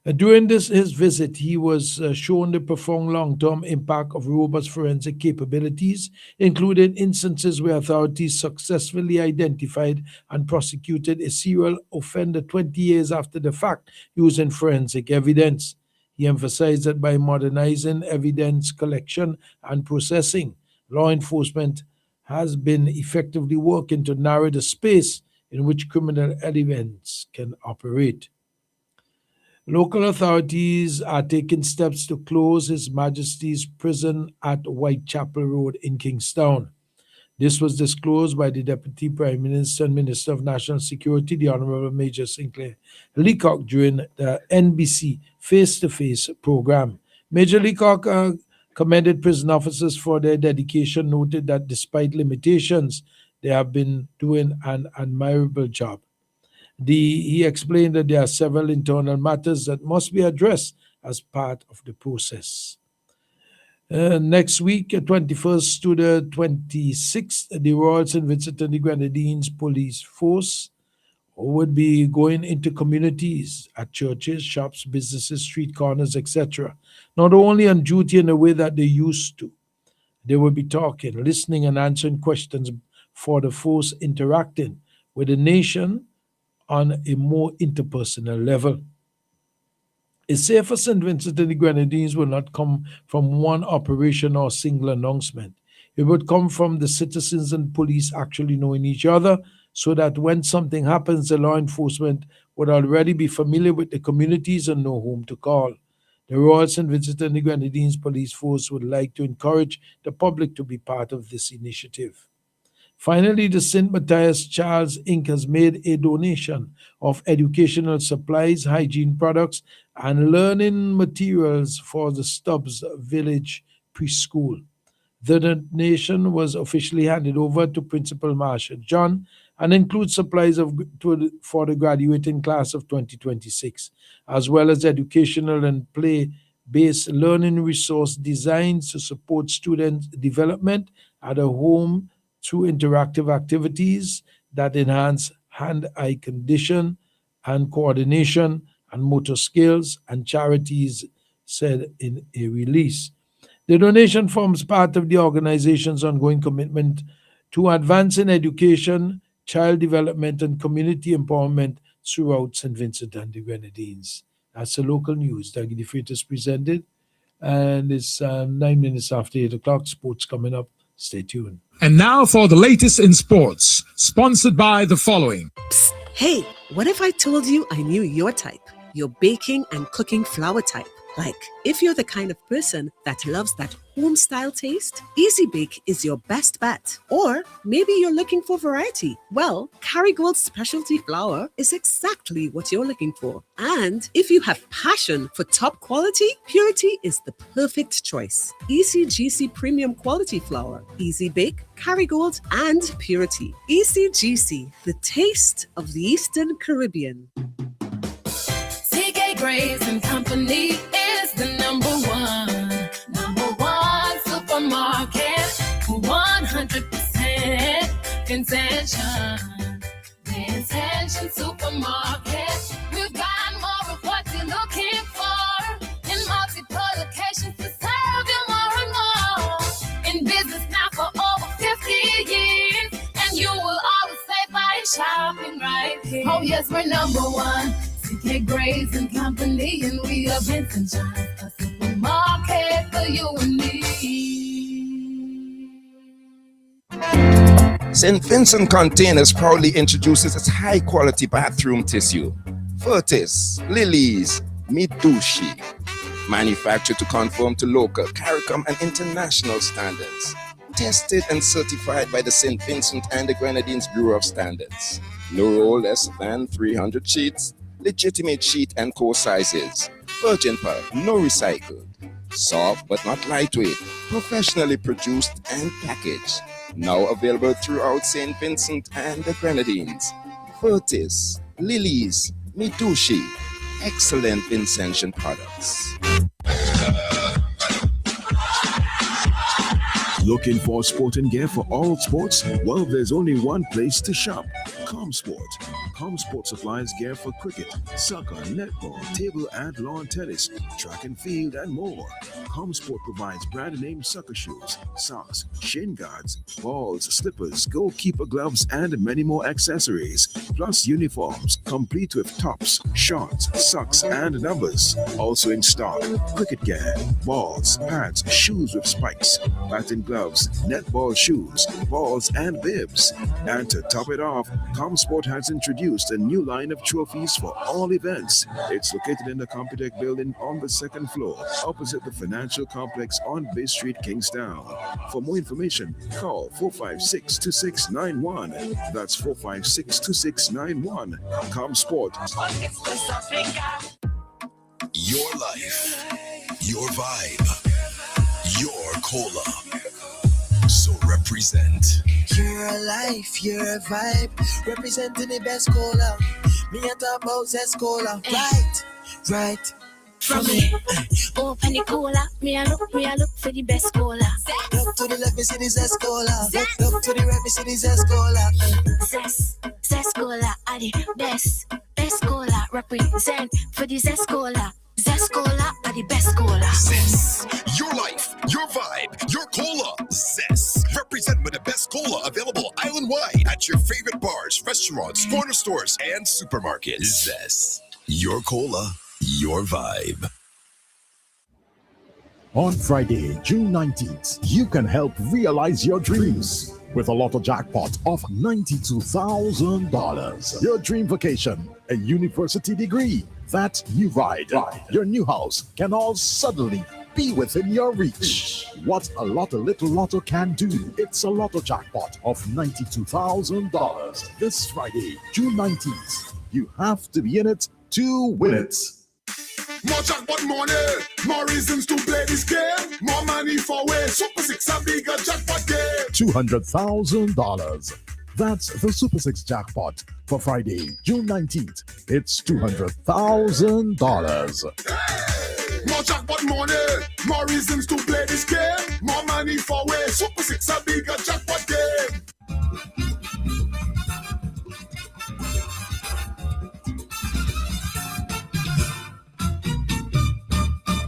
During his visit, he was shown the profound long-term impact of robust forensic capabilities, including instances where authorities successfully identified and prosecuted a serial offender 20 years after the fact using forensic evidence. He emphasized that by modernizing evidence collection and processing, law enforcement has been effectively working to narrow the space in which criminal elements can operate. Local authorities are taking steps to close His Majesty's prison at Whitechapel Road in Kingstown. This was disclosed by the Deputy Prime Minister and Minister of National Security, the Honorable Major Sinclair Leacock, during the NBC face-to-face program. Major Leacock commended prison officers for their dedication, noted that despite limitations, they have been doing an admirable job. He explained that there are several internal matters that must be addressed as part of the process. Next week, 21st to the 26th, the Royal St. Vincent and the Grenadines Police Force would be going into communities at churches, shops, businesses, street corners, etc. Not only on duty in the way that they used to. They will be talking, listening, and answering questions for the force interacting with the nation on a more interpersonal level. A safer St. Vincent and the Grenadines will not come from one operation or single announcement. It would come from the citizens and police actually knowing each other, so that when something happens, the law enforcement would already be familiar with the communities and know whom to call. The Royal St. Vincent and the Grenadines Police Force would like to encourage the public to be part of this initiative. Finally, the St. Matthias Charles Inc. has made a donation of educational supplies, hygiene products, and learning materials for the Stubbs Village preschool. The donation was officially handed over to Principal Marsha John and includes supplies for the graduating class of 2026, as well as educational and play-based learning resource designs to support student development at a home through interactive activities that enhance hand-eye condition and coordination and motor skills, and charities said in a release. The donation forms part of the organization's ongoing commitment to advancing education, child development, and community empowerment throughout St. Vincent and the Grenadines. That's the local news. Dougie the Freitas presented, and it's 9 minutes after 8 o'clock. Sports coming up. Stay tuned. And now for the latest in sports, sponsored by the following. Hey, what if I told you I knew your type? Your baking and cooking flour type. Like, if you're the kind of person that loves that home-style taste, Easy Bake is your best bet. Or maybe you're looking for variety. Well, Kerrygold Specialty Flour is exactly what you're looking for. And if you have passion for top quality, Purity is the perfect choice. ECGC Premium Quality Flour, Easy Bake, Kerrygold, and Purity. ECGC, the taste of the Eastern Caribbean. CK Graves and Company is the number one supermarket for 100% intention. The Intention Supermarket. We've got more of what you're looking for in multiple locations to serve you more and more. In business now for over 50 years, and you will always save by shopping right here. Oh yes, we're number one. CK Graves and Company, and we are Vincent John, a supermarket for you and me. St. Vincent Containers proudly introduces its high-quality bathroom tissue. Furtis, Lilies, Midushi. Manufactured to conform to local, CARICOM, and international standards. Tested and certified by the St. Vincent and the Grenadines Bureau of Standards. No roll less than 300 sheets. Legitimate sheet and core sizes. Virgin pulp, no recycled. Soft but not lightweight. Professionally produced and packaged. Now available throughout St. Vincent and the Grenadines. Furtis, Lilies, Midushi. Excellent Vincentian products. Looking for sporting gear for all sports? Well, there's only one place to shop. ComSport. ComSport supplies gear for cricket, soccer, netball, table and lawn tennis, track and field, and more. ComSport provides brand name soccer shoes, socks, shin guards, balls, slippers, goalkeeper gloves, and many more accessories. Plus uniforms, complete with tops, shorts, socks, and numbers. Also in stock, cricket gear, balls, pads, shoes with spikes, batting gloves, netball shoes, balls, and bibs. And to top it off, ComSport has introduced a new line of trophies for all events. It's located in the Computech building on the second floor, opposite the financial complex on Bay Street, Kingstown. For more information, call 456-2691. That's 456-2691. ComSport. Your life, your vibe, your cola. So represent. Your life, your vibe, representing the best cola. Me and talk about Zest Cola, right. From me, open the cola. Me a look for the best cola. Look to the left, me see the Zest Cola. Look to the right, me see the Zest Cola. Zest Cola are the best cola. Represent for the Zest Cola. Zest Cola are the best cola. Zest, your life, your vibe, your cola. Zest, represent with the best cola available island-wide at your favorite bars, restaurants, corner stores, and supermarkets. Zest, your cola, your vibe. On Friday, June 19th, you can help realize your dreams with a lotto jackpot of $92,000. Your dream vacation, a university degree, that new ride, your new house can all suddenly be within your reach. What a little lotto can do. It's a lotto jackpot of $92,000. This Friday, June 19th. You have to be in it to win it. More jackpot money, more reasons to play this game. More money for way. Super 6 a bigger jackpot game. $200,000. That's the Super 6 jackpot for Friday, June 19th. It's $200,000. More jackpot money, more reasons to play this game. More money for way. Super 6 a bigger jackpot game.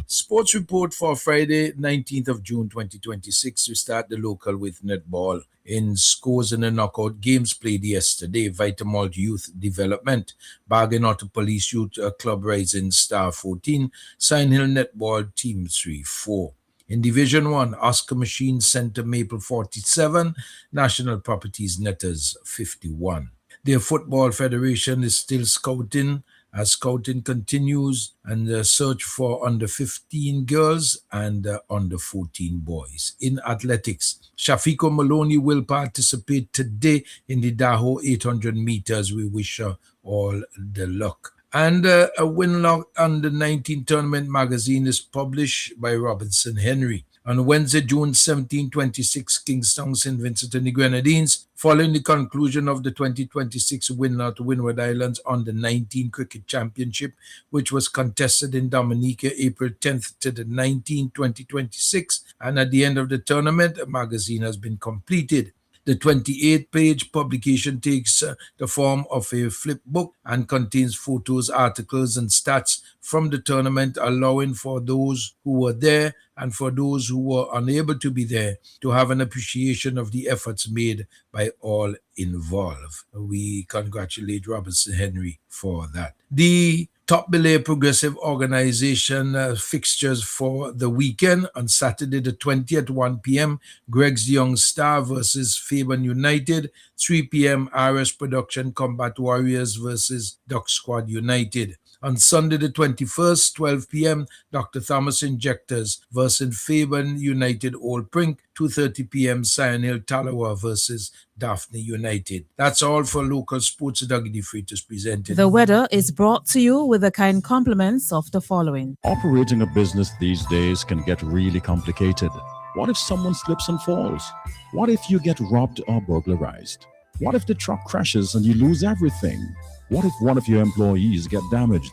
Sports report for Friday, 19th of June 2026. We start the local with netball. In scores in the knockout games played yesterday, Vitamalt Youth Development, Bargain Auto Police Youth Club Rising Star 14, Sign Hill Netball Team 3-4. In Division 1, Oscar Machine Center Maple 47, National Properties Netters 51. The Football Federation is still scouting as scouting continues and the search for under 15 girls and under 14 boys. In athletics, Shafiko Maloney will participate today in the Daho 800 meters. We wish her all the luck. And a Winlock Under 19 Tournament magazine is published by Robinson Henry. On Wednesday, June 17, 26, Kingstown, St. Vincent and the Grenadines, following the conclusion of the 2026 Winlock Windward Islands Under 19 Cricket Championship, which was contested in Dominica April 10th to the 19th, 2026. And at the end of the tournament, a magazine has been completed. The 28-page publication takes the form of a flip book and contains photos, articles, and stats from the tournament, allowing for those who were there and for those who were unable to be there to have an appreciation of the efforts made by all involved. We congratulate Robinson Henry for that. The Top Belay Progressive Organization fixtures for the weekend on Saturday the 20th at 1 p.m. Greg's Young Star versus Faban United. 3 p.m. RS Production Combat Warriors versus Duck Squad United. On Sunday the 21st, 12 p.m., Dr. Thomas Injectors versus Faban United Old Prink. 2:30 p.m. Sion Hill Talawa versus Daphne United. That's all for local sports. Dougie Freitas presented. The weather is brought to you with the kind compliments of the following. Operating a business these days can get really complicated. What if someone slips and falls? What if you get robbed or burglarized? What if the truck crashes and you lose everything? What if one of your employees get damaged?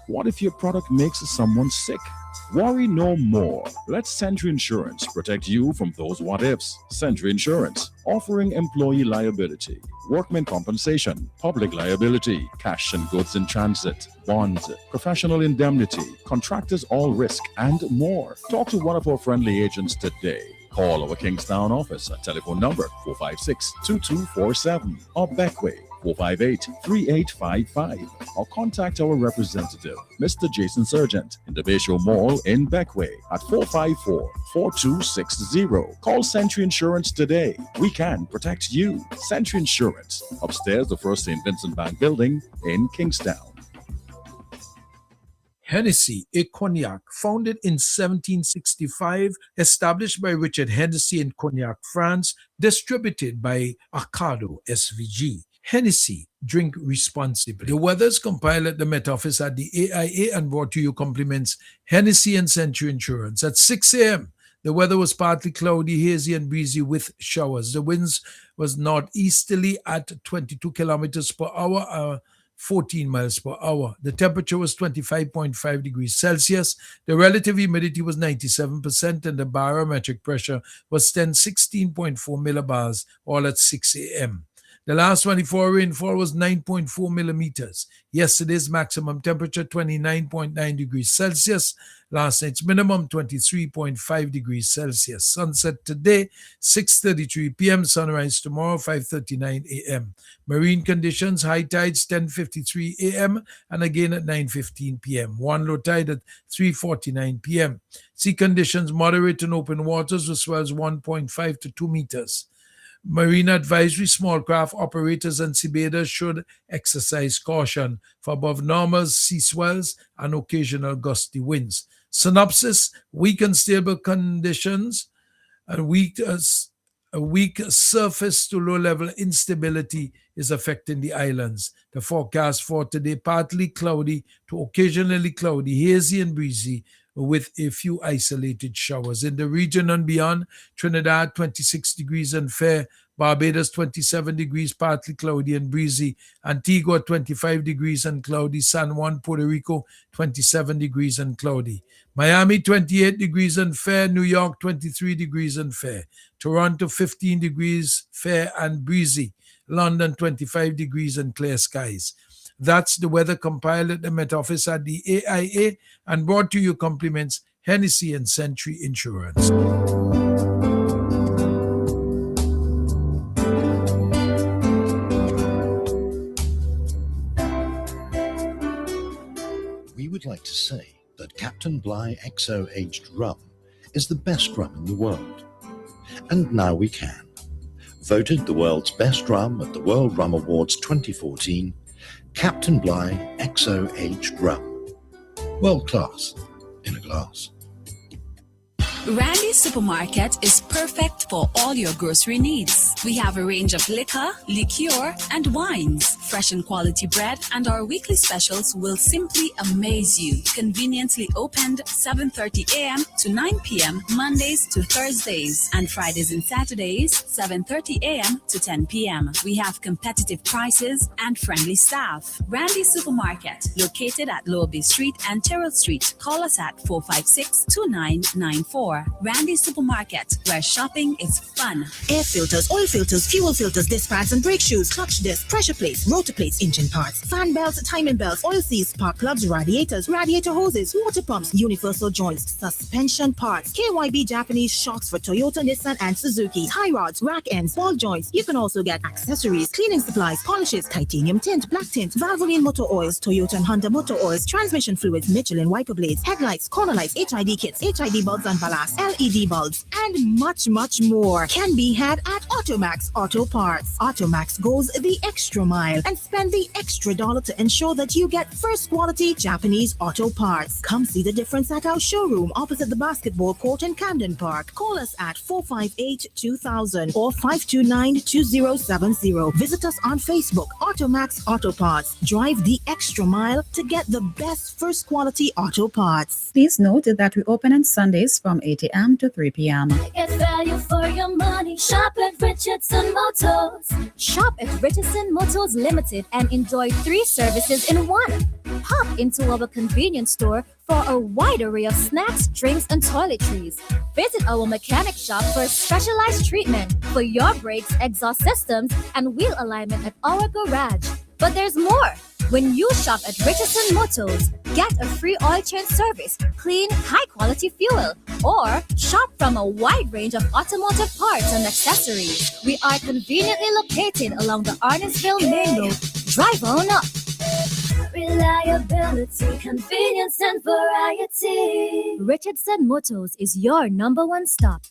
What if your product makes someone sick? Worry no more. Let Century Insurance protect you from those what ifs. Century Insurance, offering employee liability, workman compensation, public liability, cash and goods in transit, bonds, professional indemnity, contractors all risk, and more. Talk to one of our friendly agents today. Call our Kingstown office at telephone number 456-2247 or Beckway 458-3855 or contact our representative, Mr. Jason Sargent, in the Bayshore Mall in Beckway at 454-4260. Call Century Insurance today. We can protect you. Century Insurance, upstairs the First St. Vincent Bank building in Kingstown. Hennessy, a cognac founded in 1765, established by Richard Hennessy in Cognac, France, distributed by Arcado SVG. Hennessy, drink responsibly. The weather is compiled at the Met Office at the AIA and brought to you compliments Hennessy and Century Insurance. At 6 a.m., the weather was partly cloudy, hazy, and breezy with showers. The winds was northeasterly at 22 kilometers per hour, 14 miles per hour. The temperature was 25.5 degrees Celsius. The relative humidity was 97%, and the barometric pressure was 16.4 millibars, all at 6 a.m. The last 24 rainfall was 9.4 millimeters. Yesterday's maximum temperature, 29.9 degrees Celsius. Last night's minimum, 23.5 degrees Celsius. Sunset today, 6:33 p.m. Sunrise tomorrow, 5:39 a.m. Marine conditions, high tides, 10:53 a.m. and again at 9:15 p.m. One low tide at 3:49 p.m. Sea conditions, moderate and open waters with swells 1.5 to 2 meters. Marine advisory, small craft operators and seabathers should exercise caution for above normal sea swells and occasional gusty winds. Synopsis: weak and stable conditions and weak surface to low level instability is affecting the islands. The forecast for today, partly cloudy to occasionally cloudy, hazy and breezy, with a few isolated showers. In the region and beyond, Trinidad 26 degrees and fair, Barbados 27 degrees, partly cloudy and breezy, Antigua 25 degrees and cloudy, San Juan, Puerto Rico 27 degrees and cloudy, Miami 28 degrees and fair, New York 23 degrees and fair, Toronto 15 degrees, fair and breezy, London 25 degrees and clear skies. That's the weather compiled at the Met Office at the AIA and brought to you compliments Hennessy and Century Insurance. We would like to say that Captain Bligh XO Aged Rum is the best rum in the world. And now we can. Voted the world's best rum at the World Rum Awards 2014, Captain Bligh XO Aged Rum. World class in a glass. Randy Supermarket is perfect for all your grocery needs. We have a range of liquor, liqueur, and wines, fresh and quality bread, and our weekly specials will simply amaze you. Conveniently opened 7:30 a.m. to 9 p.m. Mondays to Thursdays, and Fridays and Saturdays 7:30 a.m. to 10 p.m. We have competitive prices and friendly staff. Randy Supermarket, located at Lower Bay Street and Terrell Street. Call us at 456-2994. Randy Supermarket, where shopping is fun. Air filters, oil filters, fuel filters, disc pads and brake shoes, clutch disc, pressure plates, rotor plates, engine parts, fan belts, timing belts, oil seals, spark plugs, radiators, radiator hoses, water pumps, universal joints, suspension parts, KYB Japanese shocks for Toyota, Nissan and Suzuki, tie rods, rack ends, ball joints. You can also get accessories, cleaning supplies, polishes, titanium tint, black tint, Valvoline motor oils, Toyota and Honda motor oils, transmission fluids, Michelin wiper blades, headlights, corner lights, HID kits, HID bulbs and ballast, LED bulbs, and much more can be had at Automax Auto Parts. Automax goes the extra mile and spend the extra $1 to ensure that you get first quality Japanese auto parts. Come see the difference at our showroom opposite the basketball court in Camden Park. Call us at 458-2000 or 529-2070. Visit us on Facebook, Automax Auto Parts. Drive the extra mile to get the best first quality auto parts. Please note that we open on Sundays from 8 a.m. to 3 p.m. Get value for your money. Shop at Richardson Motors. Shop at Richardson Motors Limited and enjoy 3 services in one. Pop into our convenience store for a wide array of snacks, drinks, and toiletries. Visit our mechanic shop for specialized treatment for your brakes, exhaust systems, and wheel alignment at our garage. But there's more. When you shop at Richardson Motors, get a free oil change service, clean, high-quality fuel, or shop from a wide range of automotive parts and accessories. We are conveniently located along the Arnesville Main Road. Drive on up. Reliability, convenience, and variety. Richardson Motors is your #1 stop.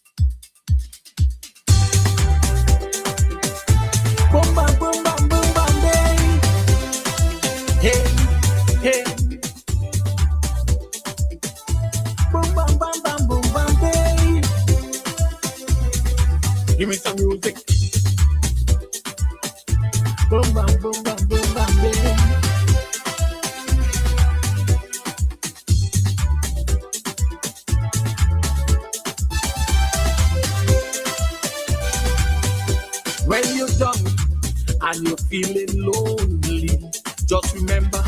Boom, bam, boom, bam, boom, bam, bang. Hey, hey. Boom, bam, bam, bam, boom, bam, bang. Give me some music. Boom, bam, boom, bam, boom, bam, bang. When you're done and you're feeling lonely, just remember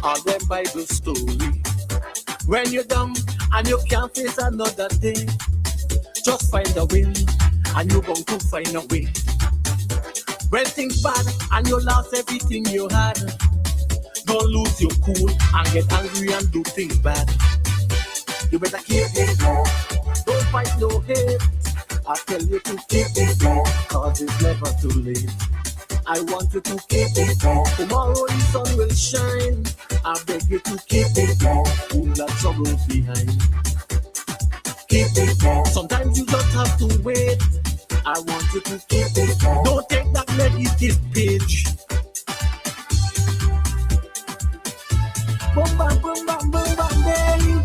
all them Bible story. When you're done and you can't face another day, just find a way and you're going to find a way. When things bad and you lost everything you had, don't lose your cool and get angry and do things bad. You better keep it low, don't fight no hate. I tell you to keep it low, cause it's never too late. I want you to keep it low. Tomorrow the sun will shine. I beg you to keep it low. Leave that trouble behind. Keep it low. Sometimes you just have to wait. I want you to keep it low. Don't take that negative page. Boom, bam, boom, bam, boom, bam, bang.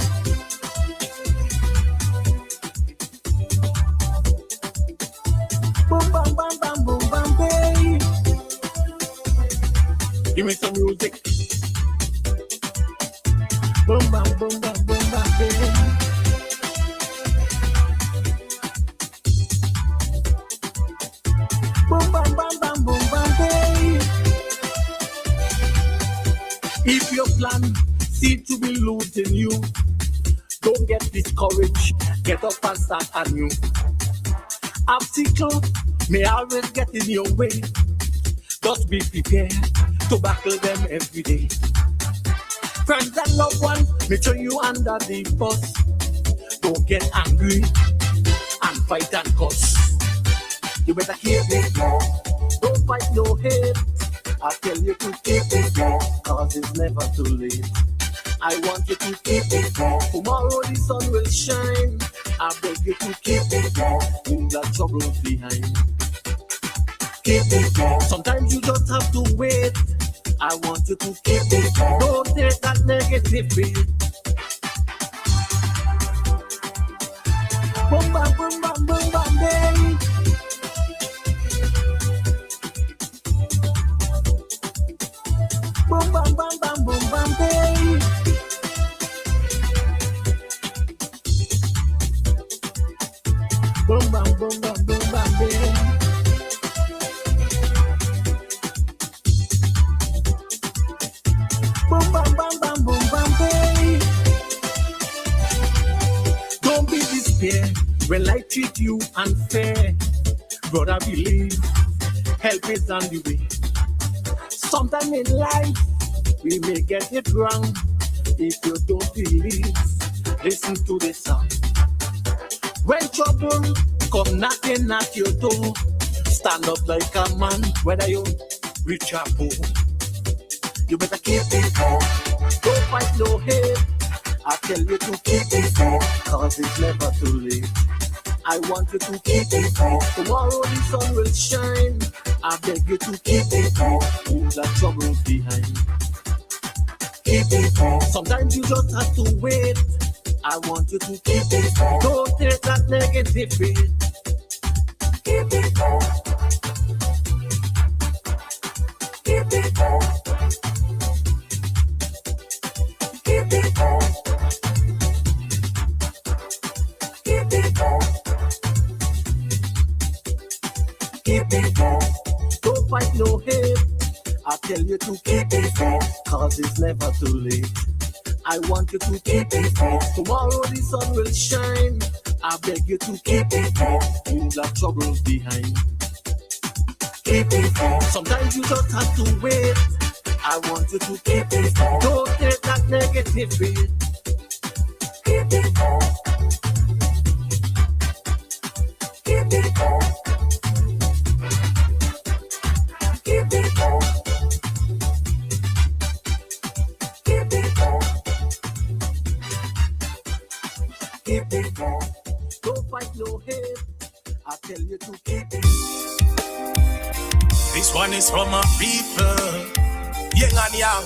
Boom, bam, bam, bam, boom, bam, bang. Boom bam boom bam boom bam bam. Boom bam bam bam boom bam bam. If your plan seems to be losing you, don't get discouraged. Get up and start anew. Obstacles may always get in your way. Just be prepared to battle them every day. Friends and loved ones, make sure you under the bus. Don't get angry and fight and cuss. You better keep it low. Don't fight no hate. I tell you to keep it low, cause it's never too late. I want you to keep it low. Tomorrow the sun will shine. I beg you to keep it low. Leave the troubles behind. Keep it low. Sometimes you just have to wait. I want you to keep it low. Don't take that negativity. Boom bam boom bam boom bam bam. Boom bam bam bam boom bam bam. Boom bam boom bam boom bam bam. Boom bam bam bam boom bam bam. Don't be despair when life treat you unfair. Brother, believe help is on the way. Sometimes in life we may get it wrong. If you don't believe, listen to the song. When trouble come knocking at your door, stand up like a man, whether you rich or poor. You better keep it up. Don't fight no hate. I tell you to keep it up, cause it's never too late. I want you to keep it up. Tomorrow the sun will shine. I beg you to keep it up. Leave the troubles behind. Keep it up. Sometimes you just have to wait. I want you to keep it up. Don't take that negativity. Keep it up. Keep it up. Keep it up. Keep it up. Keep it up. Don't fight no hate. I tell you to keep it up, cause it's never too late. I want you to keep it up. Tomorrow the sun will shine. I beg you to keep it up. Leave the troubles behind. Keep it up. Sometimes you just have to wait. I want you to keep it up. Don't take that negativity. Keep it up. Keep it up. Keep it up. Keep it up. Keep it up. Don't fight no hate. I tell you to keep it. This one is from our people. Young and young.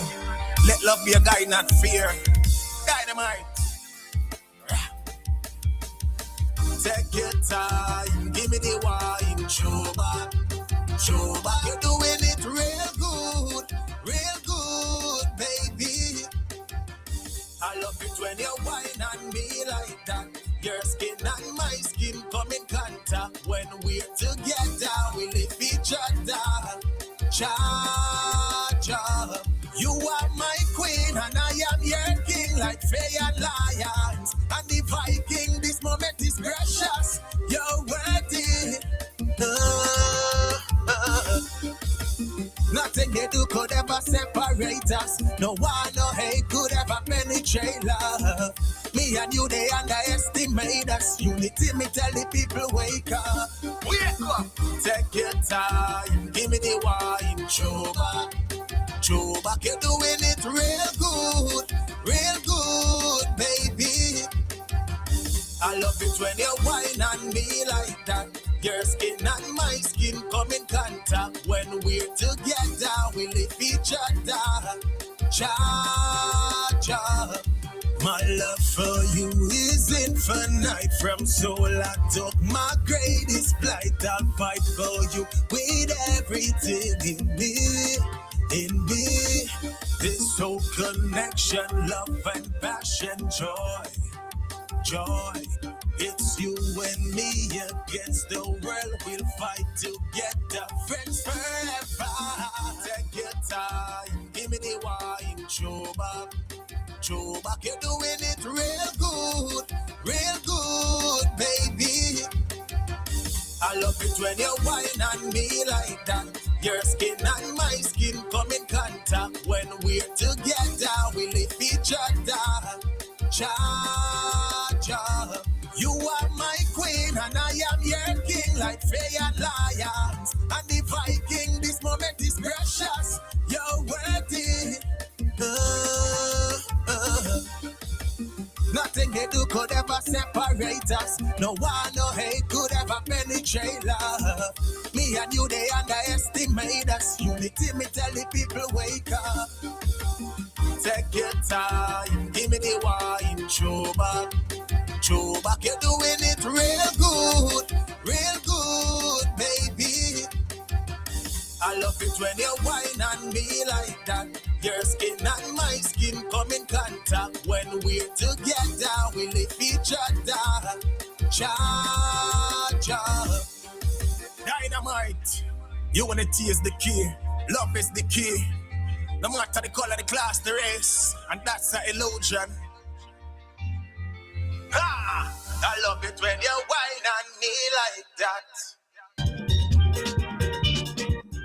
Let love be a guide, not fear. Dynamite. Take your time. Give me the wine. Choba. Choba. You're doing it real good. Real good, baby. I love it when you whine on me like that. Your skin and my skin come in contact. When we're together, we live each other. Charger, you are my queen and I am your king, like Faye and Lions. And the Viking, this moment is precious. You're worthy. Nothing they do could ever separate us. No one, no hate could ever penetrate love. Me and you, they underestimate us. Unity, me tell the people, wake up. Wake up. Take your time. Give me the wine. Choba. Choba, you're doing it real good. Real good, baby. I love it when you whine on me like that. Your skin and my skin come in contact. When we're together, we live each other. Charger. My love for you is infinite. From soul I took my greatest flight. I'll fight for you with everything in me. In me, this soul connection, love and passion, joy. It's you and me against the world. We'll fight together, friends forever. Take your time, give me the wine, show back, you're doing it real good, baby. I love it when you whine on me like that. Your skin and my skin come in contact. When we're together, we lift each other. Cha-cha. You are my queen and I am your king, like Frey and Lions. And the Viking, this moment is precious. You're worthy. Nothing they do could ever separate us. No one, no hate could ever penetrate love. Me and you, they underestimate us. Unity, me tell the people, wake up. Take your time, give me the wine, show back, you're doing it real good, baby. I love it when you whine on me like that. Your skin and my skin come in contact. When we're together, we lift each other. Cha-cha. Dynamite. Unity is the key. Love is the key. No matter the color, the class, the race. And that's an illusion. Ha! I love it when you whine on me like that.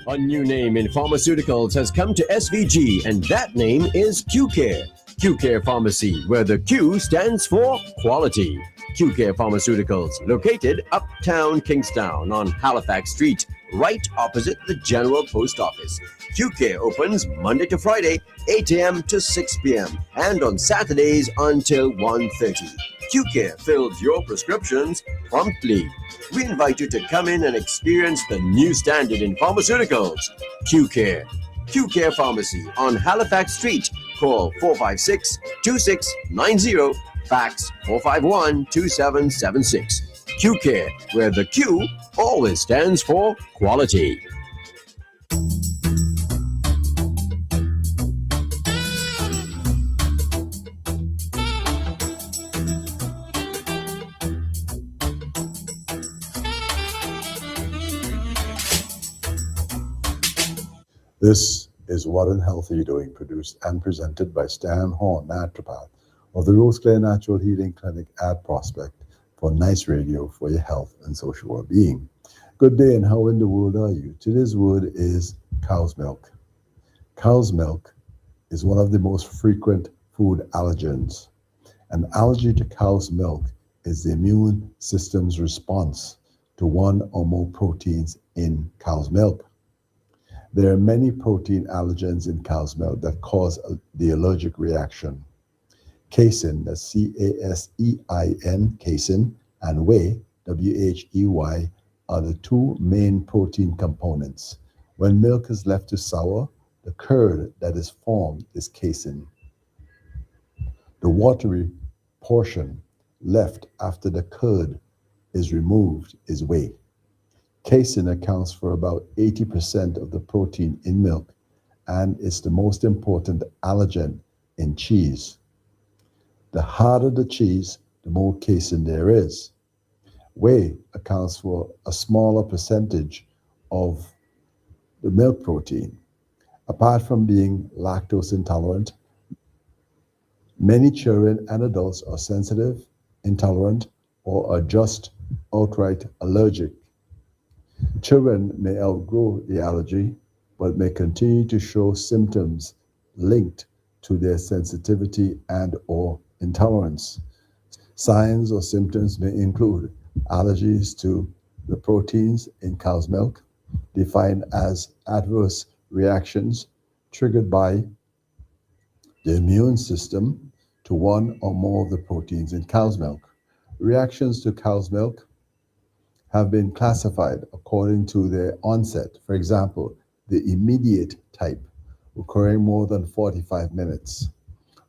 A new name in pharmaceuticals has come to SVG, and that name is Q-Care. Q-Care Pharmacy, where the Q stands for quality. Q-Care Pharmaceuticals, located uptown Kingstown on Halifax Street, right opposite the General Post Office. Q-Care opens Monday to Friday, 8 a.m. to 6 p.m. and on Saturdays until 1:30. Q-Care fills your prescriptions promptly. We invite you to come in and experience the new standard in pharmaceuticals. Q-Care. Q-Care Pharmacy on Halifax Street. Call 456-2690. Fax 451-2776. Q-Care, where the Q always stands for quality. This is What in Health Are You Doing, produced and presented by Stan Horn, naturopath of the Rose Clare Natural Healing Clinic at Prospect for Nice Radio for your health and social well-being. Good day, and how in the world are you? Today's word is cow's milk. Cow's milk is one of the most frequent food allergens. An allergy to cow's milk is the immune system's response to one or more proteins in cow's milk. There are many protein allergens in cow's milk that cause the allergic reaction. Casein, that's C-A-S-E-I-N, casein, and whey, W-H-E-Y, are the two main protein components. When milk is left to sour, the curd that is formed is casein. The watery portion left after the curd is removed is whey. Casein accounts for about 80% of the protein in milk and is the most important allergen in cheese. The harder the cheese, the more casein there is. Whey accounts for a smaller percentage of the milk protein. Apart from being lactose intolerant, many children and adults are sensitive, intolerant, or are just outright allergic. Children may outgrow the allergy, but may continue to show symptoms linked to their sensitivity and or intolerance. Signs or symptoms may include allergies to the proteins in cow's milk, defined as adverse reactions triggered by the immune system to one or more of the proteins in cow's milk. Reactions to cow's milk have been classified according to their onset. For example, the immediate type, occurring more than 45 minutes,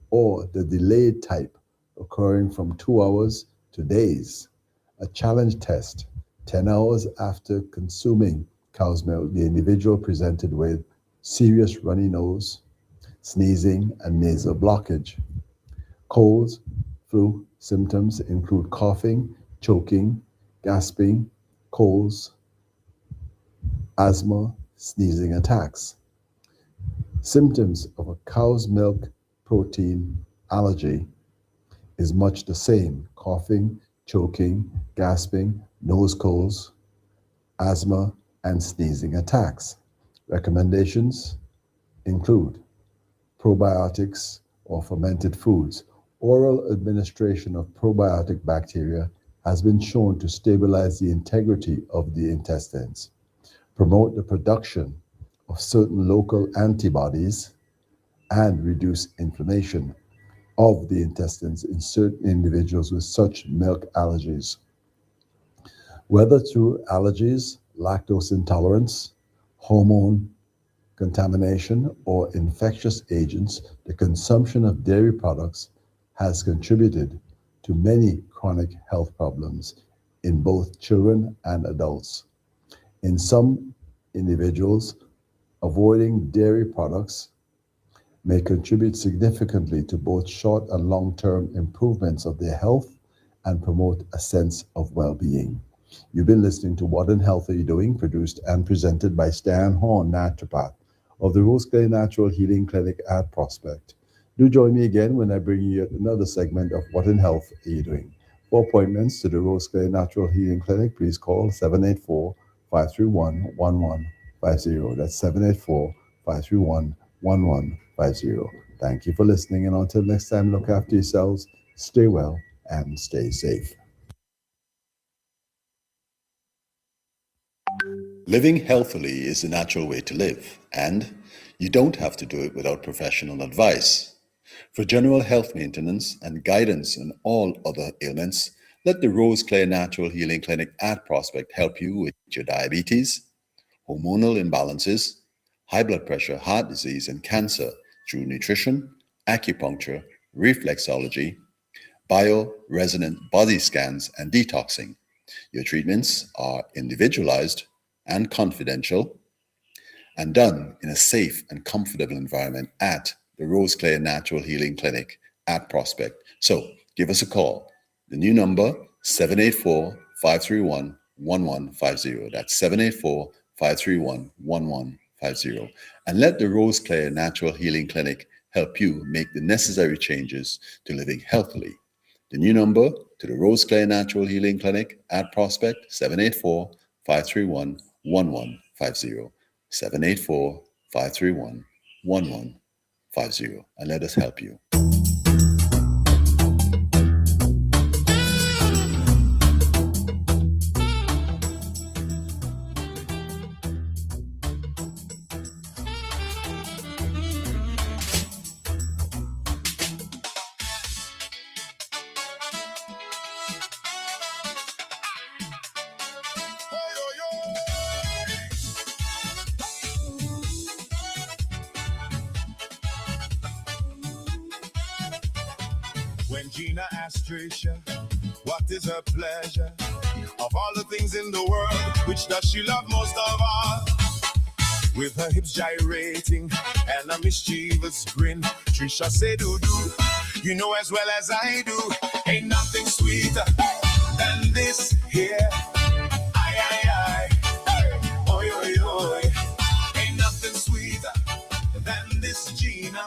or the delayed type, occurring from 2 hours to days. A challenge test, 10 hours after consuming cow's milk, the individual presented with serious runny nose, sneezing, and nasal blockage. Colds, flu symptoms include coughing, choking, gasping, colds, asthma, sneezing attacks. Symptoms of a cow's milk protein allergy is much the same: coughing, choking, gasping, nose colds, asthma, and sneezing attacks. Recommendations include probiotics or fermented foods. Oral administration of probiotic bacteria has been shown to stabilize the integrity of the intestines, promote the production of certain local antibodies, and reduce inflammation of the intestines in certain individuals with such milk allergies. Whether through allergies, lactose intolerance, hormone contamination, or infectious agents, the consumption of dairy products has contributed to many chronic health problems in both children and adults. In some individuals, avoiding dairy products may contribute significantly to both short and long-term improvements of their health and promote a sense of well-being. You've been listening to What in Health Are You Doing? Produced and presented by Stan Horn, naturopath of the Rose Clay Natural Healing Clinic at Prospect. Do join me again when I bring you yet another segment of What in Health Are You Doing? For appointments to the Rose Clay Natural Healing Clinic, please call 784-531-1150. That's 784-531-1150. Thank you for listening, and until next time, look after yourselves, stay well, and stay safe. Living healthily is the natural way to live, and you don't have to do it without professional advice. For general health maintenance and guidance on all other ailments, let the Rose Clay Natural Healing Clinic at Prospect help you with your diabetes, hormonal imbalances, high blood pressure, heart disease, and cancer through nutrition, acupuncture, reflexology, bio-resonant body scans, and detoxing. Your treatments are individualized and confidential and done in a safe and comfortable environment at the Rose Clay Natural Healing Clinic at Prospect. So give us a call. The new number, 784-531-1150. That's 784-531-1150. And let the Rose Clay Natural Healing Clinic help you make the necessary changes to living healthily. The new number to the Rose Clay Natural Healing Clinic at Prospect, 784-531-1150. 784-531-1150. And let us help you. When Gina asked Tricia, what is her pleasure? Of all the things in the world, which does she love most of all? With her hips gyrating and a mischievous grin, Tricia said, "Do-do, you know as well as I do, ain't nothing sweeter than this here. Aye, aye, aye, oi, oi, oi. Ain't nothing sweeter than this, Gina.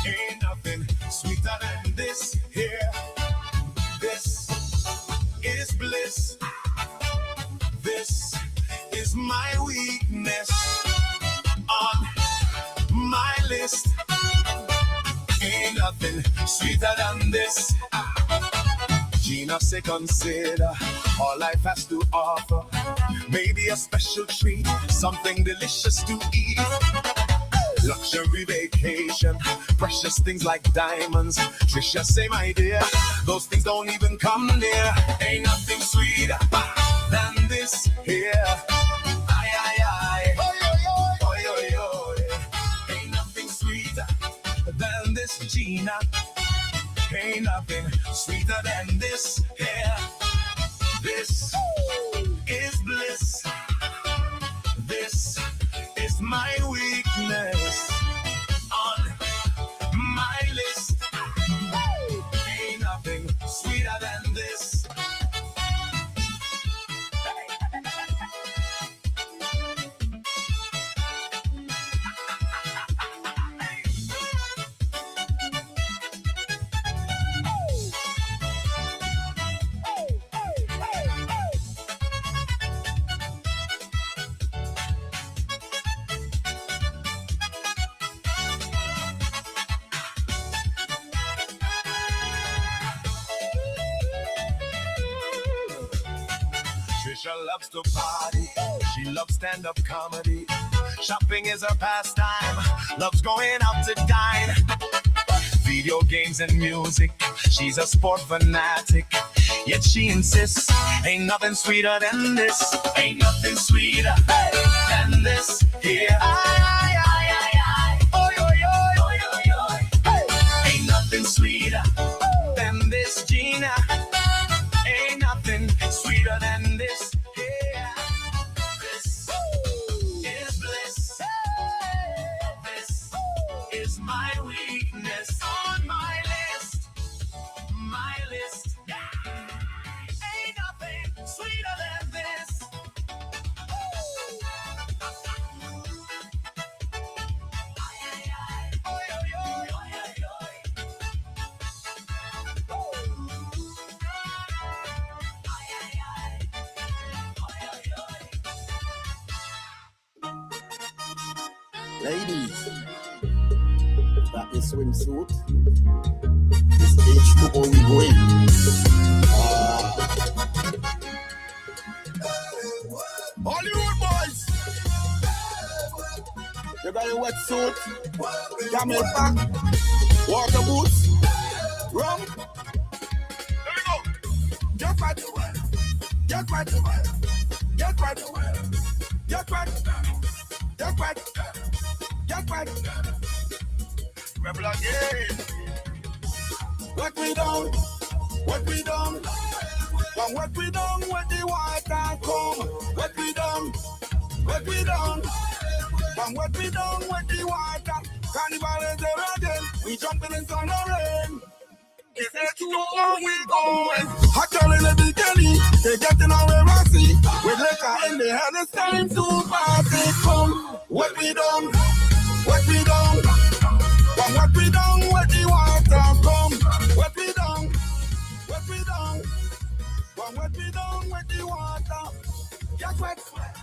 Ain't nothing sweeter than this here. This is bliss. This is my weakness on my list. Ain't nothing sweeter than this." Gina say consider all life has to offer. Maybe a special treat, something delicious to eat. Luxury vacation, precious things like diamonds. Trisha say, my dear, those things don't even come near. Ain't nothing sweeter than this here. Aye, aye, aye. Oi, oi, oi, oi. Ain't nothing sweeter than this, Gina. Ain't nothing sweeter than this here. This is bliss. This is my week. Keisha loves to party. She loves stand-up comedy. Shopping is her pastime. Loves going out to dine. Video games and music. She's a sport fanatic. Yet she insists, ain't nothing sweeter than this. Ain't nothing sweeter than this. Here. Aye, aye, aye, aye. Oy, oy, oy. Oy, oy, oy. Hey. Ain't nothing sweeter than this, Gina. Ain't nothing sweeter than this. Yeah. This is bliss. This is my weakness on my list. My list. Ain't nothing sweeter than this. Ladies, that is swimsuit. This H2O we going. Hollywood boys, you got your wetsuit, camel pack, water boots, rum. There we go. Get right to work. Get right to work. Get right to work. Get right. Get right. Get right. Rebel again. What we done? What we done? From what we done when the water come? What we done? What we done? From what we done when the water? Carnival is there again. We jumping in sun or rain. It's H2O we going. Hot girl in the bikini, they getting away rusty. With liquor in the hand, it's time to party. Come, what we done? What we done? From what we done when the water come? What we done? What we done? From what we done with the water? Get wet, sweat.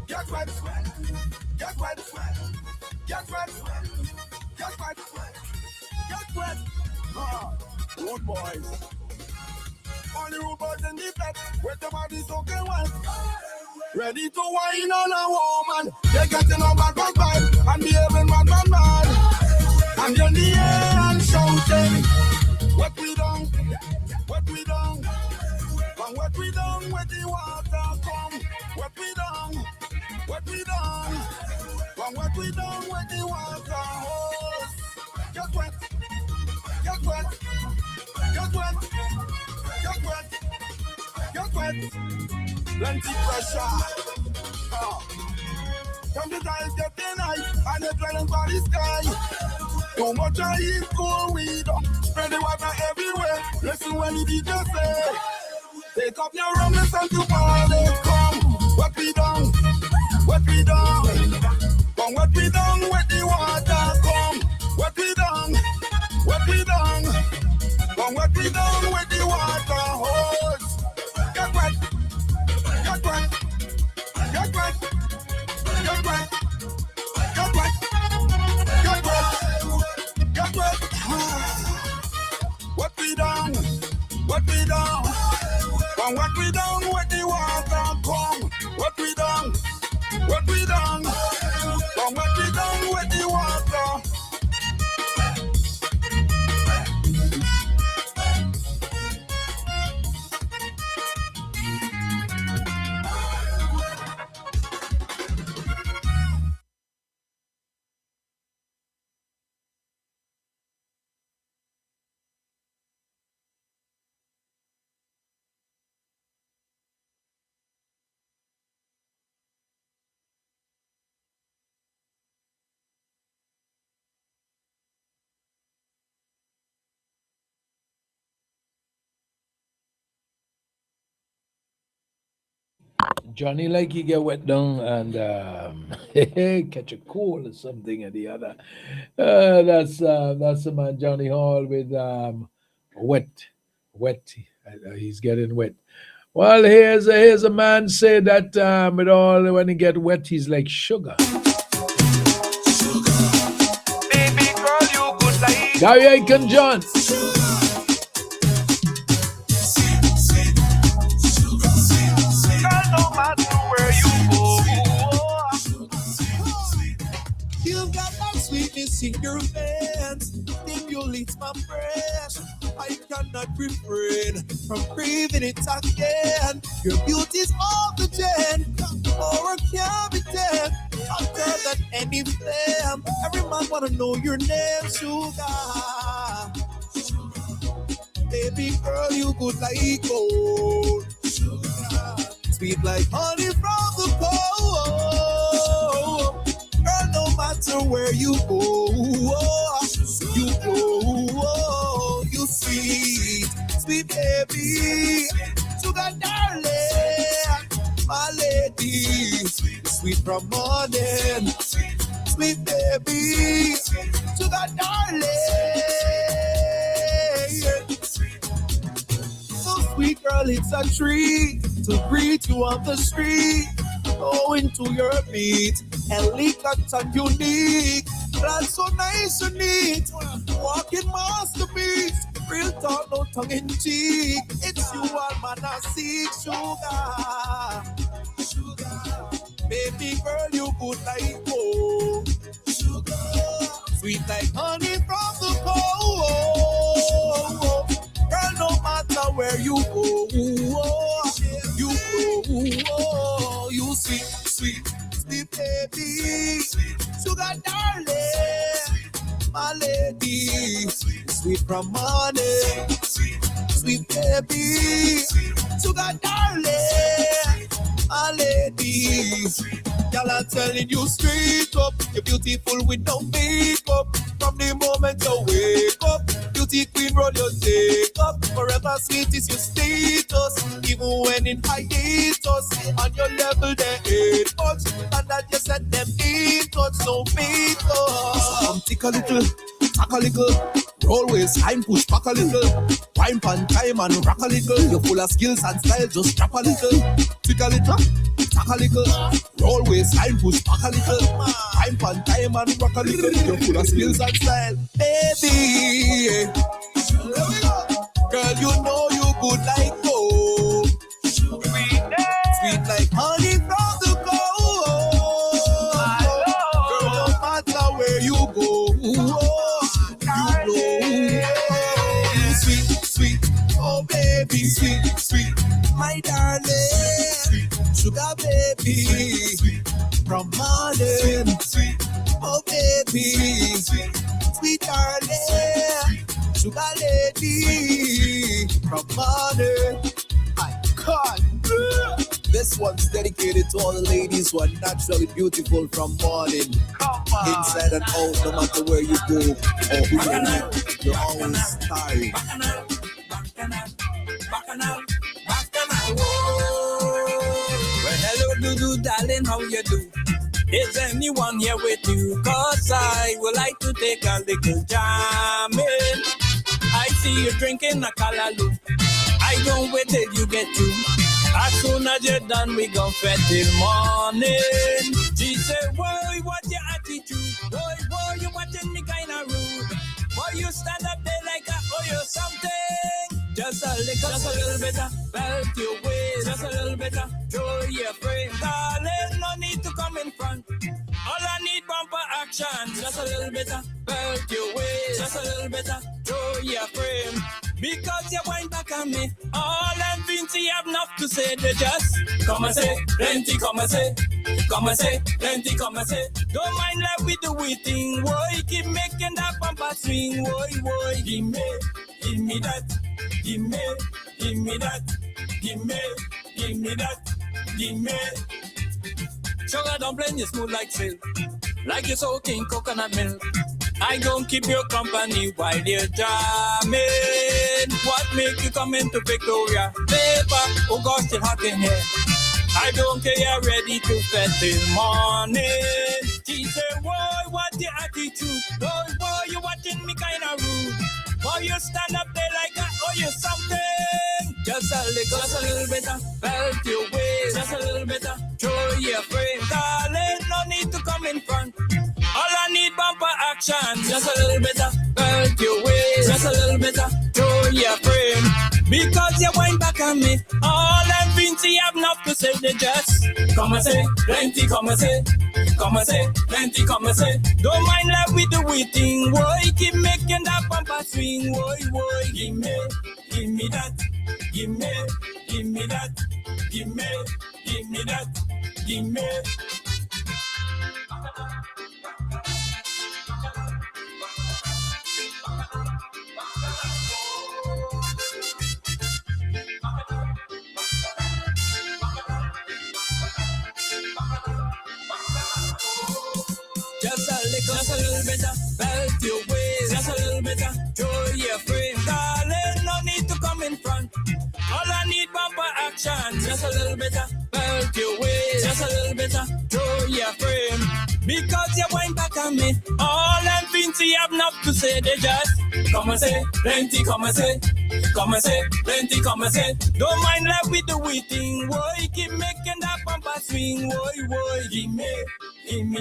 Get wet, sweat. Get wet, sweat. Get wet, sweat. Get wet, sweat. Get wet. Rude boys. Only rude boys in the bed with the body soaking wet. Ready to whine on a woman. They getting on bad vibe and behaving mad. And in the air and shouting. What we done? What we done? And what we done with the water come? What we done? What we done? And what we done with the water hose? Get wet. Get wet. Get wet. Get wet. Get wet. Plenty pressure. Temperature is getting high and it's running by the sky. Too much of it cool weed up. Spread the water everywhere. Listen when the DJ say. Take up your rum and listen to party. Come, what we done? What we done? Come, what we done with the water? Come, what we done? What we done? Come, what we done with the water hose? Get wet. Get wet. Get wet. Get wet. Get wet. Get wet. Get wet. What we done? What we done? Come what we done with the water come? What we done? What we done? Come what we done with the water? Johnny like he get wet down and catch a cold or something or the other. That's the man Johnny Hall with wet. He's getting wet. Well, here's a man say that with all when he get wet, he's like sugar. Baby girl, you good like Gary Aiken John. Girl, no your veins stimulates my brain. I cannot refrain from craving it again. Your beauty's off the gen, or a cavity, hotter than any flame. Every man wanna know your name, sugar. Baby girl, you good like gold. Sweet like honey from the cold. Girl, no matter where you go, you sweet, sweet baby. Sugar darling, my lady. Sweet from morning, sweet baby. Sugar darling. So sweet girl, it's a treat to greet you on the street. Go into your beat, elegant and unique. That's so nice and neat. Walking masterpiece, real talk, no tongue in cheek. It's you all man I seek, sugar. Baby girl, you good like gold. Sweet like honey from the cold. Girl, no matter where you go, you sweet, sweet, sweet baby. Sugar darling, my lady. Sweet from morning, sweet baby. Sugar darling, my lady. Girl, I'm telling you straight up, you're beautiful with no makeup. From the moment you wake up, beauty queen, roll your take up. Forever sweet is your status, even when in hiatus. On your level, they ain't much, and that you said them ain't touch, no makeup. Come tick a little, tack a little, roll waist, time push back a little. Wine pan time and rock a little. You're full of skills and style, just drop a little. Tick a little, tack a little, roll waist, time push back a little. Wine pan time and rock a little. You're full of skills and style, baby. Here we go. Girl, you know you good like gold. Sweet like honey from the cold. Girl, no matter where you go, sweet, sweet, oh baby, sweet, sweet, my darling, sugar baby, from morning, oh baby, sweet darling, sugar lady, from morning. I can't. This one's dedicated to all the ladies who are naturally beautiful from morning, inside and out, no matter where you go or who you meet, you're always style. Well, hello, Dudu, darling, how you do? Is anyone here with you? Cause I would like to take a little jamming. I see you drinking a Callaloo. I don't wait till you get through. As soon as you're done, we gon' fed till morning. She said, boy, what's your attitude? Boy, you watching me kinda rude. Boy, you stand up there like I owe you something. Just a little bit of belt your waist. Just a little bit of show your frame. Darling, no need to come in front. All I need bumper action. Just a little bit of belt your waist. Just a little bit of show your frame. Because you wind back on me. All them Vinci have enough to say. They just come and say, plenty come and say. Come and say, plenty come and say. Don't mind like we do we thing. Boy, keep making that bumper swing. Boy, give me that. Give me that. Give me that. Give me. Sugar dumpling, you smooth like silk. Like you're soaking coconut milk. I don't keep your company while you're jamming. What make you come into Victoria? Paper, oh gosh, still hot in here. I don't care, you're ready to fed till morning. She said, boy, what's your attitude? Boy, you watching me kinda rude. Boy, you stand up there like I owe you something. Just a little bit of belt your waist. Just a little bit of show your frame. Darling, no need to come in front. All I need bumper action. Just a little bit of belt your waist. Just a little bit of show your frame. Because you wind back on me. All them Vinci have enough to say. say they just come and say, plenty come and say, plenty come and say. Don't mind love with the waiting, boy. Keep making that bumper swing, boy. Give me that, give me that, give me that, give me. Just a little bit of belt your waist. Just a little bit of throw your frame. Darling, no need to come in front. All I need bumper action. Just a little bit of belt your waist. Just a little bit of throw your frame. Because you wind back on me. All them fancy have enough to say. They just come and say, plenty come and say. Come and say, plenty come and say. Don't mind love with the waiting. Boy, keep making that bumper swing. Boy, give me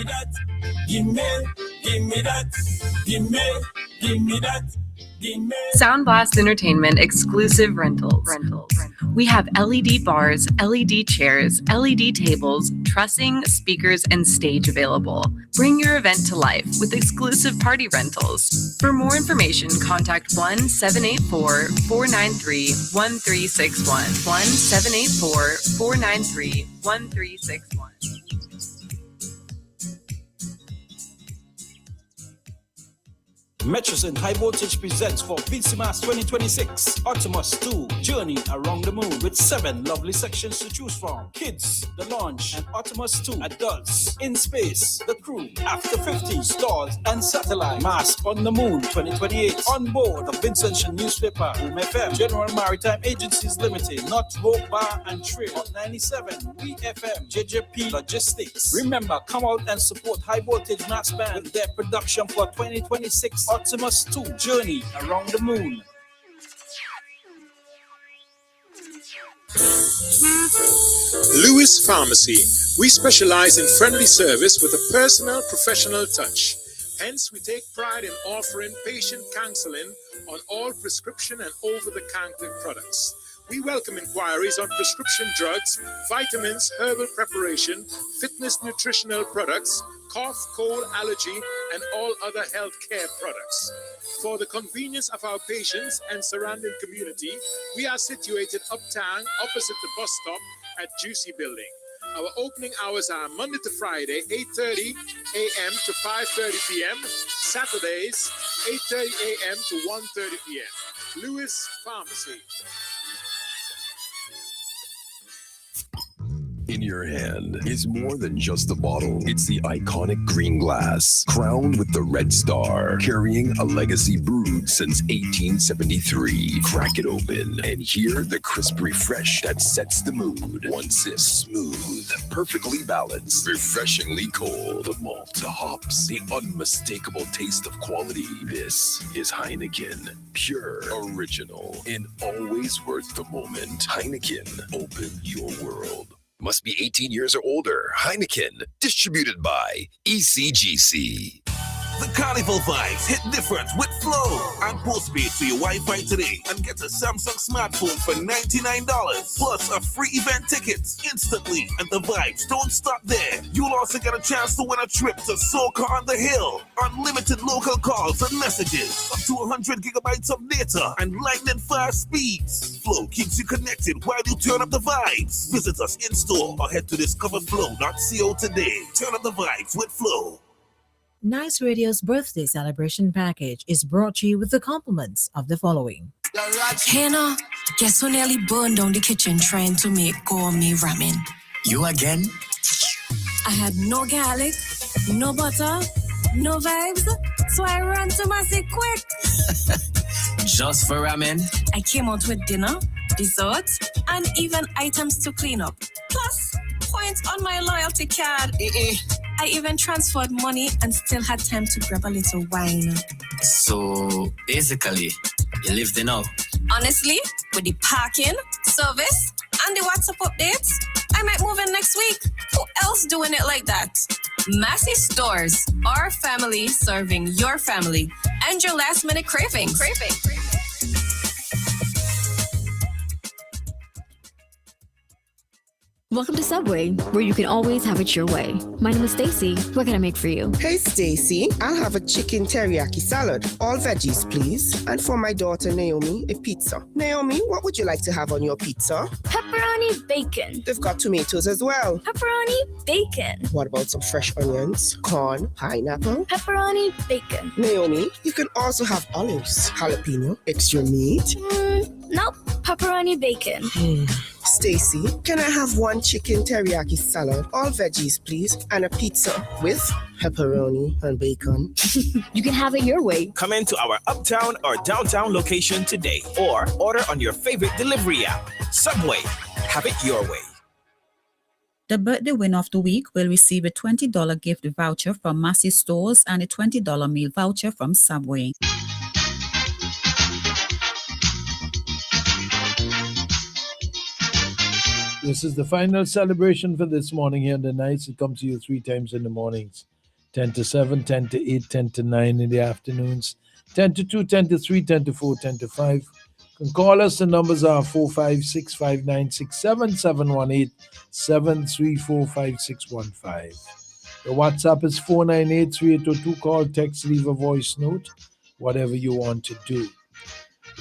that. Give me that. Give me that. Sound Blast Entertainment exclusive rentals. We have LED bars, LED chairs, LED tables, trussing, speakers, and stage available. Bring your event to life with exclusive party rentals. For more information, contact 1-784-493-1361. 1-784-493-1361. Metros and High Voltage presents for PCMAS 2026 Optimus 2 Journey Around the Moon with 7 lovely sections to choose from. Kids, The Launch, and Optimus 2 Adults, In Space, The Crew, After 50, Stars and Satellite, Mask on the Moon 2028. On board the Vincentian Newspaper, Boom FM, General Maritime Agencies Limited, Not Rope Bar and Trail, Hot 97, We FM, JJP Logistics. Remember, come out and support High Voltage Mass Band with their production for 2026 Optimus 2 Journey Around the Moon. Lewis Pharmacy. We specialize in friendly service with a personal, professional touch. Hence, we take pride in offering patient counseling on all prescription and over-the-counter products. We welcome inquiries on prescription drugs, vitamins, herbal preparation, fitness nutritional products, cough, cold, allergy, and all other health care products. For the convenience of our patients and surrounding community, we are situated uptown opposite the bus stop at Juicy Building. Our opening hours are Monday to Friday, 8:30 a.m. to 5:30 p.m., Saturdays, 8:30 a.m. to 1:30 p.m. Lewis Pharmacy. In your hand is more than just a bottle. It's the iconic green glass, crowned with the red star, carrying a legacy brewed since 1873. Crack it open and hear the crisp refresh that sets the mood. One sip, smooth, perfectly balanced, refreshingly cold. The malt, the hops, the unmistakable taste of quality. This is Heineken, pure, original, and always worth the moment. Heineken, open your world. Must be 18 years or older. Heineken, distributed by ECGC. The carnival vibes hit different with Flow. And postpaid to your Wi-Fi today and get a Samsung smartphone for $99 plus a free event ticket instantly. And the vibes don't stop there. You'll also get a chance to win a trip to Soca on the Hill, unlimited local calls and messages, up to 100 gigabytes of data, and lightning fast speeds. Flow keeps you connected while you turn up the vibes. Visit us in store or head to discoverflow.co today. Turn up the vibes with Flow. Nice Radio's birthday celebration package is brought to you with the compliments of the following. Hannah, guess who nearly burned down the kitchen trying to make gourmet ramen? You again? I had no garlic, no butter, no vibes, so I ran to Massey quick. Just for ramen? I came out with dinner, dessert, and even items to clean up. Plus, points on my loyalty card. I even transferred money and still had time to grab a little wine. So, basically, you lived it out. Honestly, with the parking, service, and the WhatsApp updates, I might move in next week. Who else doing it like that? Massey Stores, our family serving your family and your last minute cravings. Welcome to Subway, where you can always have it your way. My name is Stacy. What can I make for you? Hey, Stacy. I'll have a chicken teriyaki salad. All veggies, please. And for my daughter, Naomi, a pizza. Naomi, what would you like to have on your pizza? Pepperoni bacon. They've got tomatoes as well. Pepperoni bacon. What about some fresh onions, corn, pineapple? Pepperoni bacon. Naomi, you can also have olives, jalapeno, extra meat. Nope. Pepperoni bacon. Stacy, can I have one chicken teriyaki salad, all veggies, please, and a pizza with pepperoni and bacon? You can have it your way. Come into our uptown or downtown location today or order on your favorite delivery app. Subway. Have it your way. The birthday winner of the week will receive a $20 gift voucher from Massey Stores and a $20 meal voucher from Subway. This is the final celebration for this morning here on the nights. It comes to you 3 times in the mornings. 10 to 7, 10 to 8, 10 to 9 in the afternoons. 10 to 2, 10 to 3, 10 to 4, 10 to 5. You can call us. The numbers are 456-5967, 734-5615. The WhatsApp is 498-3802. Call, text, leave a voice note, whatever you want to do.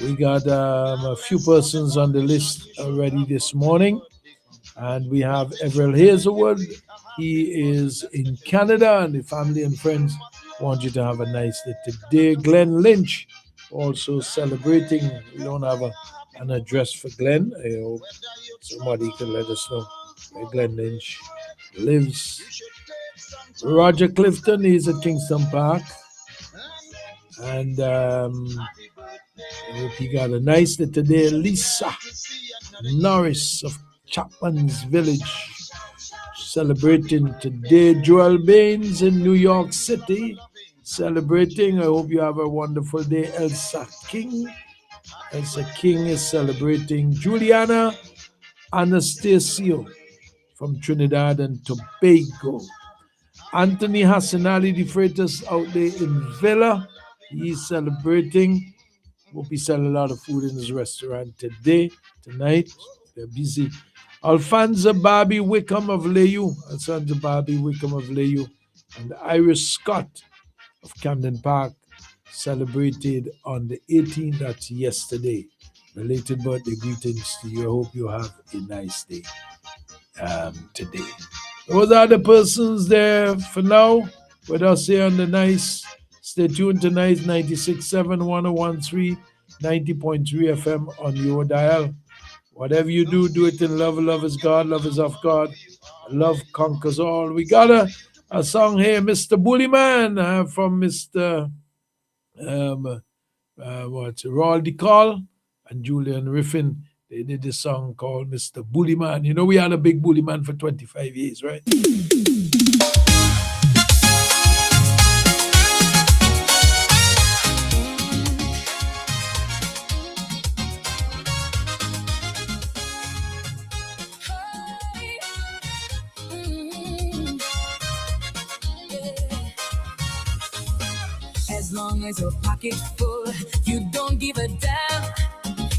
We got a few persons on the list already this morning. And we have Everell Hazelwood. He is in Canada, and the family and friends want you to have a nice day today. Glenn Lynch also celebrating. We don't have an address for Glenn. I hope somebody can let us know where Glenn Lynch lives. Roger Clifton, he's at Kingston Park. And I hope he got a nice day today. Lisa Norris of Chapman's Village celebrating today. Joel Baines in New York City celebrating. I hope you have a wonderful day. Elsa King is celebrating. Juliana Anastasio from Trinidad and Tobago. Anthony Hassanali de Freitas out there in Villa. He's celebrating. Hope he sell a lot of food in his restaurant tonight. They're busy. Alfonso Barbie Wickham of Layu, Alfonso Barbie Wickham of Layu, and Iris Scott of Camden Park celebrated on the 18th, that's yesterday. Related birthday greetings to you. I hope you have a nice day today. Those are the persons there for now with us here on the nice. Stay tuned to Nice 96.7, 101.3, 90.3 FM on your dial. Whatever you do, do it in love. Love is God. Love is of God. Love conquers all. We got a song here, Mr. Bullyman, from Mr. Roald DeCall and Julian Riffin. They did this song called Mr. Bullyman. You know, we had a big Bullyman for 25 years, right? As long as your pocket's full, you don't give a damn.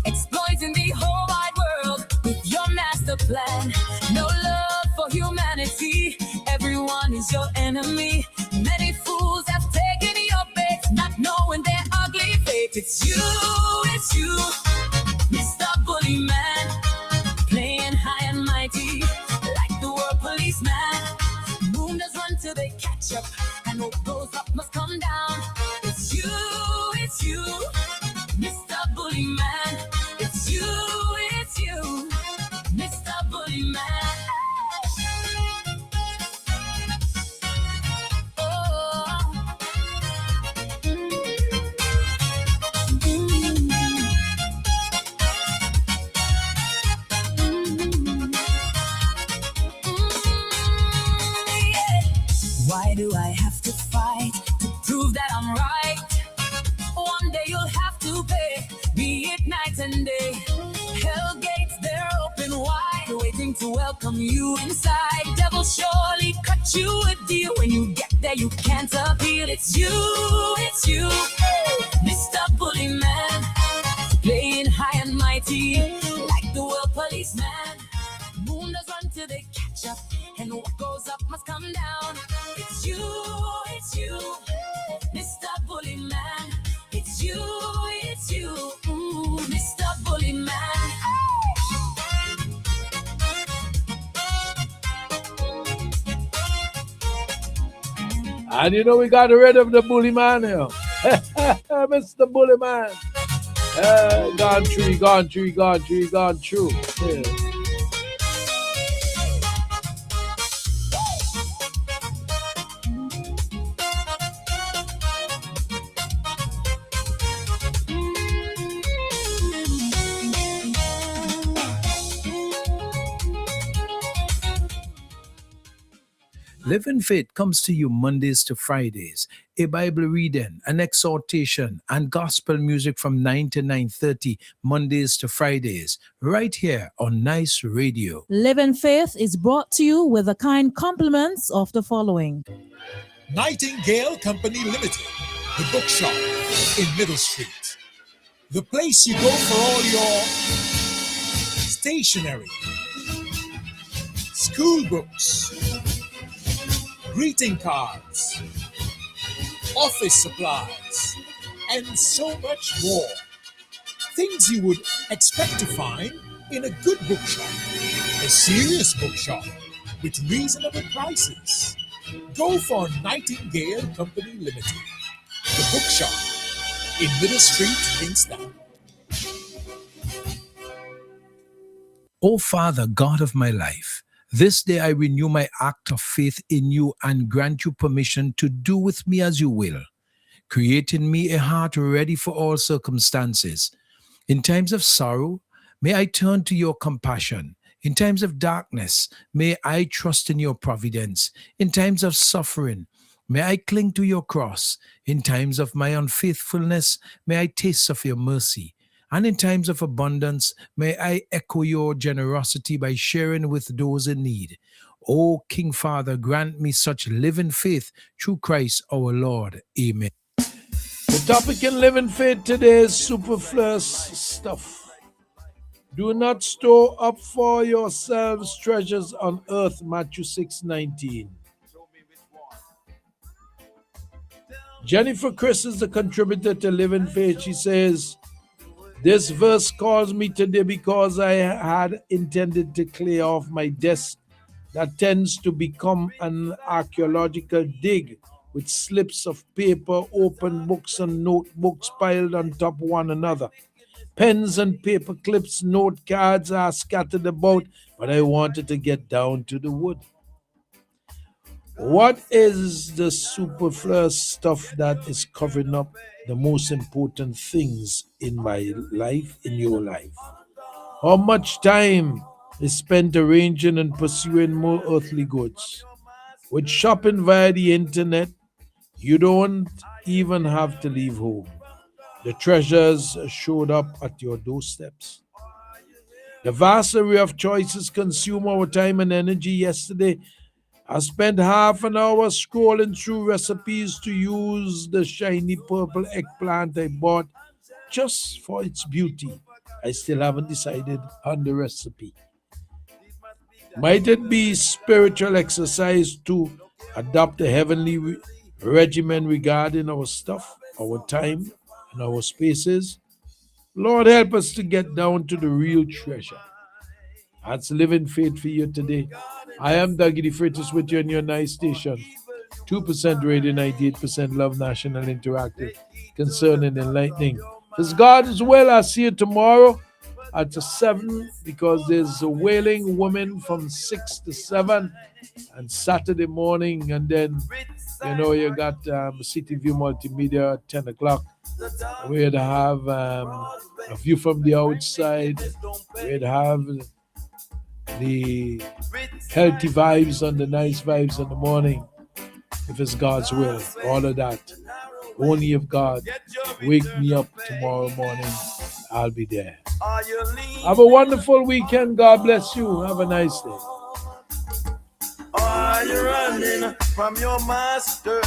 Exploiting the whole wide world with your master plan. No love for humanity. Everyone is your enemy. Many fools have taken your bait, not knowing their ugly fate. It's you, Mr. Bullyman, playing high and mighty like the world policeman. Moon does run till they catch up, and what goes up must come down. It's you, Mr. Bullyman. It's you, Mr. Bullyman. Why do I have to fight to prove that I'm right? One day you'll have to pay, be it night and day. Hell gates, they're open wide, waiting to welcome you inside. Devil surely cut you a deal. When you get there, you can't appeal. It's you, Mr. Bullyman, playing high and mighty like the world policeman. Moon does run till they come down. It's you, Mr. Bully Man. It's you, Mr. Bully Man. And you know we got rid of the bully man here. Mr. Bully Man. Gone through. Yeah. Live in Faith comes to you Mondays to Fridays. A Bible reading, an exhortation, and gospel music from 9 to 9:30, Mondays to Fridays, right here on Nice Radio. Live in Faith is brought to you with the kind compliments of the following. Nightingale Company Limited, the bookshop in Middle Street. The place you go for all your stationery, school books, greeting cards, office supplies, and so much more. Things you would expect to find in a good bookshop, a serious bookshop with reasonable prices. Go for Nightingale Company Limited, the bookshop in Middle Street, Kingston. O Father, God of my life, this day I renew my act of faith in you and grant you permission to do with me as you will. Create in me a heart ready for all circumstances. In times of sorrow, may I turn to your compassion. In times of darkness, may I trust in your providence. In times of suffering, may I cling to your cross. In times of my unfaithfulness, may I taste of your mercy. And in times of abundance, may I echo your generosity by sharing with those in need. O King Father, grant me such living faith through Christ our Lord. Amen. The topic in living faith today is superfluous stuff. Do not store up for yourselves treasures on earth, Matthew 6:19. Jennifer Chris is the contributor to Living Faith. She says, this verse calls me today because I had intended to clear off my desk that tends to become an archaeological dig with slips of paper, open books, and notebooks piled on top of one another. Pens and paper clips, note cards are scattered about, but I wanted to get down to the wood. What is the superfluous stuff that is covering up the most important things in my life, in your life? How much time is spent arranging and pursuing more earthly goods? With shopping via the internet, you don't even have to leave home. The treasures showed up at your doorsteps. The vast array of choices consume our time and energy. Yesterday, I spent half an hour scrolling through recipes to use the shiny purple eggplant I bought just for its beauty. I still haven't decided on the recipe. Might it be spiritual exercise to adopt a heavenly regimen regarding our stuff, our time, and our spaces? Lord, help us to get down to the real treasure. That's Living Faith for you today. I am Dougie the Freitas with you on your nice station. 2% radio, 98% love, national interactive, concerning enlightening. As God is well, I'll see you tomorrow at 7 because there's a wailing woman from 6 to 7 and Saturday morning, and then you got CTV Multimedia at 10 o'clock. We'd have a view from the outside. We'd have the healthy vibes and the nice vibes in the morning. If it's God's will, all of that. Only if God wake me up tomorrow morning, I'll be there. Have a wonderful weekend. God bless you. Have a nice day. Are you running from your master?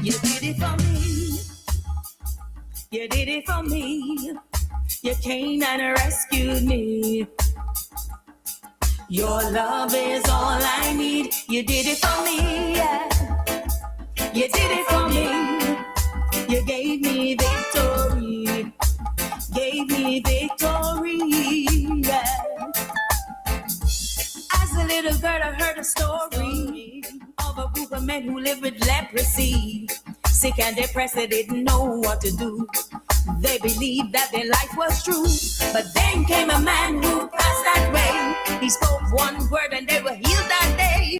You did it for me. You did it for me. You came and rescued me. Your love is all I need. You did it for me, yeah. You did it for me. You gave me victory. Gave me victory, yeah. As a little girl, I heard a story of a group of men who lived with leprosy. Sick and depressed, they didn't know what to do. They believed that their life was true. But then came a man who passed that way. He spoke one word and they were healed that day.